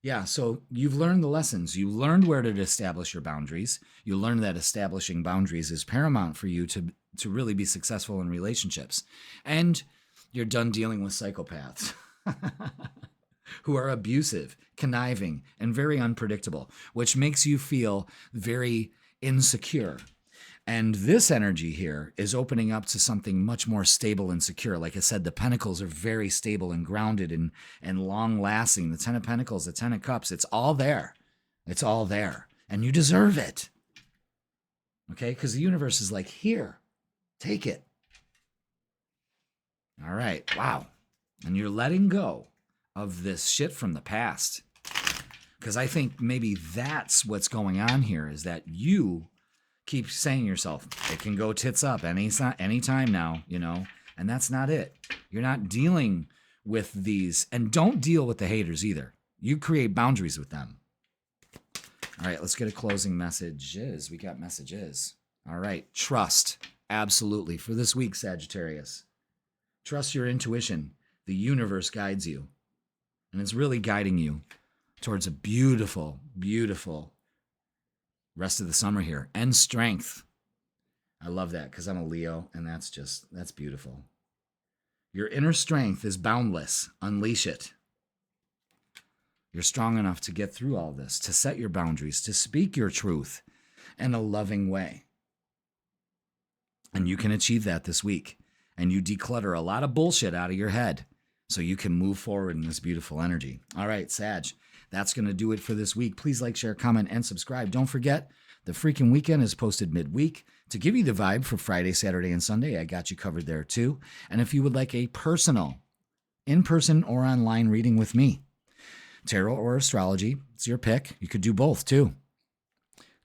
Yeah, so you've learned the lessons. You learned where to establish your boundaries. You learned that establishing boundaries is paramount for you to really be successful in relationships. And you're done dealing with psychopaths. who are abusive, conniving, and very unpredictable, which makes you feel very insecure. And this energy here is opening up to something much more stable and secure. Like I said, the Pentacles are very stable and grounded and long-lasting. The Ten of Pentacles, the Ten of Cups, it's all there. It's all there. And you deserve it. Okay? Because the universe is like, here, take it. All right. Wow. And you're letting go of this shit from the past. Because I think maybe that's what's going on here, is that you keep saying to yourself, it can go tits up anytime now, you know, and that's not it. You're not dealing with these, and don't deal with the haters either. You create boundaries with them. All right, let's get a closing messages. We got messages. All right, trust. Absolutely. For this week, Sagittarius. Trust your intuition. The universe guides you, and it's really guiding you towards a beautiful, beautiful rest of the summer here. And strength. I love that because I'm a Leo, and that's beautiful. Your inner strength is boundless. Unleash it. You're strong enough to get through all this, to set your boundaries, to speak your truth in a loving way. And you can achieve that this week. And you declutter a lot of bullshit out of your head so you can move forward in this beautiful energy. All right, Sag. That's going to do it for this week. Please like, share, comment, and subscribe. Don't forget, the freaking weekend is posted midweek. To give you the vibe for Friday, Saturday, and Sunday, I got you covered there too. And if you would like a personal, in-person or online reading with me, tarot or astrology, it's your pick. You could do both too.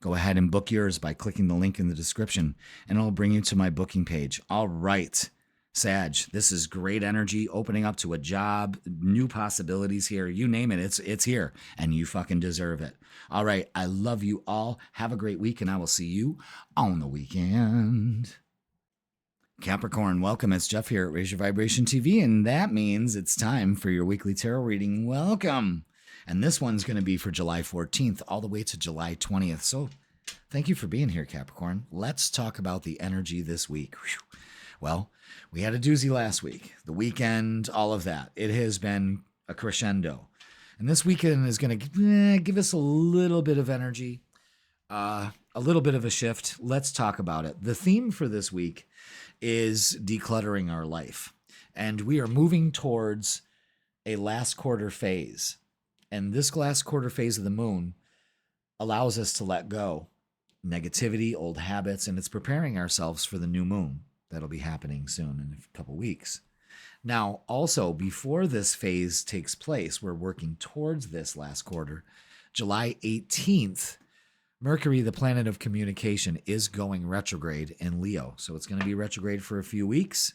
Go ahead and book yours by clicking the link in the description, and it'll bring you to my booking page. All right. Sag, this is great energy, opening up to a job, new possibilities here. You name it, it's here, and you fucking deserve it. All right, I love you all. Have a great week, and I will see you on the weekend. Capricorn, welcome. It's Jeff here at Raise Your Vibration TV, and that means it's time for your weekly tarot reading. Welcome. And this one's going to be for July 14th all the way to July 20th. So thank you for being here, Capricorn. Let's talk about the energy this week. Whew. Well, we had a doozy last week, the weekend, all of that. It has been a crescendo. And this weekend is going to give us a little bit of energy, a little bit of a shift. Let's talk about it. The theme for this week is decluttering our life. And we are moving towards a last quarter phase. And this last quarter phase of the moon allows us to let go negativity, old habits, and it's preparing ourselves for the new moon. That'll be happening soon in a couple weeks. Now, also, before this phase takes place, we're working towards this last quarter. July 18th, Mercury, the planet of communication, is going retrograde in Leo. So it's going to be retrograde for a few weeks.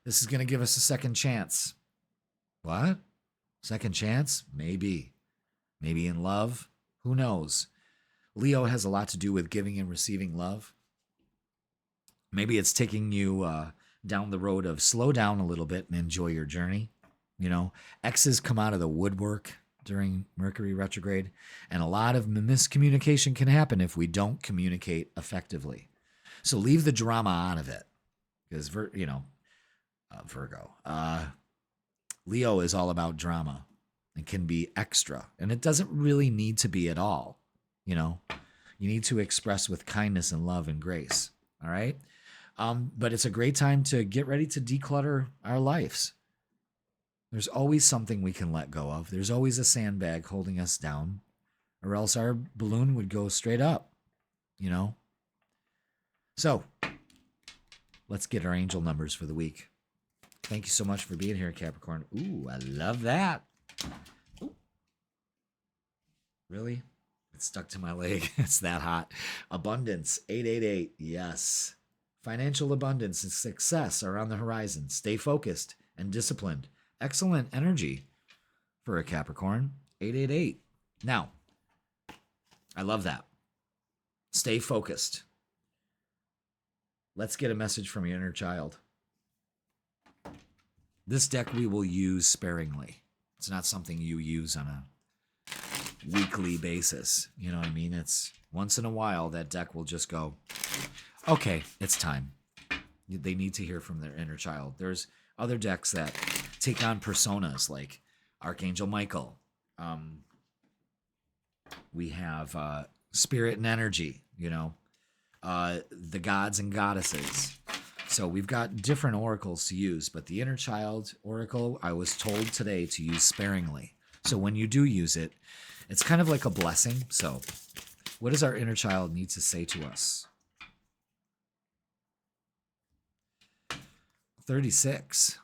This is going to give us a second chance. What? Second chance? Maybe. Maybe in love? Who knows? Leo has a lot to do with giving and receiving love. Maybe it's taking you down the road of slow down a little bit and enjoy your journey. You know, exes come out of the woodwork during Mercury retrograde, and a lot of miscommunication can happen if we don't communicate effectively. So leave the drama out of it, because Virgo, Leo is all about drama and can be extra, and it doesn't really need to be at all. You know, you need to express with kindness and love and grace. All right. But it's a great time to get ready to declutter our lives. There's always something we can let go of. There's always a sandbag holding us down, or else our balloon would go straight up, you know? So let's get our angel numbers for the week. Thank you so much for being here, Capricorn. Ooh, I love that. Ooh. Really? It stuck to my leg. It's that hot. Abundance, 888. Yes. Financial abundance and success are on the horizon. Stay focused and disciplined. Excellent energy for a Capricorn. 888. Now, I love that. Stay focused. Let's get a message from your inner child. This deck we will use sparingly. It's not something you use on a weekly basis. You know what I mean? It's once in a while that deck will just go, okay, it's time. They need to hear from their inner child. There's other decks that take on personas like Archangel Michael. We have spirit and energy, the gods and goddesses. So we've got different oracles to use, but the inner child oracle, I was told today to use sparingly. So when you do use it, it's kind of like a blessing. So what does our inner child need to say to us? 36.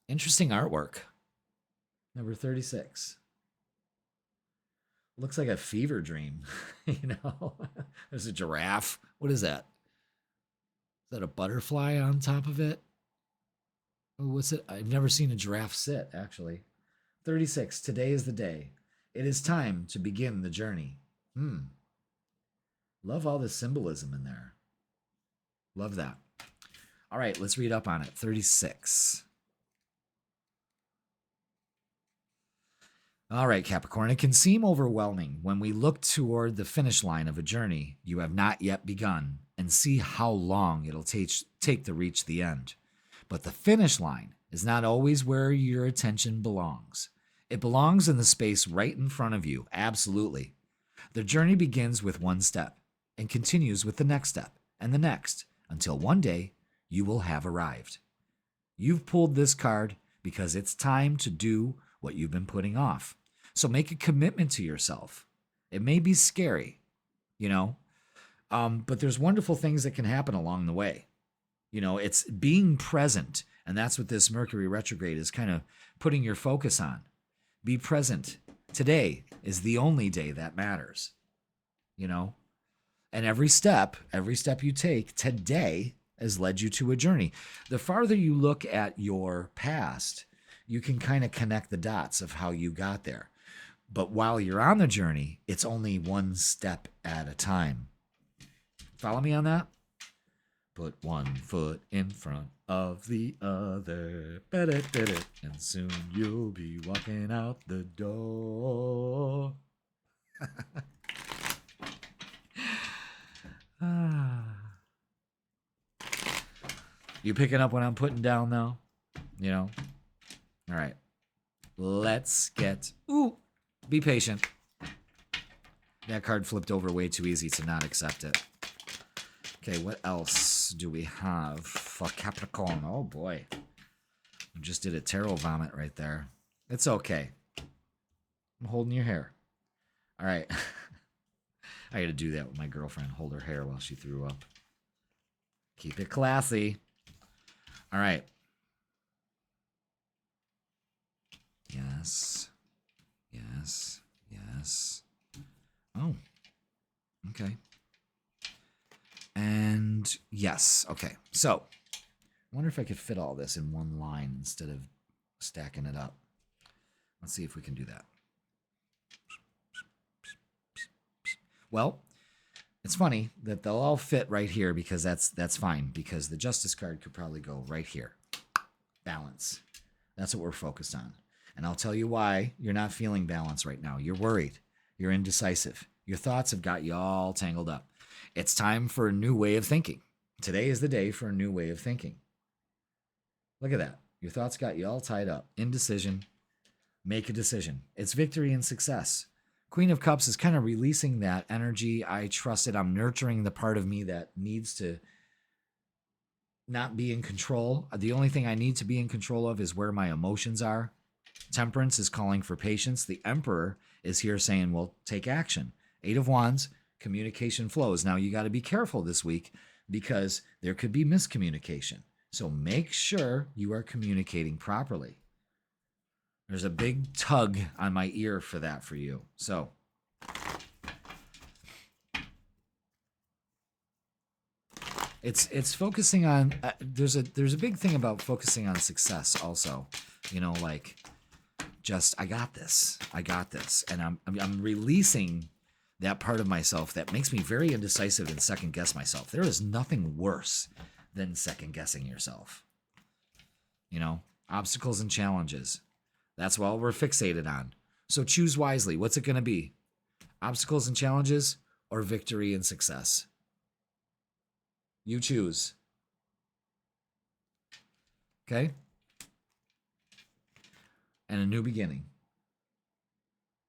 Interesting artwork. Number 36. Looks like a fever dream, There's a giraffe. What is that? Is that a butterfly on top of it? Oh, what's it? I've never seen a giraffe sit, actually. 36. Today is the day. It is time to begin the journey. Love all the symbolism in there. Love that. All right, let's read up on it. 36. All right, Capricorn, it can seem overwhelming when we look toward the finish line of a journey you have not yet begun and see how long it'll take to reach the end. But the finish line is not always where your attention belongs. It belongs in the space right in front of you, absolutely. The journey begins with one step and continues with the next step and the next until one day you will have arrived. You've pulled this card because it's time to do what you've been putting off. So make a commitment to yourself. It may be scary, but there's wonderful things that can happen along the way. It's being present, and that's what this Mercury retrograde is kind of putting your focus on. Be present. Today is the only day that matters, And every step you take today has led you to a journey. The farther you look at your past, you can kind of connect the dots of how you got there. But while you're on the journey, it's only one step at a time. Follow me on that? Put one foot in front of the other, and soon you'll be walking out the door. You picking up what I'm putting down, though? All right. Let's get... Be patient. That card flipped over way too easy to not accept it. Okay, what else do we have for Capricorn? Oh, boy. I just did a tarot vomit right there. It's okay. I'm holding your hair. All right. I got to do that with my girlfriend. Hold her hair while she threw up. Keep it classy. All right. Yes. Yes. Yes. Oh. Okay. And yes. Okay. So, I wonder if I could fit all this in one line instead of stacking it up. Let's see if we can do that. Well, it's funny that they'll all fit right here because that's fine, because the Justice card could probably go right here. Balance. That's what we're focused on. And I'll tell you why you're not feeling balance right now. You're worried. You're indecisive. Your thoughts have got you all tangled up. It's time for a new way of thinking. Today is the day for a new way of thinking. Look at that. Your thoughts got you all tied up. Indecision. Make a decision. It's victory and success. Queen of Cups is kind of releasing that energy. I trust it. I'm nurturing the part of me that needs to not be in control. The only thing I need to be in control of is where my emotions are. Temperance is calling for patience. The Emperor is here saying, well, take action. 8 of Wands, communication flows. Now, you got to be careful this week because there could be miscommunication. So make sure you are communicating properly. There's a big tug on my ear for that for you. So it's focusing on there's a big thing about focusing on success also. Just I got this, and I'm releasing that part of myself that makes me very indecisive and second guess myself. There is nothing worse than second guessing yourself. Obstacles and challenges. That's all we're fixated on. So choose wisely. What's it going to be? Obstacles and challenges or victory and success? You choose. Okay? And a new beginning.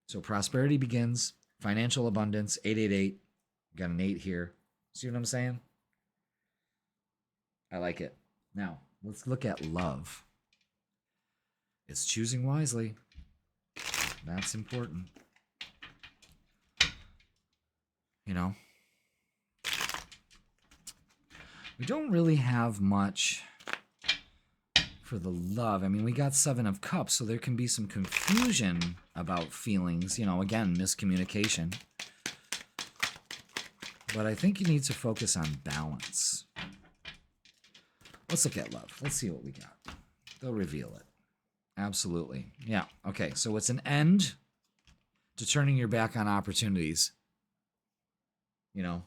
So prosperity begins, financial abundance, 888. Got an 8 here. See what I'm saying? I like it. Now, let's look at love. It's choosing wisely. That's important. You know, we don't really have much for the love. I mean, we got 7 of Cups, so there can be some confusion about feelings. You know, again, miscommunication. But I think you need to focus on balance. Let's look at love. Let's see what we got. They'll reveal it. Absolutely. Yeah. Okay. So it's an end to turning your back on opportunities. You know,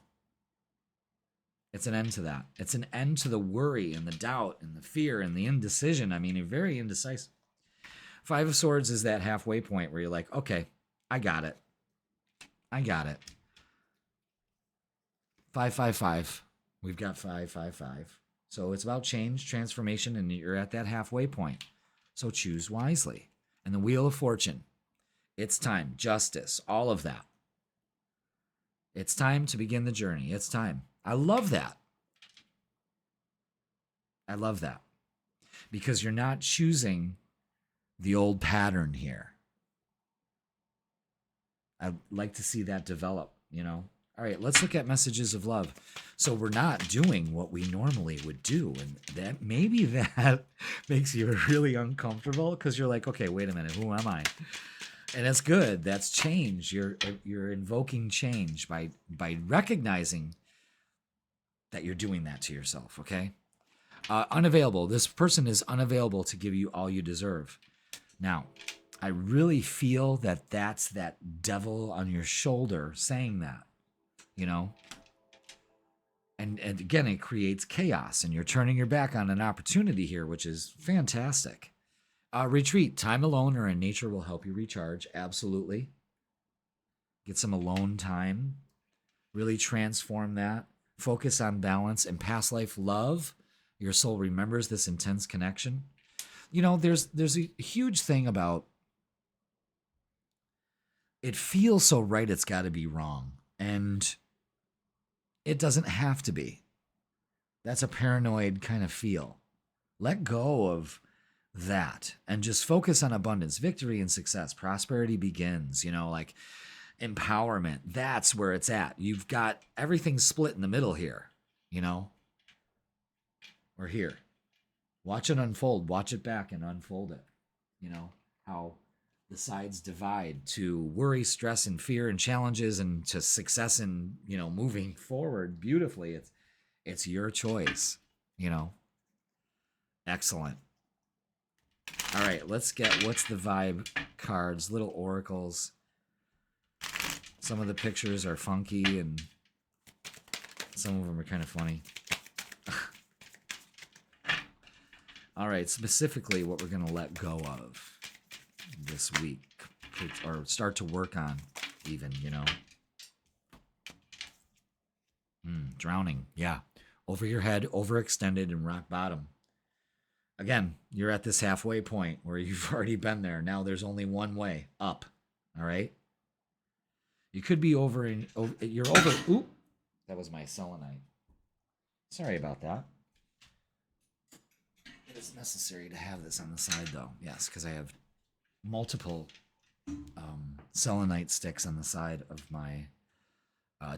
it's an end to that. It's an end to the worry and the doubt and the fear and the indecision. I mean, you're very indecisive. 5 of Swords is that halfway point where you're like, okay, I got it. I got it. 555. We've got 555. So it's about change, transformation, and you're at that halfway point. So choose wisely. And the Wheel of Fortune. It's time. Justice. All of that. It's time to begin the journey. It's time. I love that. I love that. Because you're not choosing the old pattern here. I'd like to see that develop, you know. All right, let's look at messages of love. So we're not doing what we normally would do. And that maybe that makes you really uncomfortable because you're like, okay, wait a minute, who am I? And that's good. That's change. You're invoking change by recognizing that you're doing that to yourself, okay? Unavailable. This person is unavailable to give you all you deserve. Now, I really feel that that's that devil on your shoulder saying that. You know, and again, it creates chaos, and you're turning your back on an opportunity here, which is fantastic. Retreat. Time alone or in nature will help you recharge. Absolutely. Get some alone time. Really transform that. Focus on balance and past life love. Your soul remembers this intense connection. You know, there's a huge thing about it feels so right, it's got to be wrong. And it doesn't have to be. That's a paranoid kind of feel. Let go of that and just focus on abundance, victory, and success. Prosperity begins, you know, like empowerment. That's where it's at. You've got everything split in the middle here, you know, or here. Watch it unfold. Watch it back and unfold it. You know, how the sides divide to worry, stress, and fear and challenges, and to success and, you know, moving forward beautifully. It's your choice, you know. Excellent. All right, let's get what's the vibe cards, little oracles. Some of the pictures are funky and some of them are kind of funny. All right, specifically what we're going to let go of this week, or start to work on even, you know. Drowning, yeah. Over your head, overextended, and rock bottom. Again, you're at this halfway point where you've already been there. Now there's only one way, up, all right? You could be you're over, oop, that was my selenite. Sorry about that. It is necessary to have this on the side though, yes, because I have multiple selenite sticks on the side of my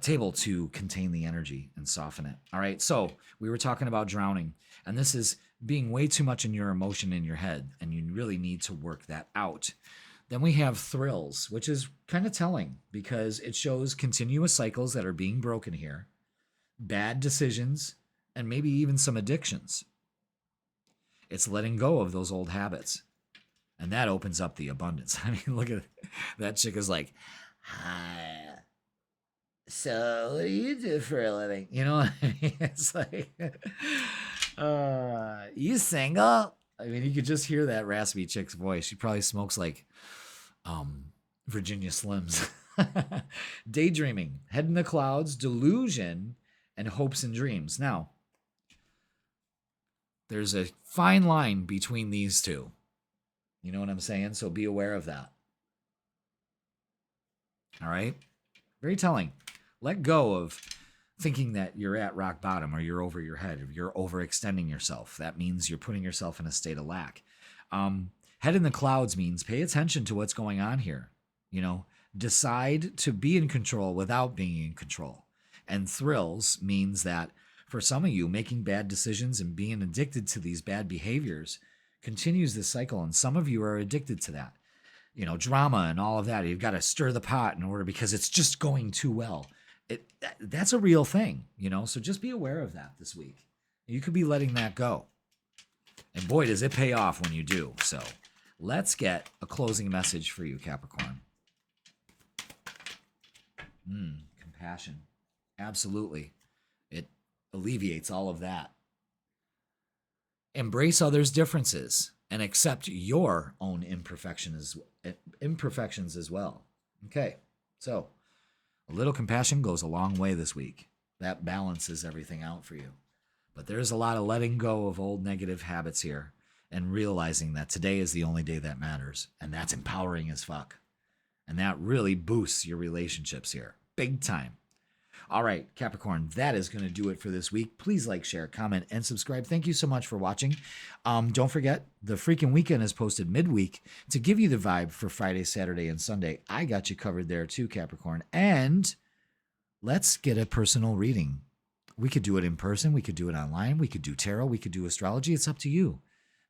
table to contain the energy and soften it. All right, so we were talking about drowning, and this is being way too much in your emotion in your head, and you really need to work that out. Then we have thrills, which is kind of telling because it shows continuous cycles that are being broken here, bad decisions, and maybe even some addictions. It's letting go of those old habits. And that opens up the abundance. I mean, look at that chick is like, hi. So what do you do for a living? You know what I mean? It's like, you single? I mean, you could just hear that raspy chick's voice. She probably smokes like Virginia Slims. Daydreaming, head in the clouds, delusion, and hopes and dreams. Now, there's a fine line between these two. You know what I'm saying? So be aware of that. All right? Very telling. Let go of thinking that you're at rock bottom or you're over your head or you're overextending yourself. That means you're putting yourself in a state of lack. Head in the clouds means pay attention to what's going on here. Decide to be in control without being in control. And thrills means that for some of you, making bad decisions and being addicted to these bad behaviors continues this cycle. And some of you are addicted to that. Drama and all of that. You've got to stir the pot in order because it's just going too well. That's a real thing, so just be aware of that this week. You could be letting that go. And boy, does it pay off when you do. So let's get a closing message for you, Capricorn. Compassion. Absolutely. It alleviates all of that. Embrace others' differences and accept your own imperfections as well. Okay, so a little compassion goes a long way this week. That balances everything out for you. But there's a lot of letting go of old negative habits here and realizing that today is the only day that matters. And that's empowering as fuck. And that really boosts your relationships here. Big time. All right, Capricorn, that is going to do it for this week. Please like, share, comment, and subscribe. Thank you so much for watching. Don't forget, the freaking weekend is posted midweek to give you the vibe for Friday, Saturday, and Sunday. I got you covered there too, Capricorn. And let's get a personal reading. We could do it in person. We could do it online. We could do tarot. We could do astrology. It's up to you.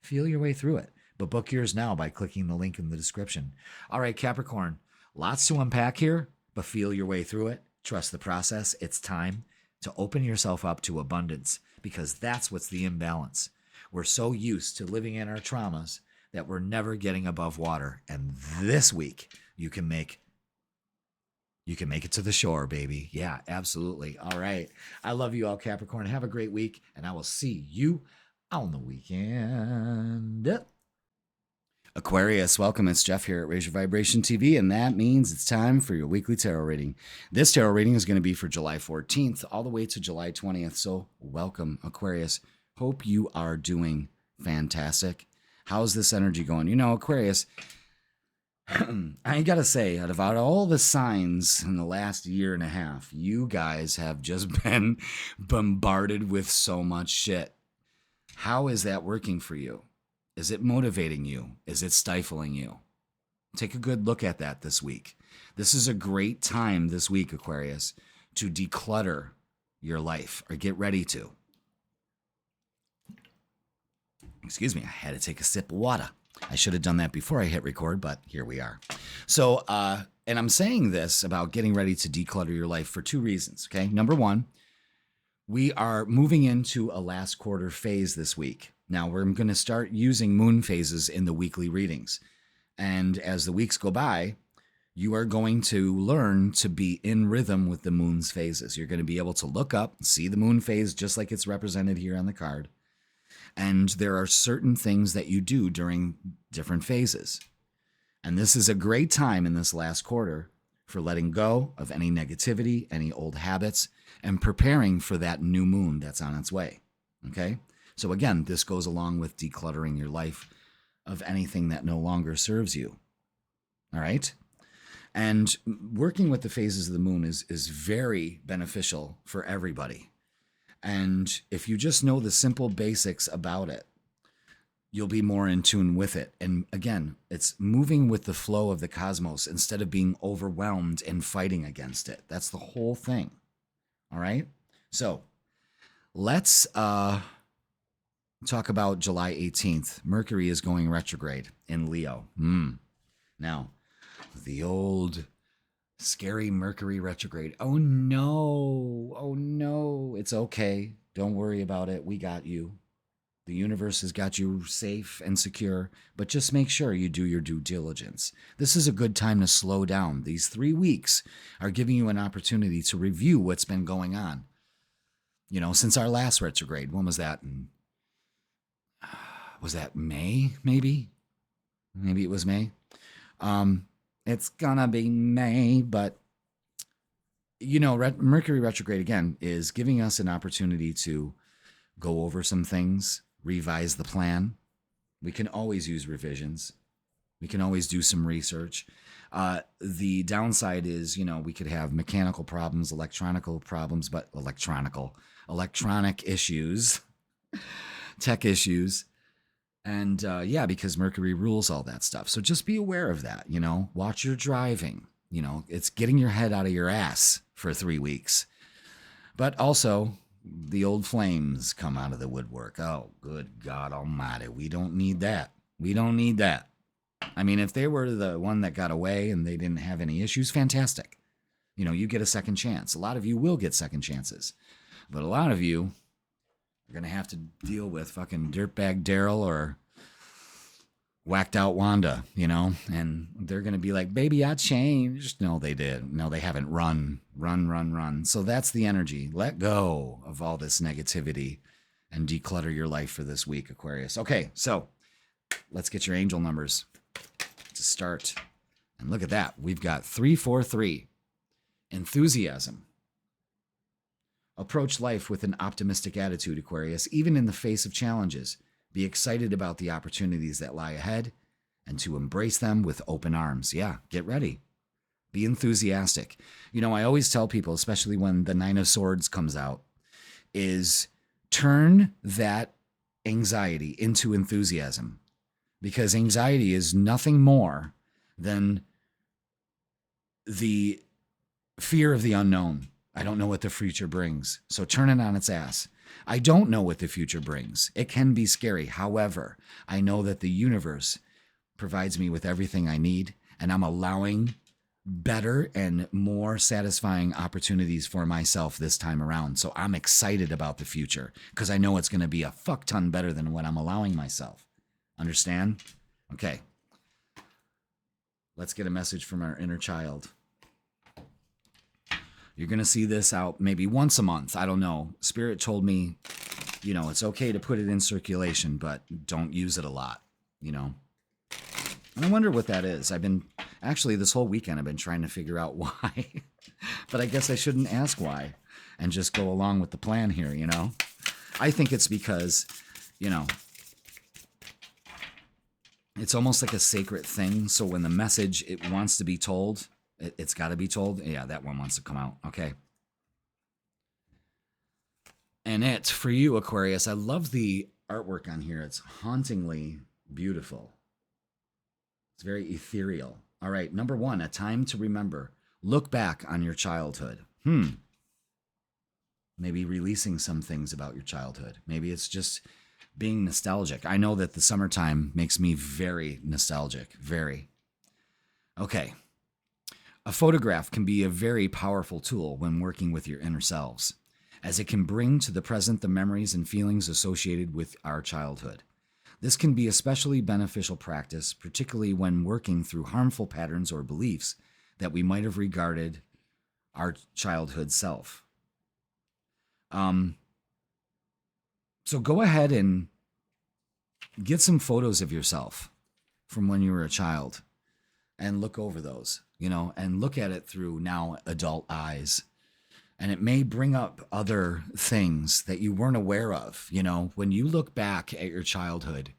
Feel your way through it. But book yours now by clicking the link in the description. All right, Capricorn, lots to unpack here, but feel your way through it. Trust the process. It's time to open yourself up to abundance because that's what's the imbalance. We're so used to living in our traumas that we're never getting above water. And this week, you can make it to the shore, baby. Yeah, absolutely. All right. I love you all, Capricorn. Have a great week, and I will see you on the weekend. Aquarius, welcome. It's Jeff here at Raise Your Vibration TV, and that means it's time for your weekly tarot reading. This tarot reading is going to be for July 14th all the way to July 20th, so welcome, Aquarius. Hope you are doing fantastic. How's this energy going? Aquarius, I got to say, out of all the signs in the last year and a half, you guys have just been bombarded with so much shit. How is that working for you? Is it motivating you? Is it stifling you? Take a good look at that this week. This is a great time this week, Aquarius, to declutter your life, or get ready to. Excuse me, I had to take a sip of water. I should have done that before I hit record, but here we are. So, and I'm saying this about getting ready to declutter your life for two reasons, okay? Number one, we are moving into a last quarter phase this week. Now, we're going to start using moon phases in the weekly readings. And as the weeks go by, you are going to learn to be in rhythm with the moon's phases. You're going to be able to look up, see the moon phase just like it's represented here on the card. And there are certain things that you do during different phases. And this is a great time in this last quarter for letting go of any negativity, any old habits, and preparing for that new moon that's on its way. Okay? So again, this goes along with decluttering your life of anything that no longer serves you. All right? And working with the phases of the moon is very beneficial for everybody. And if you just know the simple basics about it, you'll be more in tune with it. And again, it's moving with the flow of the cosmos instead of being overwhelmed and fighting against it. That's the whole thing. All right? So let's talk about July 18th. Mercury is going retrograde in Leo. Now, the old scary Mercury retrograde. Oh no, it's okay. Don't worry about it. We got you. The universe has got you safe and secure, but just make sure you do your due diligence. This is a good time to slow down. These 3 weeks are giving you an opportunity to review what's been going on. Since our last retrograde. When was that? Was that May, maybe? Maybe it was May. It's gonna be May, but Mercury retrograde again is giving us an opportunity to go over some things, revise the plan. We can always use revisions. We can always do some research. The downside is, we could have mechanical problems, electronic issues, tech issues. And because Mercury rules all that stuff. So just be aware of that, watch your driving. It's getting your head out of your ass for 3 weeks. But also, the old flames come out of the woodwork. Oh, good God Almighty. We don't need that. We don't need that. I mean, if they were the one that got away and they didn't have any issues, fantastic. You get a second chance. A lot of you will get second chances. But a lot of you are going to have to deal with fucking dirtbag Daryl or whacked out Wanda, and they're going to be like, baby, I changed. No, they did. No, they haven't. Run. So that's the energy. Let go of all this negativity and declutter your life for this week, Aquarius. Okay, so let's get your angel numbers to start. And look at that. We've got 343. Enthusiasm. Approach life with an optimistic attitude, Aquarius, even in the face of challenges. Be excited about the opportunities that lie ahead and to embrace them with open arms. Yeah, get ready. Be enthusiastic. I always tell people, especially when the Nine of Swords comes out, is turn that anxiety into enthusiasm. Because anxiety is nothing more than the fear of the unknown. I don't know what the future brings. So turn it on its ass. I don't know what the future brings. It can be scary. However, I know that the universe provides me with everything I need, and I'm allowing better and more satisfying opportunities for myself this time around. So I'm excited about the future because I know it's going to be a fuck ton better than what I'm allowing myself. Understand? Okay. Let's get a message from our inner child. You're going to see this out maybe once a month. I don't know. Spirit told me, it's okay to put it in circulation, but don't use it a lot, And I wonder what that is. Actually, this whole weekend, I've been trying to figure out why. But I guess I shouldn't ask why and just go along with the plan here, I think it's because, it's almost like a sacred thing. So when the message, it wants to be told, it's got to be told. Yeah, that one wants to come out. Okay. And for you, Aquarius, I love the artwork on here. It's hauntingly beautiful. It's very ethereal. All right, number 1, a time to remember. Look back on your childhood. Maybe releasing some things about your childhood. Maybe it's just being nostalgic. I know that the summertime makes me very nostalgic. Very. Okay. A photograph can be a very powerful tool when working with your inner selves, as it can bring to the present the memories and feelings associated with our childhood. This can be especially beneficial practice, particularly when working through harmful patterns or beliefs that we might have regarded our childhood self. So go ahead and get some photos of yourself from when you were a child and look over those, and look at it through now adult eyes. And it may bring up other things that you weren't aware of. When you look back at your childhood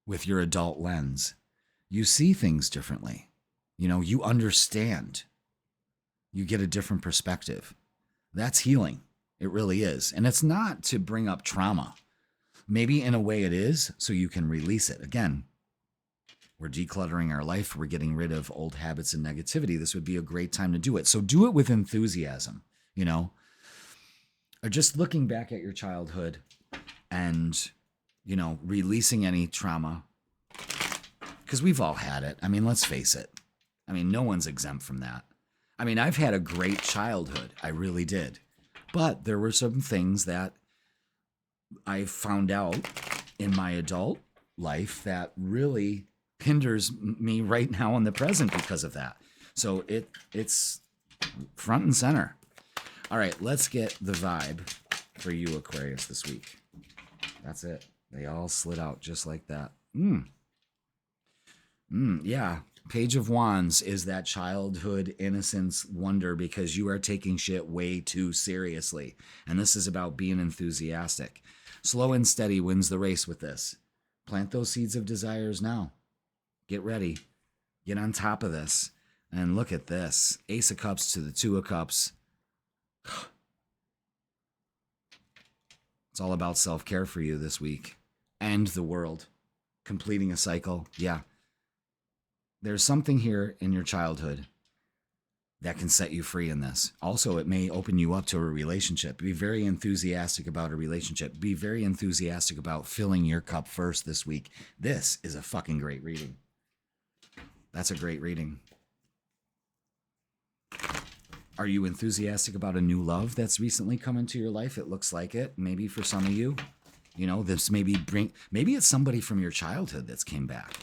with your adult lens, you see things differently. You understand. You get a different perspective. That's healing. It really is. And it's not to bring up trauma. Maybe in a way it is, so you can release it. Again, we're decluttering our life. We're getting rid of old habits and negativity. This would be a great time to do it. So do it with enthusiasm, or just looking back at your childhood and, releasing any trauma, because we've all had it. I mean, let's face it. I mean, no one's exempt from that. I mean, I've had a great childhood. I really did. But there were some things that I found out in my adult life that really hinders me right now in the present because of that. So it's front and center. All right, let's get the vibe for you, Aquarius, this week. That's it. They all slid out just like that. Yeah. Page of Wands is that childhood innocence wonder because you are taking shit way too seriously. And this is about being enthusiastic. Slow and steady wins the race with this. Plant those seeds of desires now. Get ready. Get on top of this. And look at this. Ace of Cups to the Two of Cups. It's all about self-care for you this week. And the world. Completing a cycle. Yeah. There's something here in your childhood that can set you free in this. Also, it may open you up to a relationship. Be very enthusiastic about a relationship. Be very enthusiastic about filling your cup first this week. This is a fucking great reading. That's a great reading. Are you enthusiastic about a new love that's recently come into your life? It looks like it. Maybe for some of you, this maybe it's somebody from your childhood that's came back.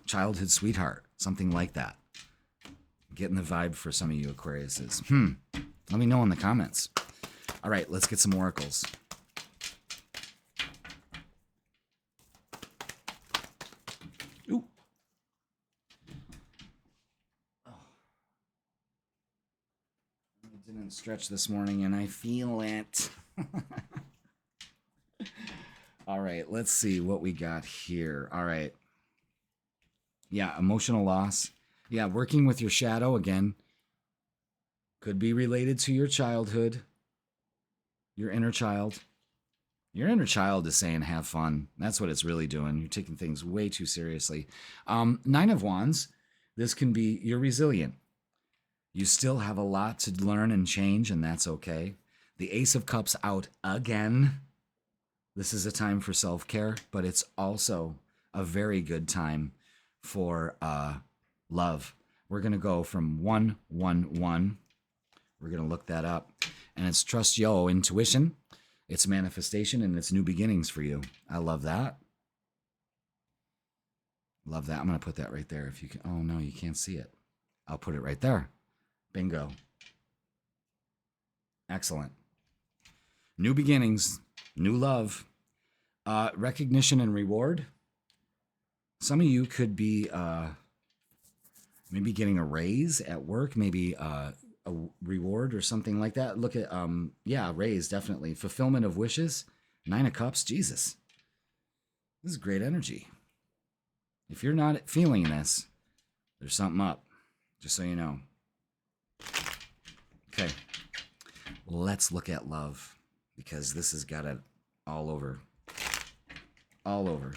Childhood sweetheart, something like that. Getting the vibe for some of you Aquariuses. Let me know in the comments. All right, let's get some oracles. Ooh. Oh. I didn't stretch this morning and I feel it. All right, let's see what we got here. All right. Yeah, emotional loss. Yeah, working with your shadow again. Could be related to your childhood. Your inner child. Your inner child is saying have fun. That's what it's really doing. You're taking things way too seriously. 9 of Wands. This can be, you're resilient. You still have a lot to learn and change, and that's okay. The Ace of Cups out again. This is a time for self-care, but it's also a very good time for love. We're going to go from 111. We're going to look that up. And it's trust yo intuition. It's manifestation and it's new beginnings for you. I love that. Love that. I'm going to put that right there. If you can. Oh, no, you can't see it. I'll put it right there. Bingo. Excellent. New beginnings. New love. Recognition and reward. Some of you could be maybe getting a raise at work, maybe a reward or something like that. Look at, raise, definitely. Fulfillment of wishes. 9 of Cups, Jesus. This is great energy. If you're not feeling this, there's something up, just so you know. Okay, let's look at love, because this has got it all over. All over.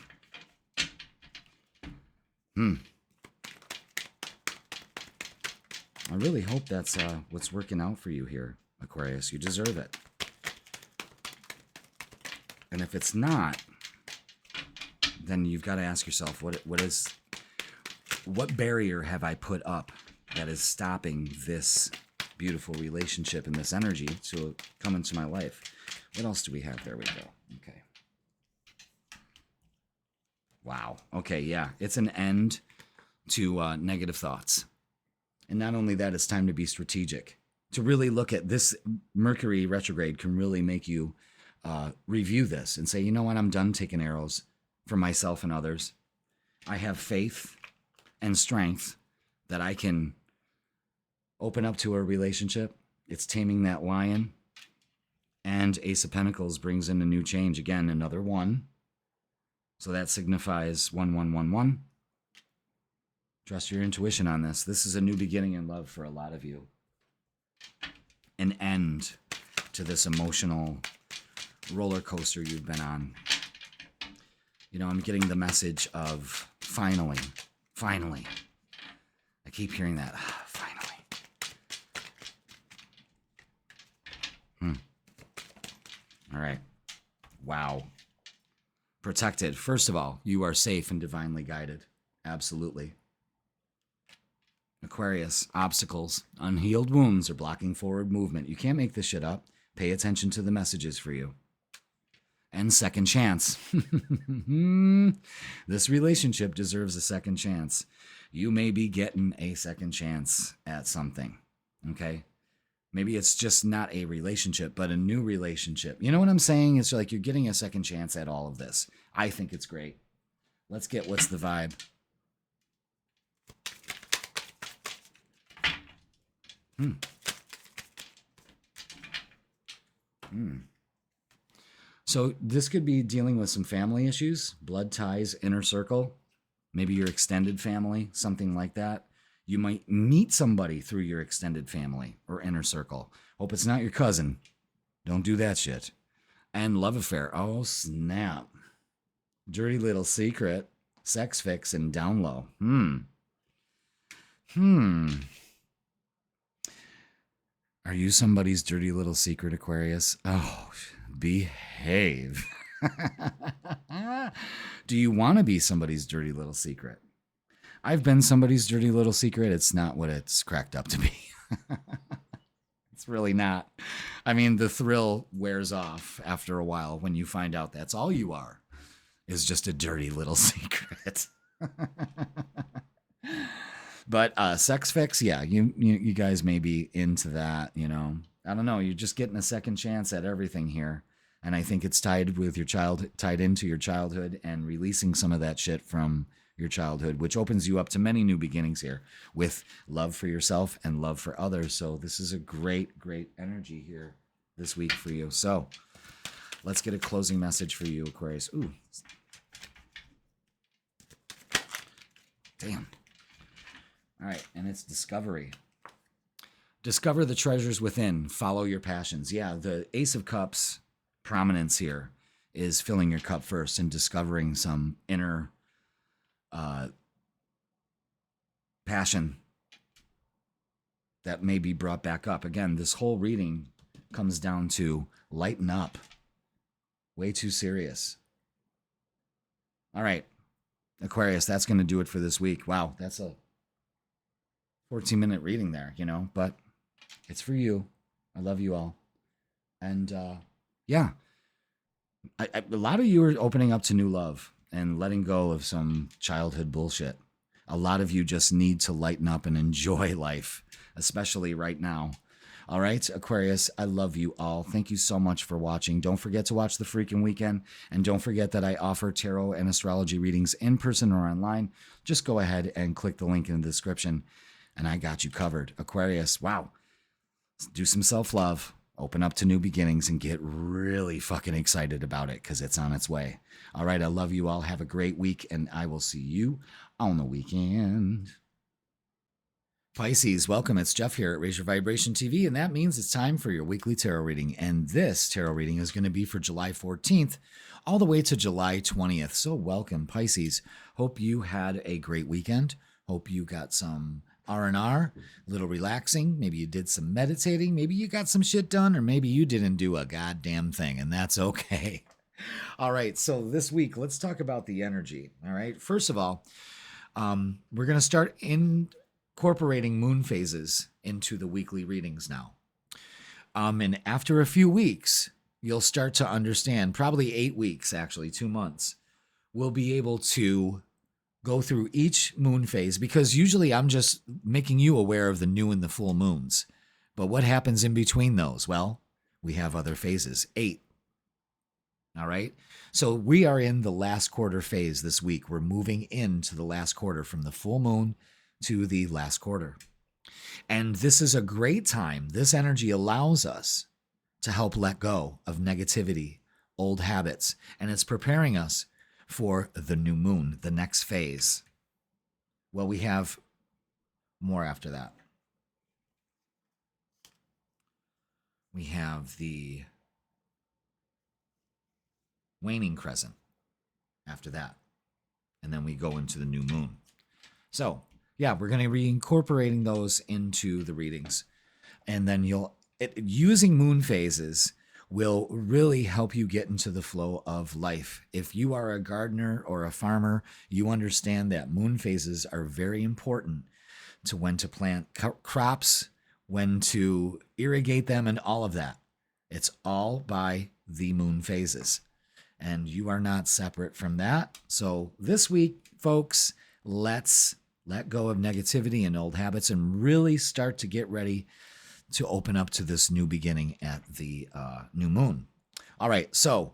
I really hope that's what's working out for you here, Aquarius. You deserve it. And if it's not, then you've got to ask yourself, what barrier have I put up that is stopping this beautiful relationship and this energy to come into my life? What else do we have? There we go. Okay. Wow. Okay, yeah. It's an end to negative thoughts. And not only that, it's time to be strategic. To really look at this Mercury retrograde can really make you review this and say, you know what, I'm done taking arrows for myself and others. I have faith and strength that I can open up to a relationship. It's taming that lion. And Ace of Pentacles brings in a new change. Again, another 1. So that signifies 1111. Trust your intuition on this. This is a new beginning in love for a lot of you. An end to this emotional roller coaster you've been on. I'm getting the message of finally. I keep hearing that. Finally. All right. Wow. Protected. First of all, you are safe and divinely guided. Absolutely. Aquarius, obstacles, unhealed wounds are blocking forward movement. You can't make this shit up. Pay attention to the messages for you. And second chance. This relationship deserves a second chance. You may be getting a second chance at something. Okay? Maybe it's just not a relationship, but a new relationship. You know what I'm saying? It's like you're getting a second chance at all of this. I think it's great. Let's get what's the vibe. So this could be dealing with some family issues, blood ties, inner circle. maybe your extended family, something like that. You might meet somebody through your extended family or inner circle. Hope it's not your cousin. Don't do that shit. And love affair. Oh, snap. Dirty little secret. Sex fix and down low. Are you somebody's dirty little secret, Aquarius? Oh, behave. Do you want to be somebody's dirty little secret? I've been somebody's dirty little secret. It's not what it's cracked up to be. It's really not. I mean, the thrill wears off after a while when you find out that's all you are, is just a dirty little secret. But sex fix, yeah, you guys may be into that, you know. I don't know. You're just getting a second chance at everything here. And I think it's tied into your childhood and releasing some of that shit from your childhood, which opens you up to many new beginnings here with love for yourself and love for others. So this is a great, great energy here this week for you. So let's get a closing message for you, Aquarius. Ooh. Damn. All right. And it's discovery. Discover the treasures within. Follow your passions. Yeah, the Ace of Cups prominence here is filling your cup first and discovering some inner passion that may be brought back up. Again, this whole reading comes down to lighten up. Way too serious. All right, Aquarius, that's going to do it for this week. Wow, that's a 14-minute reading there, you know, but it's for you. I love you all. And yeah, a lot of you are opening up to new love and letting go of some childhood bullshit. A lot of you just need to lighten up and enjoy life, especially right now. All right, Aquarius, I love you all. Thank you so much for watching. Don't forget to watch the freaking weekend. And don't forget that I offer tarot and astrology readings in person or online. Just go ahead and click the link in the description, and I got you covered. Aquarius, wow. Do some self-love. Open up to new beginnings and get really fucking excited about it because it's on its way. All right, I love you all. Have a great week, and I will see you on the weekend. Pisces, welcome. It's Jeff here at Raise Your Vibration TV, and that means it's time for your weekly tarot reading. And this tarot reading is going to be for July 14th all the way to July 20th. So welcome, Pisces. Hope you had a great weekend. Hope you got some R&R, a little relaxing. Maybe you did some meditating. Maybe you got some shit done, or maybe you didn't do a goddamn thing, and that's okay. All right, so this week, let's talk about the energy. All right, first of all, we're going to start incorporating moon phases into the weekly readings now. And after a few weeks, you'll start to understand, probably 8 weeks, actually, 2 months, we'll be able to go through each moon phase, because usually I'm just making you aware of the new and the full moons. But what happens in between those? Well, we have other phases, 8. All right. So we are in the last quarter phase this week. We're moving into the last quarter, from the full moon to the last quarter. And this is a great time. This energy allows us to help let go of negativity, old habits, and it's preparing us for the new moon, the next phase. Well, we have more after that. We have the waning crescent after that. And then we go into the new moon. So, yeah, we're going to be incorporating those into the readings. And then using moon phases will really help you get into the flow of life. If you are a gardener or a farmer, you understand that moon phases are very important to when to plant crops, when to irrigate them, and all of that. It's all by the moon phases. And you are not separate from that. So this week, folks, let's let go of negativity and old habits and really start to get ready to open up to this new beginning at the new moon. All right, so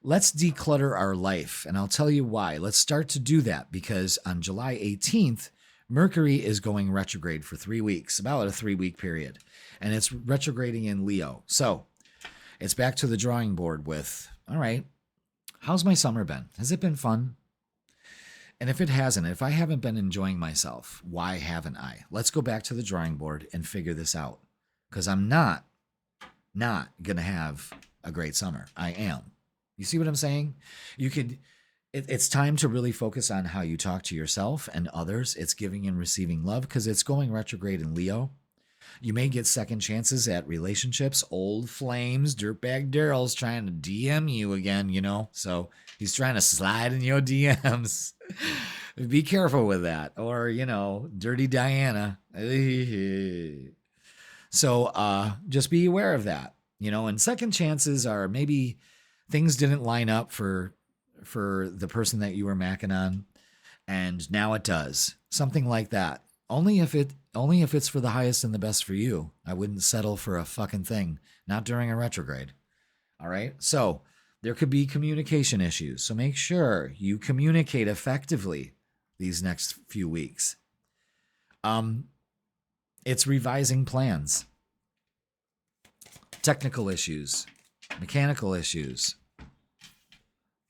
let's declutter our life, and I'll tell you why. Let's start to do that because on July 18th, Mercury is going retrograde for 3 weeks, about a 3-week period, and it's retrograding in Leo. So it's back to the drawing board with, all right, how's my summer been? Has it been fun? And if it hasn't, if I haven't been enjoying myself, why haven't I? Let's go back to the drawing board and figure this out. Because I'm not going to have a great summer. I am. You see what I'm saying? It's time to really focus on how you talk to yourself and others. It's giving and receiving love because it's going retrograde in Leo. You may get second chances at relationships. Old flames, dirtbag Daryl's trying to DM you again, So he's trying to slide in your DMs. Be careful with that. Or, dirty Diana. So just be aware of that, and second chances are maybe things didn't line up for the person that you were macking on, and now it does. Something like that. Only if it's for the highest and the best for you. I wouldn't settle for a fucking thing, not during a retrograde. All right? So there could be communication issues. So make sure you communicate effectively these next few weeks. It's revising plans, technical issues, mechanical issues,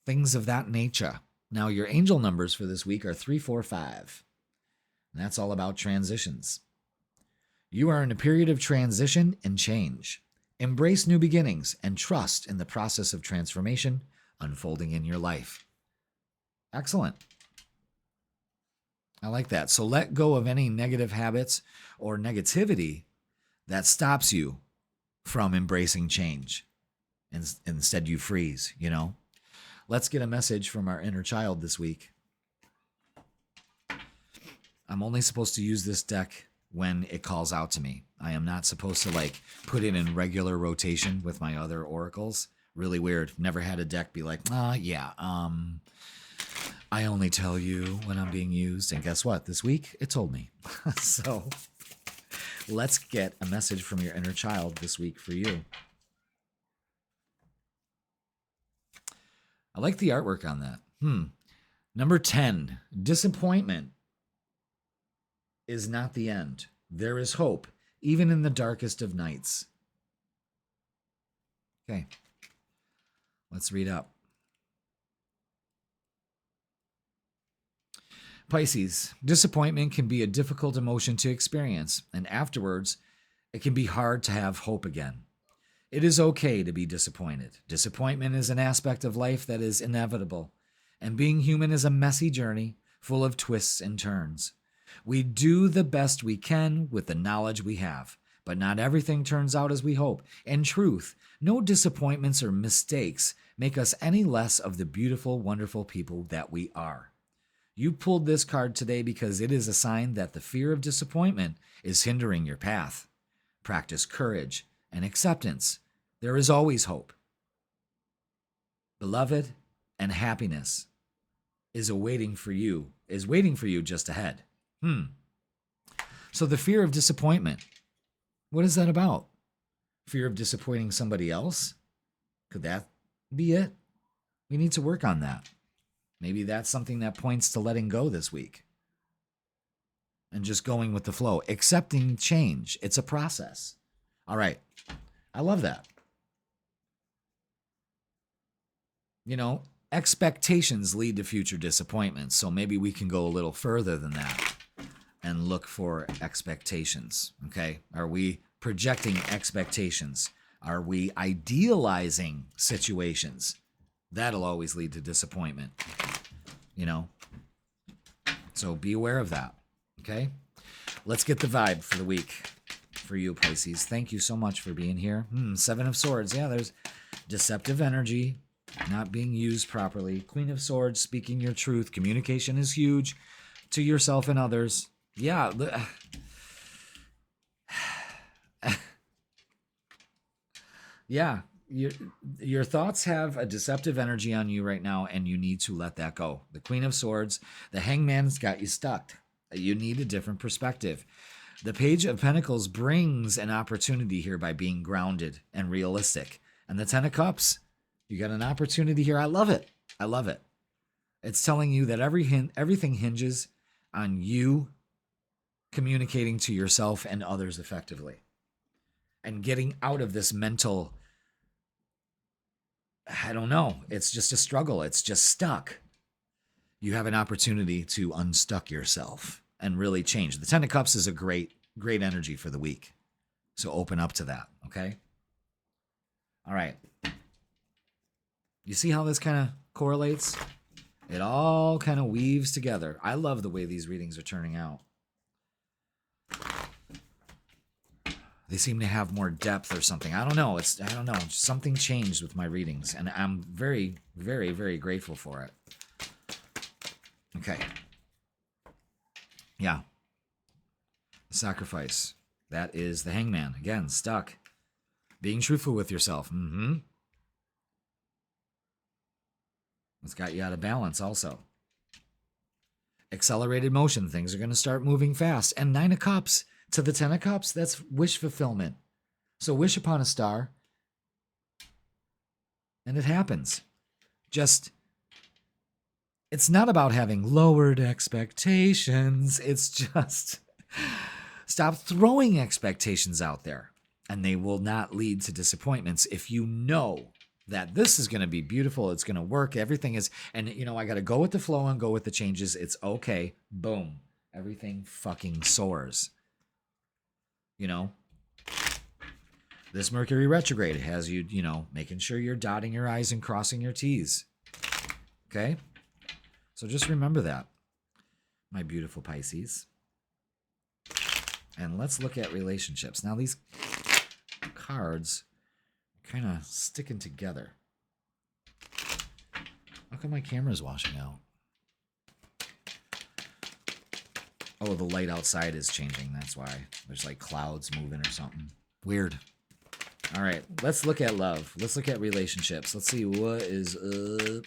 things of that nature. Now, your angel numbers for this week are 3, 4, 5. And that's all about transitions. You are in a period of transition and change. Embrace new beginnings and trust in the process of transformation unfolding in your life. Excellent. I like that. So let go of any negative habits or negativity that stops you from embracing change. And instead you freeze, Let's get a message from our inner child this week. I'm only supposed to use this deck when it calls out to me. I am not supposed to put it in regular rotation with my other oracles. Really weird. Never had a deck be like, I only tell you when I'm being used. And guess what? This week, it told me. So let's get a message from your inner child this week for you. I like the artwork on that. Number 10, disappointment is not the end. There is hope, even in the darkest of nights. Okay, let's read up. Pisces, disappointment can be a difficult emotion to experience, and afterwards, it can be hard to have hope again. It is okay to be disappointed. Disappointment is an aspect of life that is inevitable, and being human is a messy journey full of twists and turns. We do the best we can with the knowledge we have, but not everything turns out as we hope. In truth, no disappointments or mistakes make us any less of the beautiful, wonderful people that we are. You pulled this card today because it is a sign that the fear of disappointment is hindering your path. Practice courage and acceptance. There is always hope. Beloved, and happiness is waiting for you just ahead. So the fear of disappointment, what is that about? Fear of disappointing somebody else? Could that be it? We need to work on that. Maybe that's something that points to letting go this week and just going with the flow, accepting change. It's a process. All right. I love that. Expectations lead to future disappointments. So maybe we can go a little further than that and look for expectations. Okay. Are we projecting expectations? Are we idealizing situations? That'll always lead to disappointment, So be aware of that. Okay. Let's get the vibe for the week for you, Pisces. Thank you so much for being here. 7 of Swords. Yeah, there's deceptive energy, not being used properly. Queen of Swords, speaking your truth. Communication is huge to yourself and others. Yeah. Yeah. Your thoughts have a deceptive energy on you right now, and you need to let that go. The Queen of Swords, the Hangman's got you stuck. You need a different perspective. The Page of Pentacles brings an opportunity here by being grounded and realistic. And the 10 of Cups, you got an opportunity here. I love it. I love it. It's telling you that everything hinges on you communicating to yourself and others effectively and getting out of this mental, I don't know, it's just a struggle. It's just stuck. you have an opportunity to unstuck yourself and really change. The Ten of Cups is a great energy for the week. So open up to that, okay? All right. You see how this kind of correlates? It all kind of weaves together. I love the way these readings are turning out. They seem to have more depth or something. I don't know. I don't know. Something changed with my readings, and I'm very, very, very grateful for it. Okay. Yeah. Sacrifice. That is the Hangman. Again, stuck. Being truthful with yourself. It's got you out of balance also. Accelerated motion. Things are going to start moving fast. And 9 of Cups to the 10 of Cups, that's wish fulfillment. So wish upon a star, and it happens. It's not about having lowered expectations. It's just stop throwing expectations out there, and they will not lead to disappointments if you know that this is going to be beautiful. It's going to work. Everything is, and I got to go with the flow and go with the changes. It's okay. Boom. Everything fucking soars. This Mercury retrograde has you, making sure you're dotting your I's and crossing your T's. Okay? So just remember that, my beautiful Pisces. And let's look at relationships. Now, these cards are kind of sticking together. How come my camera's washing out? Oh, the light outside is changing. That's why. There's like clouds moving or something. Weird. All right, let's look at love. Let's look at relationships. Let's see what is up.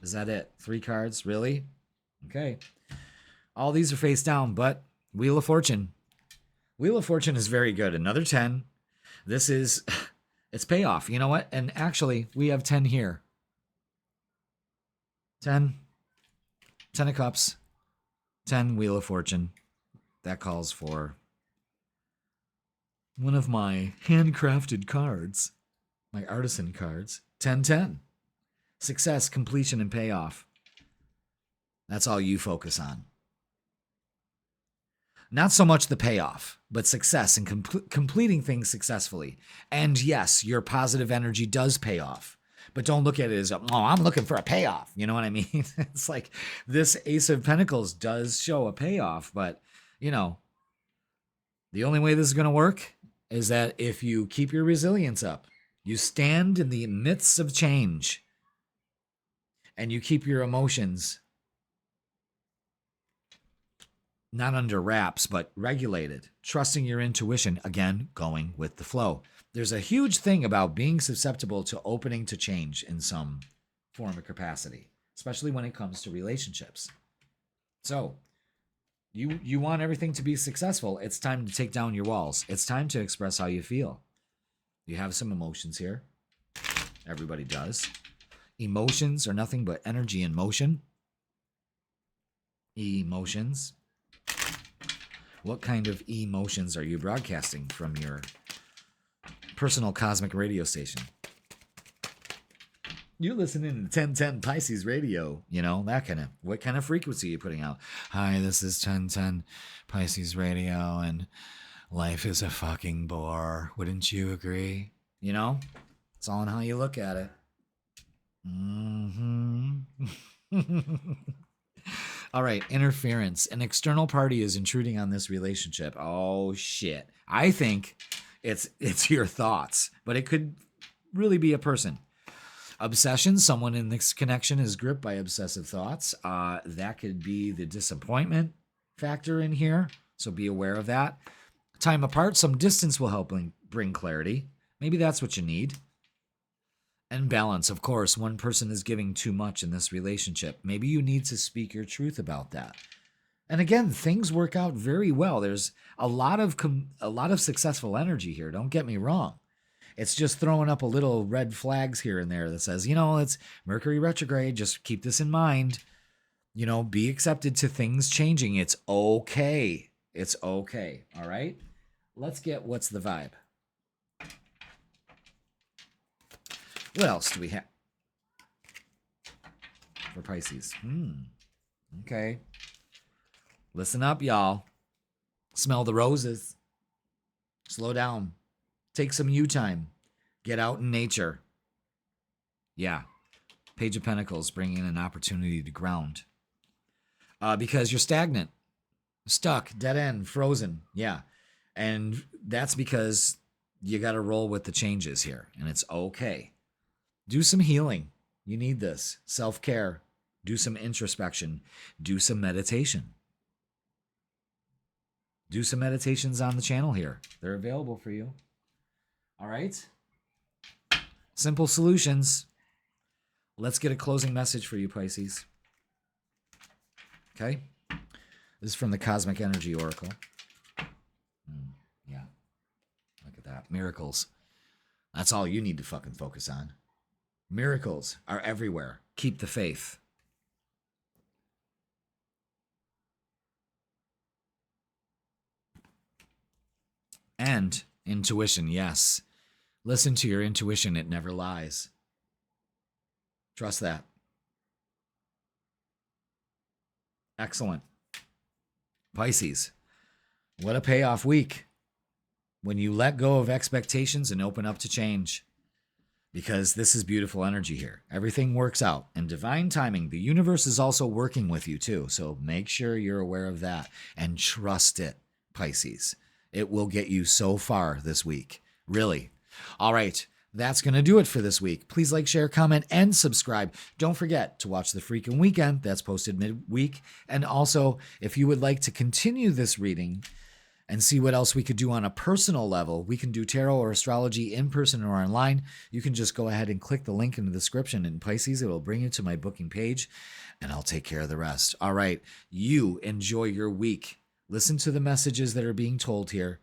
Is that it? 3 cards? Really? Okay. All these are face down, but Wheel of Fortune. Wheel of Fortune is very good. Another 10. This is, it's payoff. You know what? And actually, we have 10 here. 10. 10 of Cups. 10 Wheel of Fortune. That calls for one of my handcrafted cards, my artisan cards. 10-10. Success, completion, and payoff. That's all you focus on. Not so much the payoff, but success and completing things successfully. And yes, your positive energy does pay off. But don't look at it as, I'm looking for a payoff. You know what I mean? It's like this Ace of Pentacles does show a payoff. But, the only way this is going to work is that if you keep your resilience up, you stand in the midst of change, and you keep your emotions not under wraps, but regulated, trusting your intuition, again, going with the flow. There's a huge thing about being susceptible to opening to change in some form or capacity, especially when it comes to relationships. So you want everything to be successful. It's time to take down your walls. It's time to express how you feel. You have some emotions here. Everybody does. Emotions are nothing but energy in motion. Emotions. What kind of emotions are you broadcasting from your personal cosmic radio station? You're listening to 1010 Pisces Radio, that kind of, what kind of frequency are you putting out? Hi, this is 1010 Pisces Radio, and life is a fucking bore. Wouldn't you agree? It's all in how you look at it. All right, interference. An external party is intruding on this relationship. Oh, shit. I think it's your thoughts, but it could really be a person. Obsession. Someone in this connection is gripped by obsessive thoughts. That could be the disappointment factor in here, so be aware of that. Time apart. Some distance will help bring clarity. Maybe that's what you need. And balance, of course. One person is giving too much in this relationship. Maybe you need to speak your truth about that. And again, things work out very well. There's a lot of successful energy here. Don't get me wrong. It's just throwing up a little red flags here and there that says, it's Mercury retrograde. Just keep this in mind. Be accepted to things changing. It's okay. It's okay. All right. Let's get what's the vibe. What else do we have for Pisces? Okay. Listen up, y'all. Smell the roses. Slow down. Take some you time. Get out in nature. Yeah. Page of Pentacles bringing an opportunity to ground. Because you're stagnant, stuck, dead end, frozen. Yeah. And that's because you got to roll with the changes here. And it's okay. Do some healing. You need this. Self-care. Do some introspection. Do some meditation. Do some meditations on the channel here. They're available for you. All right? Simple solutions. Let's get a closing message for you, Pisces. Okay? This is from the Cosmic Energy Oracle. Yeah. Look at that. Miracles. That's all you need to fucking focus on. Miracles are everywhere. Keep the faith. And intuition, yes. Listen to your intuition. It never lies. Trust that. Excellent. Pisces, what a payoff week when you let go of expectations and open up to change. Because this is beautiful energy here. Everything works out. And divine timing, the universe is also working with you too. So make sure you're aware of that and trust it, Pisces. It will get you so far this week. Really. All right. That's going to do it for this week. Please like, share, comment, and subscribe. Don't forget to watch The Freakin' Weekend. That's posted midweek. And also, if you would like to continue this reading and see what else we could do on a personal level, we can do tarot or astrology in person or online. You can just go ahead and click the link in the description in Pisces. It will bring you to my booking page, and I'll take care of the rest. All right. You enjoy your week. Listen to the messages that are being told here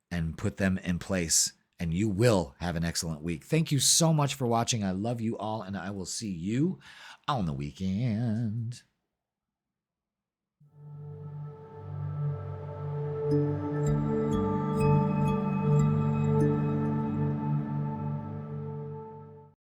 and put them in place. And you will have an excellent week. Thank you so much for watching. I love you all, and I will see you on the weekend.